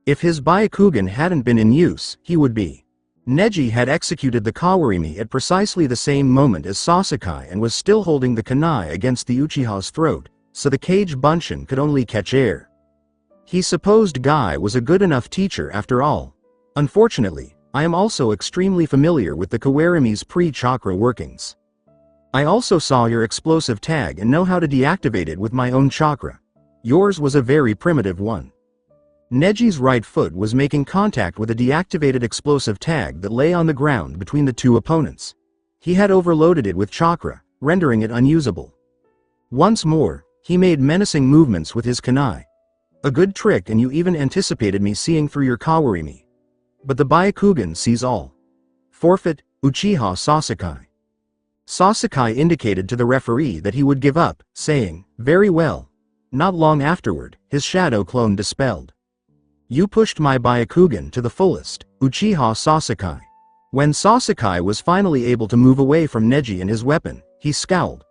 If his Byakugan hadn't been in use, he would be. Neji had executed the Kawarimi at precisely the same moment as Sasuke and was still holding the kunai against the Uchiha's throat, so the Kage Bunshin could only catch air. He supposed Guy was a good enough teacher after all. Unfortunately, I am also extremely familiar with the Kawarimi's pre-chakra workings. I also saw your explosive tag and know how to deactivate it with my own chakra. Yours was a very primitive one. Neji's right foot was making contact with a deactivated explosive tag that lay on the ground between the two opponents. He had overloaded it with chakra, rendering it unusable. Once more, he made menacing movements with his kunai. A good trick, and you even anticipated me seeing through your Kawarimi. But the Byakugan sees all. Forfeit, Uchiha Sasuke. Sasuke indicated to the referee that he would give up, saying, "Very well." Not long afterward, his shadow clone dispelled. You pushed my Byakugan to the fullest, Uchiha Sasuke. When Sasuke was finally able to move away from Neji and his weapon, he scowled.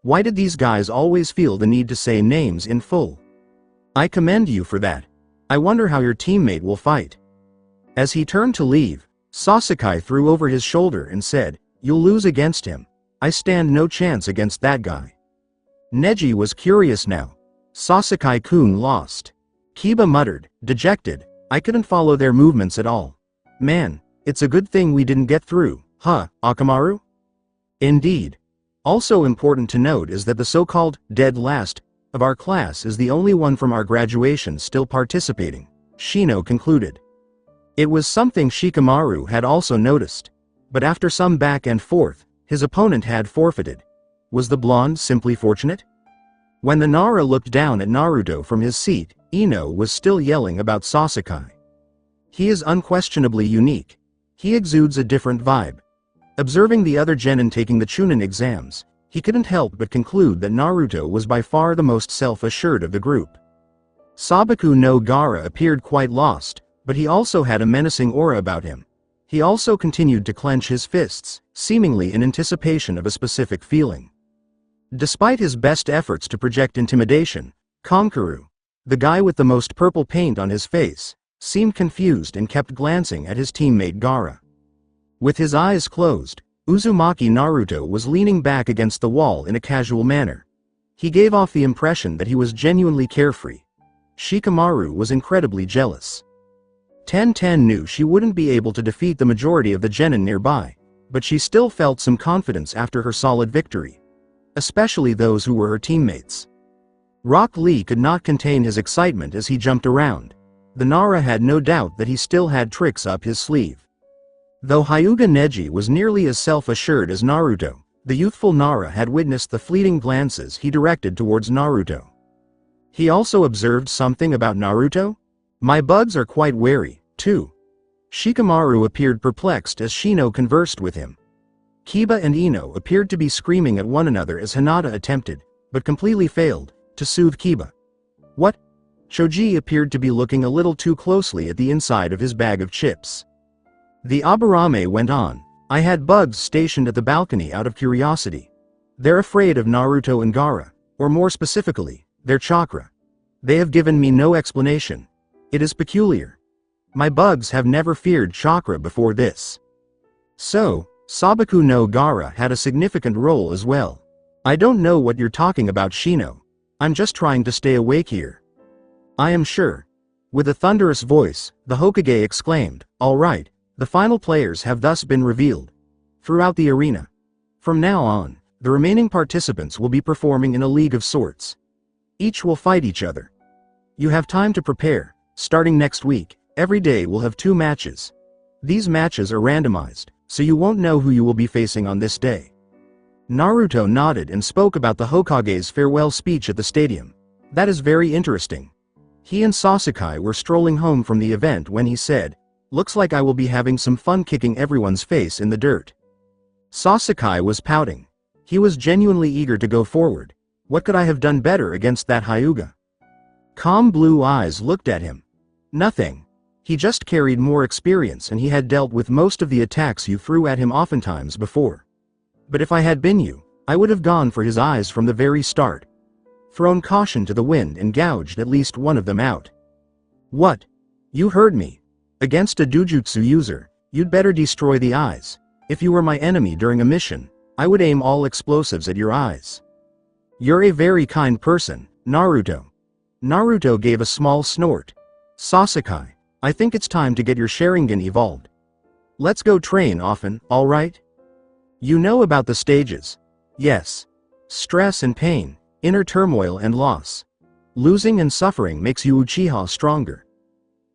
Why did these guys always feel the need to say names in full? I commend you for that. I wonder how your teammate will fight. As he turned to leave, Sasuke threw over his shoulder and said, "You'll lose against him. I stand no chance against that guy." Neji was curious now. Sasuke-kun lost. Kiba muttered, dejected, "I couldn't follow their movements at all. Man, it's a good thing we didn't get through, huh, Akamaru?" Indeed. Also important to note is that the so-called dead last of our class is the only one from our graduation still participating, Shino concluded. It was something Shikamaru had also noticed. But after some back and forth, his opponent had forfeited. Was the blonde simply fortunate? When the Nara looked down at Naruto from his seat, Ino was still yelling about Sasuke. He is unquestionably unique. He exudes a different vibe. Observing the other genin taking the Chunin exams, he couldn't help but conclude that Naruto was by far the most self-assured of the group. Sabaku no Gaara appeared quite lost, but he also had a menacing aura about him. He also continued to clench his fists, seemingly in anticipation of a specific feeling. Despite his best efforts to project intimidation, Kankuru, the guy with the most purple paint on his face, seemed confused and kept glancing at his teammate Gaara. With his eyes closed, Uzumaki Naruto was leaning back against the wall in a casual manner. He gave off the impression that he was genuinely carefree. Shikamaru was incredibly jealous. Ten knew she wouldn't be able to defeat the majority of the genin nearby, but she still felt some confidence after her solid victory. Especially those who were her teammates. Rock Lee could not contain his excitement as he jumped around. The Nara had no doubt that he still had tricks up his sleeve. Though Hyuga Neji was nearly as self-assured as Naruto, the youthful Nara had witnessed the fleeting glances he directed towards Naruto. He also observed something about Naruto? My bugs are quite wary, too. Shikamaru appeared perplexed as Shino conversed with him. Kiba and Ino appeared to be screaming at one another as Hinata attempted, but completely failed, to soothe Kiba. What? Choji appeared to be looking a little too closely at the inside of his bag of chips. The Aburame went on, I had bugs stationed at the balcony out of curiosity. They're afraid of Naruto and Gaara, or more specifically, their chakra. They have given me no explanation. It is peculiar. My bugs have never feared chakra before this. So, Sabaku no Gaara had a significant role as well. I don't know what you're talking about, Shino. I'm just trying to stay awake here. I am sure. With a thunderous voice, the Hokage exclaimed, all right, the final players have thus been revealed. Throughout the arena. From now on, the remaining participants will be performing in a league of sorts. Each will fight each other. You have time to prepare. Starting next week, every day will have 2 matches. These matches are randomized, so you won't know who you will be facing on this day. Naruto nodded and spoke about the Hokage's farewell speech at the stadium. That is very interesting. He and Sasuke were strolling home from the event when he said, looks like I will be having some fun kicking everyone's face in the dirt. Sasuke was pouting. He was genuinely eager to go forward. What could I have done better against that Hyuga? Calm blue eyes looked at him. Nothing. He just carried more experience and he had dealt with most of the attacks you threw at him oftentimes before. But if I had been you, I would have gone for his eyes from the very start. Thrown caution to the wind and gouged at least one of them out. What? You heard me. Against a Dujutsu user, you'd better destroy the eyes. If you were my enemy during a mission, I would aim all explosives at your eyes. You're a very kind person, Naruto. Naruto gave a small snort. Sasuke, I think it's time to get your Sharingan evolved. Let's go train often, alright? You know about the stages. Yes. Stress and pain, inner turmoil and loss. Losing and suffering makes you Uchiha stronger.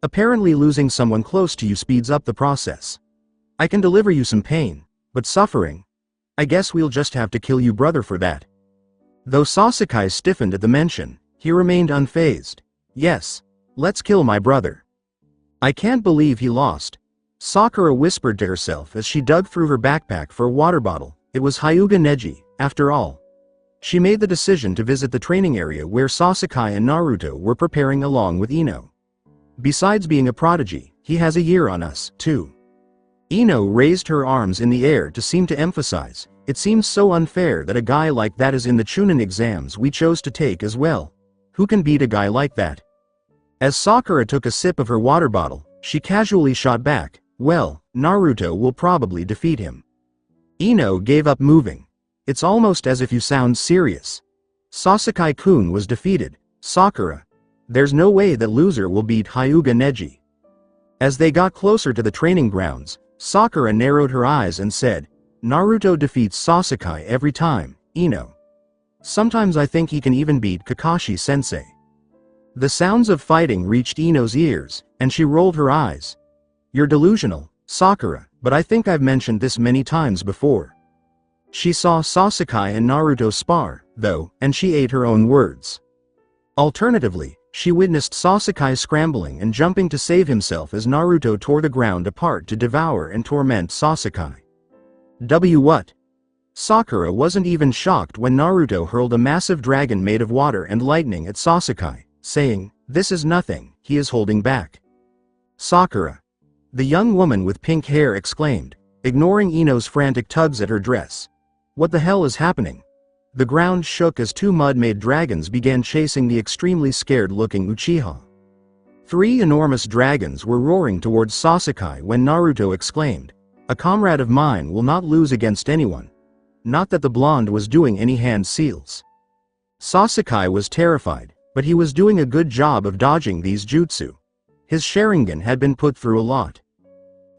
Apparently losing someone close to you speeds up the process. I can deliver you some pain, but suffering? I guess we'll just have to kill you brother for that. Though Sasuke stiffened at the mention, he remained unfazed. Yes. Let's kill my brother. I can't believe he lost. Sakura whispered to herself as she dug through her backpack for a water bottle. It was Hyuga Neji, after all. She made the decision to visit the training area where Sasuke and Naruto were preparing along with Ino. Besides being a prodigy, he has a year on us, too. Ino raised her arms in the air to seem to emphasize, it seems so unfair that a guy like that is in the Chunin exams we chose to take as well. Who can beat a guy like that? As Sakura took a sip of her water bottle, she casually shot back, well, Naruto will probably defeat him. Ino gave up moving. It's almost as if you sound serious. Sasuke-kun was defeated. Sakura. There's no way that loser will beat Hyuga Neji. As they got closer to the training grounds, Sakura narrowed her eyes and said, Naruto defeats Sasuke every time, Ino. Sometimes I think he can even beat Kakashi-sensei. The sounds of fighting reached Ino's ears, and she rolled her eyes. You're delusional, Sakura, but I think I've mentioned this many times before. She saw Sasuke and Naruto spar, though, and she ate her own words. Alternatively, she witnessed Sasuke scrambling and jumping to save himself as Naruto tore the ground apart to devour and torment Sasuke. What? Sakura wasn't even shocked when Naruto hurled a massive dragon made of water and lightning at Sasuke, saying, this is nothing, he is holding back. Sakura. The young woman with pink hair exclaimed, ignoring Ino's frantic tugs at her dress. What the hell is happening? The ground shook as two mud-made dragons began chasing the extremely scared-looking Uchiha. Three enormous dragons were roaring towards Sasuke when Naruto exclaimed, a comrade of mine will not lose against anyone. Not that the blonde was doing any hand seals. Sasuke was terrified, but he was doing a good job of dodging these jutsu. His Sharingan had been put through a lot.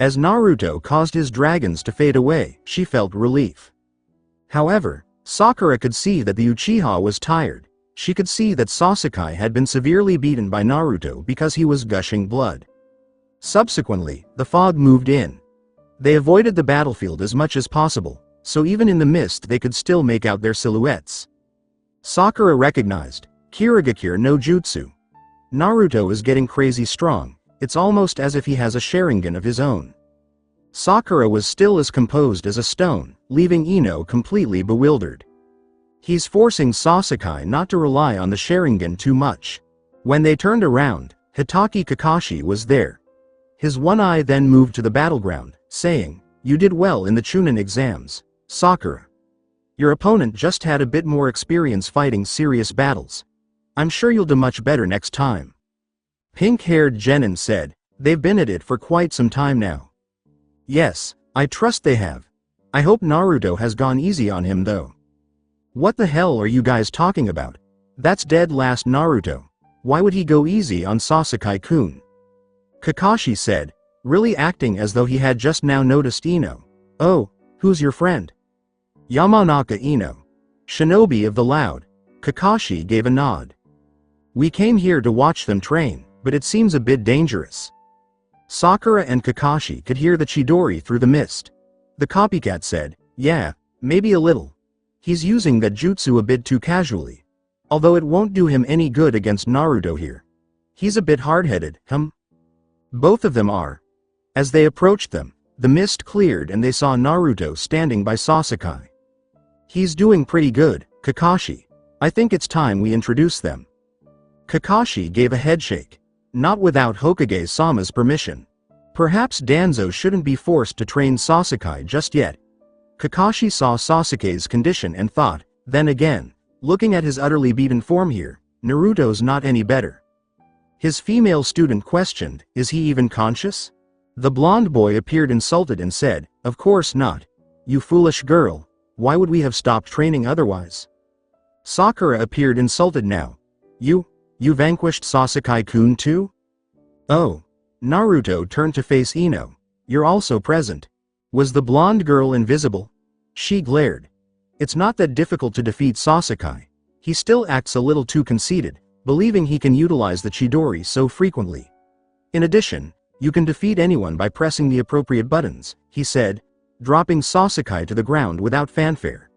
As Naruto caused his dragons to fade away, she felt relief. However, Sakura could see that the Uchiha was tired. She could see that Sasuke had been severely beaten by Naruto because he was gushing blood. Subsequently, the fog moved in. They avoided the battlefield as much as possible, so even in the mist they could still make out their silhouettes. Sakura recognized, Kirigakure no Jutsu. Naruto is getting crazy strong, it's almost as if he has a Sharingan of his own. Sakura was still as composed as a stone, leaving Ino completely bewildered. He's forcing Sasuke not to rely on the Sharingan too much. When they turned around, Hitaki Kakashi was there. His one eye then moved to the battleground, saying, you did well in the Chunin exams, Sakura. Your opponent just had a bit more experience fighting serious battles. I'm sure you'll do much better next time. Pink-haired Genin said, they've been at it for quite some time now. Yes, I trust they have. I hope Naruto has gone easy on him though. What the hell are you guys talking about? That's dead last Naruto. Why would he go easy on Sasuke-kun? Kakashi said, really acting as though he had just now noticed Ino. Oh, who's your friend? Yamanaka Ino. Shinobi of the Loud. Kakashi gave a nod. We came here to watch them train, but it seems a bit dangerous. Sakura and Kakashi could hear the Chidori through the mist. The copycat said, yeah, maybe a little. He's using that jutsu a bit too casually. Although it won't do him any good against Naruto here. He's a bit hard-headed, Both of them are. As they approached them, the mist cleared and they saw Naruto standing by Sasuke. He's doing pretty good, Kakashi. I think it's time we introduce them. Kakashi gave a headshake. Not without Hokage-sama's permission. Perhaps Danzo shouldn't be forced to train Sasuke just yet. Kakashi saw Sasuke's condition and thought, then again, looking at his utterly beaten form here, Naruto's not any better. His female student questioned, is he even conscious? The blonde boy appeared insulted and said, of course not. You foolish girl, why would we have stopped training otherwise? Sakura appeared insulted now. You vanquished Sasuke-kun too? Oh. Naruto turned to face Ino. You're also present. Was the blonde girl invisible? She glared. It's not that difficult to defeat Sasuke. He still acts a little too conceited, believing he can utilize the Chidori so frequently. In addition, you can defeat anyone by pressing the appropriate buttons, he said, dropping Sasuke to the ground without fanfare.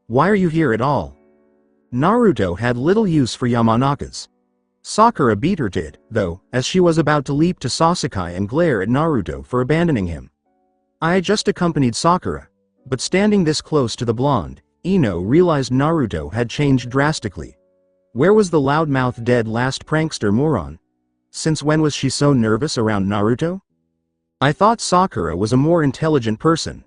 Why are you here at all? Naruto had little use for Yamanakas. Sakura beat her to it, though, as she was about to leap to Sasuke and glare at Naruto for abandoning him. I just accompanied Sakura, but standing this close to the blonde, Ino realized Naruto had changed drastically. Where was the loudmouth dead last prankster moron? Since when was she so nervous around Naruto? I thought Sakura was a more intelligent person.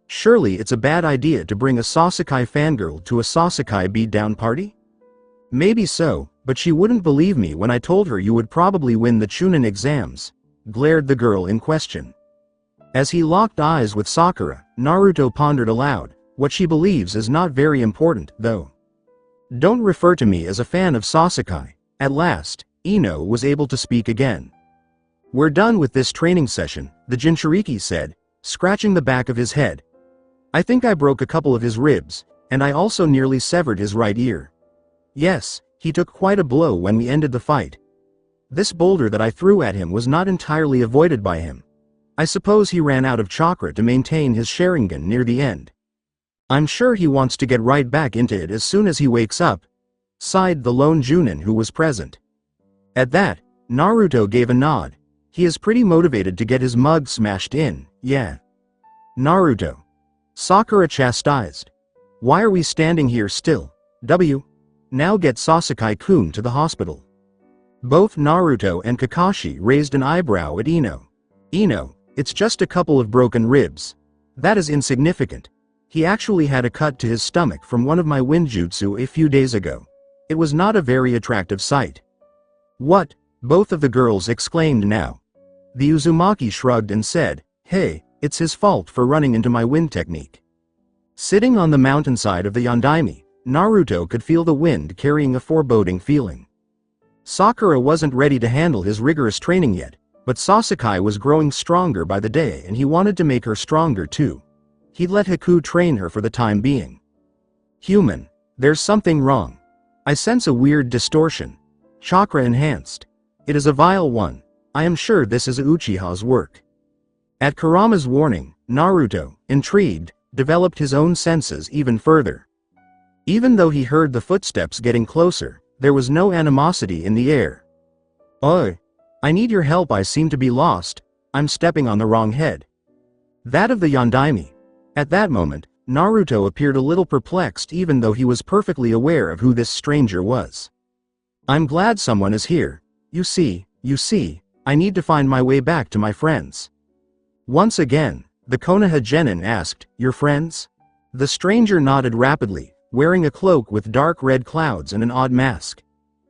Surely it's a bad idea to bring a Sasuke fangirl to a Sasuke beat-down party? Maybe so, but she wouldn't believe me when I told her you would probably win the Chunin exams, glared the girl in question. As he locked eyes with Sakura, Naruto pondered aloud, what she believes is not very important, though. Don't refer to me as a fan of Sasuke. At last, Ino was able to speak again. We're done with this training session, the Jinchuriki said, scratching the back of his head. I think I broke a couple of his ribs, and I also nearly severed his right ear. Yes, he took quite a blow when we ended the fight. This boulder that I threw at him was not entirely avoided by him. I suppose he ran out of chakra to maintain his Sharingan near the end. I'm sure he wants to get right back into it as soon as he wakes up, sighed the lone Junin who was present. At that, Naruto gave a nod. He is pretty motivated to get his mug smashed in, yeah. Naruto. Sakura chastised. Why are we standing here still? Now get Sasuke-kun to the hospital. Both Naruto and Kakashi raised an eyebrow at Ino. Ino, it's just a couple of broken ribs. That is insignificant. He actually had a cut to his stomach from one of my winjutsu a few days ago. It was not a very attractive sight. What? Both of the girls exclaimed now. The Uzumaki shrugged and said, hey, it's his fault for running into my wind technique. Sitting on the mountainside of the Yondaime, Naruto could feel the wind carrying a foreboding feeling. Sakura wasn't ready to handle his rigorous training yet, but Sasuke was growing stronger by the day and he wanted to make her stronger too. He'd let Haku train her for the time being. Human, there's something wrong. I sense a weird distortion. Chakra enhanced. It is a vile one. I am sure this is Uchiha's work. At Kurama's warning, Naruto, intrigued, developed his own senses even further. Even though he heard the footsteps getting closer, there was no animosity in the air. Oi! I need your help, I seem to be lost, I'm stepping on the wrong head. That of the Yondaime. At that moment, Naruto appeared a little perplexed even though he was perfectly aware of who this stranger was. I'm glad someone is here. You see, I need to find my way back to my friends. Once again, the Konoha Genin asked, your friends? The stranger nodded rapidly, wearing a cloak with dark red clouds and an odd mask.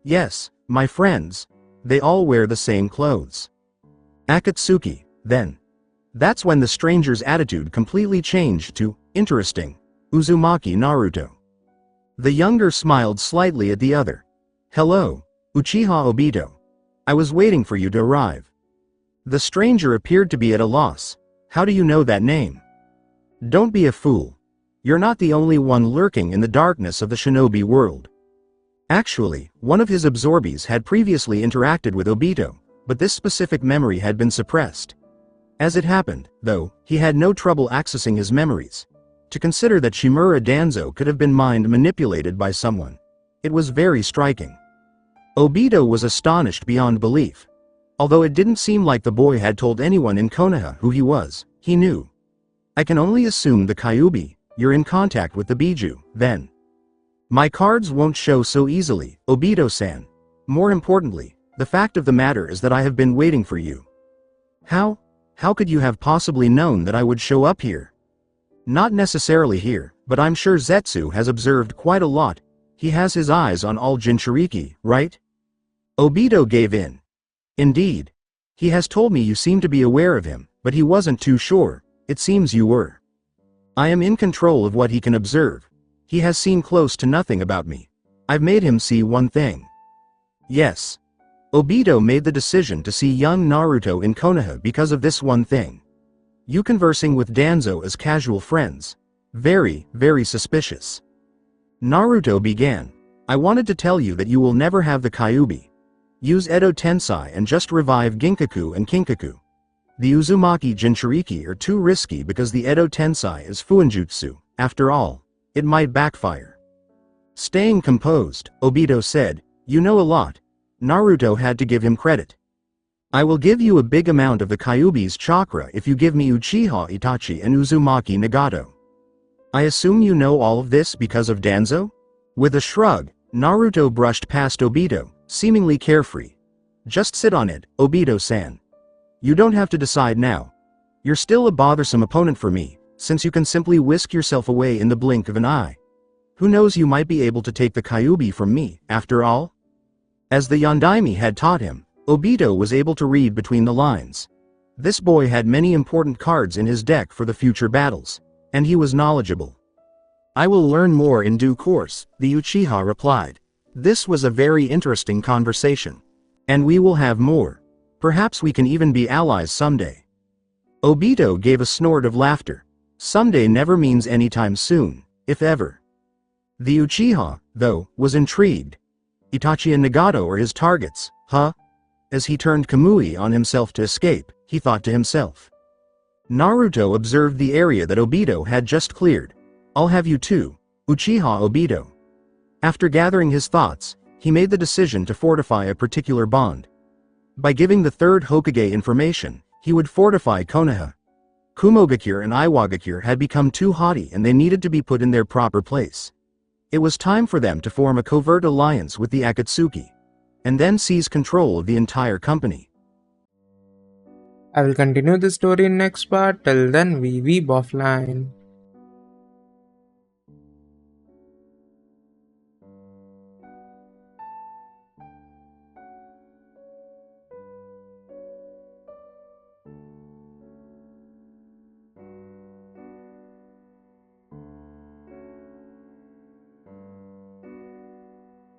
Yes, my friends. They all wear the same clothes. Akatsuki, then. That's when the stranger's attitude completely changed to, interesting. Uzumaki Naruto. The younger smiled slightly at the other. Hello, Uchiha Obito. I was waiting for you to arrive. The stranger appeared to be at a loss. How do you know that name? Don't be a fool. You're not the only one lurking in the darkness of the shinobi world. Actually, one of his absorbees had previously interacted with Obito, but this specific memory had been suppressed. As it happened, though, he had no trouble accessing his memories. To consider that Shimura Danzo could have been mind manipulated by someone. It was very striking. Obito was astonished beyond belief. Although it didn't seem like the boy had told anyone in Konoha who he was, he knew. I can only assume the Kyuubi, you're in contact with the Biju, then. My cards won't show so easily, Obito-san. More importantly, the fact of the matter is that I have been waiting for you. How could you have possibly known that I would show up here? Not necessarily here, but I'm sure Zetsu has observed quite a lot. He has his eyes on all Jinchuriki, right? Obito gave in. Indeed. He has told me you seem to be aware of him, but he wasn't too sure. It seems you were. I am in control of what he can observe. He has seen close to nothing about me. I've made him see one thing. Yes. Obito made the decision to see young Naruto in Konoha because of this one thing. You conversing with Danzo as casual friends. Very, very suspicious. Naruto began. I wanted to tell you that you will never have the Kyuubi. Use Edo Tensei and just revive Ginkaku and Kinkaku. The Uzumaki Jinchuriki are too risky because the Edo Tensei is Fuinjutsu. After all, it might backfire. Staying composed, Obito said, you know a lot. Naruto had to give him credit. I will give you a big amount of the Kyuubi's chakra if you give me Uchiha Itachi and Uzumaki Nagato. I assume you know all of this because of Danzo? With a shrug, Naruto brushed past Obito, seemingly carefree. Just sit on it, Obito-san. You don't have to decide now. You're still a bothersome opponent for me, since you can simply whisk yourself away in the blink of an eye. Who knows, you might be able to take the Kyuubi from me, after all? As the Yondaime had taught him, Obito was able to read between the lines. This boy had many important cards in his deck for the future battles, and he was knowledgeable. I will learn more in due course, the Uchiha replied. This was a very interesting conversation. And we will have more. Perhaps we can even be allies someday. Obito gave a snort of laughter. Someday never means anytime soon, if ever. The Uchiha, though, was intrigued. Itachi and Nagato are his targets, huh? As he turned Kamui on himself to escape, he thought to himself. Naruto observed the area that Obito had just cleared. I'll have you too, Uchiha Obito. After gathering his thoughts, he made the decision to fortify a particular bond. By giving the third Hokage information, he would fortify Konoha. Kumogakure and Iwagakure had become too haughty and they needed to be put in their proper place. It was time for them to form a covert alliance with the Akatsuki, and then seize control of the entire company. I will continue this story in next part. Till then, we weeb offline.